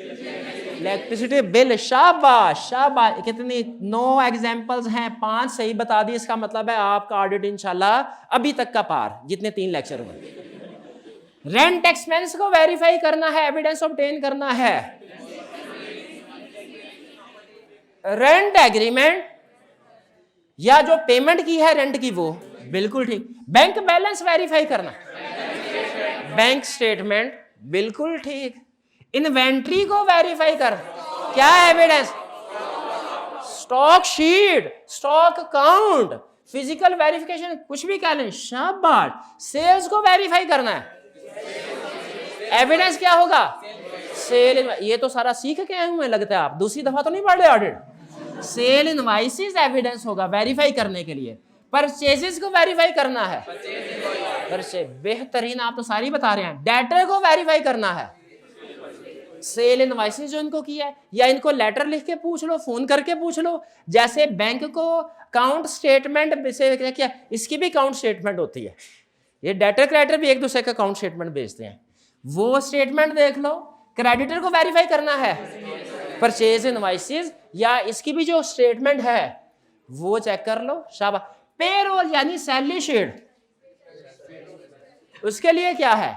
Electricity bill. शाबाश शाबाश, कितनी 9 एग्जांपल्स हैं, 5 सही बता दी। इसका मतलब है आपका ऑडिट इंशाल्लाह अभी तक का पार, जितने 3 लेक्चर हुए। रेंट एक्सपेंस को वेरीफाई करना है, एविडेंस ऑब्टेन करना है। रेंट एग्रीमेंट या जो पेमेंट की है रेंट की, वो बिल्कुल ठीक। बैंक बैलेंस वेरीफाई करना, बैंक स्टेटमेंट, बिल्कुल ठीक। इन्वेंट्री को वेरीफाई कर, क्या evidence? Stock sheet, stock account, physical verification, कुछ भी कह लें, शाबाश। सेल्स को वेरीफाई करना है, एविडेंस क्या होगा? सेल। ये तो सारा सीख के आए हुए लगता है, आप दूसरी दफा तो नहीं पढ़ रहे ऑडिट। सेल इनवॉइसेस एविडेंस होगा वेरीफाई करने के लिए। परचेजेस को वेरीफाई करना है, परचेज बेहतरीन, आप तो सारी बता रहे हैं। डेटर को वेरीफाई करना है, सेल इनवॉइसेस जो इनको किया है, या इनको लेटर लिख के पूछ लो, फोन करके पूछ लो। जैसे बैंक को अकाउंट स्टेटमेंट से क्या, इसकी भी अकाउंट स्टेटमेंट होती है। ये डेटर क्रेडिटर भी एक दूसरे का अकाउंट स्टेटमेंट भेजते हैं, वो स्टेटमेंट देख लो। क्रेडिटर को वेरीफाई करना है, परचेज इनवॉइसेस या इसकी भी जो स्टेटमेंट है वो चेक कर लो, शाबाश। पेरोल यानी सैलरी शीट, उसके लिए क्या है?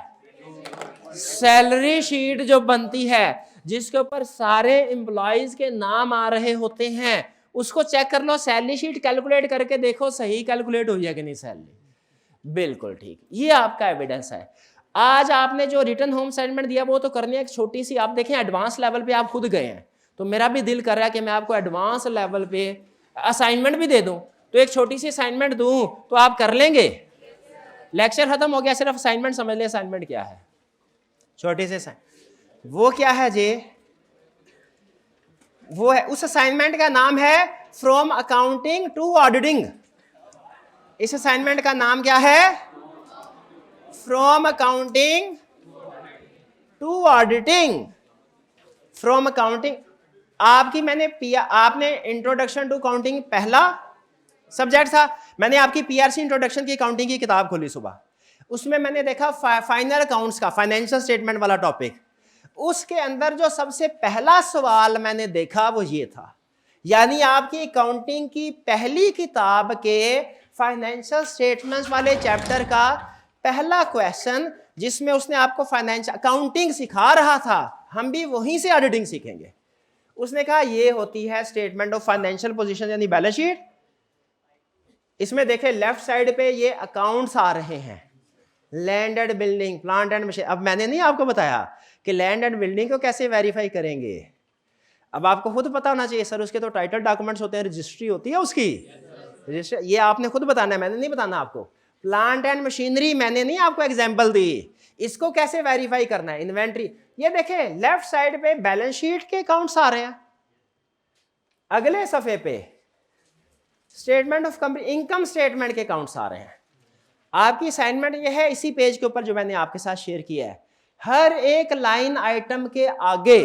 सैलरी शीट जो बनती है, जिसके ऊपर सारे एम्प्लॉयज के नाम आ रहे होते हैं, उसको चेक कर लो, सैलरी शीट कैलकुलेट करके देखो सही कैलकुलेट हुई है कि नहीं सैलरी। बिल्कुल ठीक, ये आपका एविडेंस है। आज आपने जो रिटर्न होम स्टेटमेंट दिया वो तो करनी है एक छोटी सी, आप देखें एडवांस लेवल पे आप खुद गए हैं, तो मेरा भी दिल कर रहा है कि मैं आपको एडवांस लेवल पे असाइनमेंट भी दे दूं, तो एक छोटी सी असाइनमेंट दूं तो आप कर लेंगे? लेक्चर खत्म हो गया, सिर्फ असाइनमेंट समझ ले। असाइनमेंट क्या है? छोटे से वो क्या है जी? वो है, उस असाइनमेंट का नाम है फ्रॉम अकाउंटिंग टू ऑडिटिंग। इस असाइनमेंट का नाम क्या है? From accounting to auditing. From accounting आपकी आपने इंट्रोडक्शन टू अकाउंटिंग पहला सब्जेक्ट था, मैंने आपकी पीआरसी इंट्रोडक्शन की अकाउंटिंग की किताब खोली सुबह, उसमें मैंने देखा फाइनल अकाउंट्स का फाइनेंशियल स्टेटमेंट वाला टॉपिक, उसके अंदर जो सबसे पहला सवाल मैंने देखा वो ये था, यानी आपकी अकाउंटिंग की पहली किताब के फाइनेंशियल स्टेटमेंट्स वाले चैप्टर का पहला क्वेश्चन, जिसमें उसने आपको फाइनेंशियल अकाउंटिंग सिखा रहा था, हम भी वहीं से ऑडिटिंग सीखेंगे। उसने कहा ये होती है स्टेटमेंट ऑफ फाइनेंशियल पोजीशन यानी बैलेंस शीट। इसमें देखें लेफ्ट साइड पे ये अकाउंट्स आ रहे हैं, land and building, plant and machine. अब मैंने नहीं आपको बताया कि लैंड एंड बिल्डिंग को कैसे वेरीफाई करेंगे, अब आपको खुद पता होना चाहिए सर, उसके तो टाइटल डॉक्यूमेंट्स होते हैं, रजिस्ट्री होती है उसकी, रजिस्ट्री ये आपने खुद बताना है, मैंने नहीं बताना आपको। प्लांट एंड मशीनरी मैंने नहीं आपको एग्जाम्पल दी, इसको कैसे वेरीफाई करना है। इन्वेंट्री, ये देखें लेफ्ट साइड पे बैलेंस शीट के अकाउंट्स आ रहे हैं, अगले सफे पे statement of company income statement के अकाउंट्स आ रहे हैं। आपकी असाइनमेंट ये है इसी पेज के ऊपर जो मैंने आपके साथ शेयर किया है, हर एक लाइन आइटम के आगे,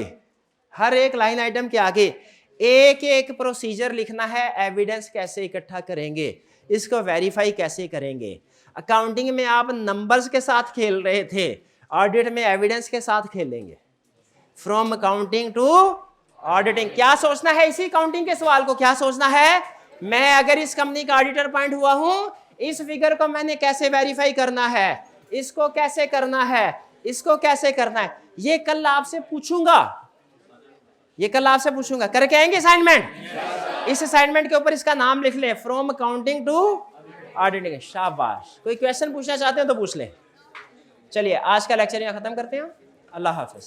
हर एक लाइन आइटम के आगे एक एक प्रोसीजर लिखना है, एविडेंस कैसे इकट्ठा करेंगे, इसको वेरीफाई कैसे करेंगे। अकाउंटिंग में आप नंबर्स के साथ खेल रहे थे, ऑडिट में एविडेंस के साथ खेलेंगे। फ्रॉम अकाउंटिंग टू ऑडिटिंग, क्या सोचना है इसी अकाउंटिंग के सवाल को, क्या सोचना है, मैं अगर इस कंपनी का ऑडिटर पॉइंट हुआ हूं, इस फिगर को मैंने कैसे वेरीफाई करना है, इसको कैसे करना है, इसको कैसे करना है। ये कल आपसे पूछूंगा, ये कल आपसे पूछूंगा, करके आएंगे असाइनमेंट। इस असाइनमेंट के ऊपर इसका नाम लिख ले, फ्रॉम अकाउंटिंग टू ऑडिटिंग। शाबाश, कोई क्वेश्चन पूछना चाहते हो तो पूछ ले। चलिए आज का लेक्चर यहाँ खत्म करते हैं, अल्लाह हाफिज।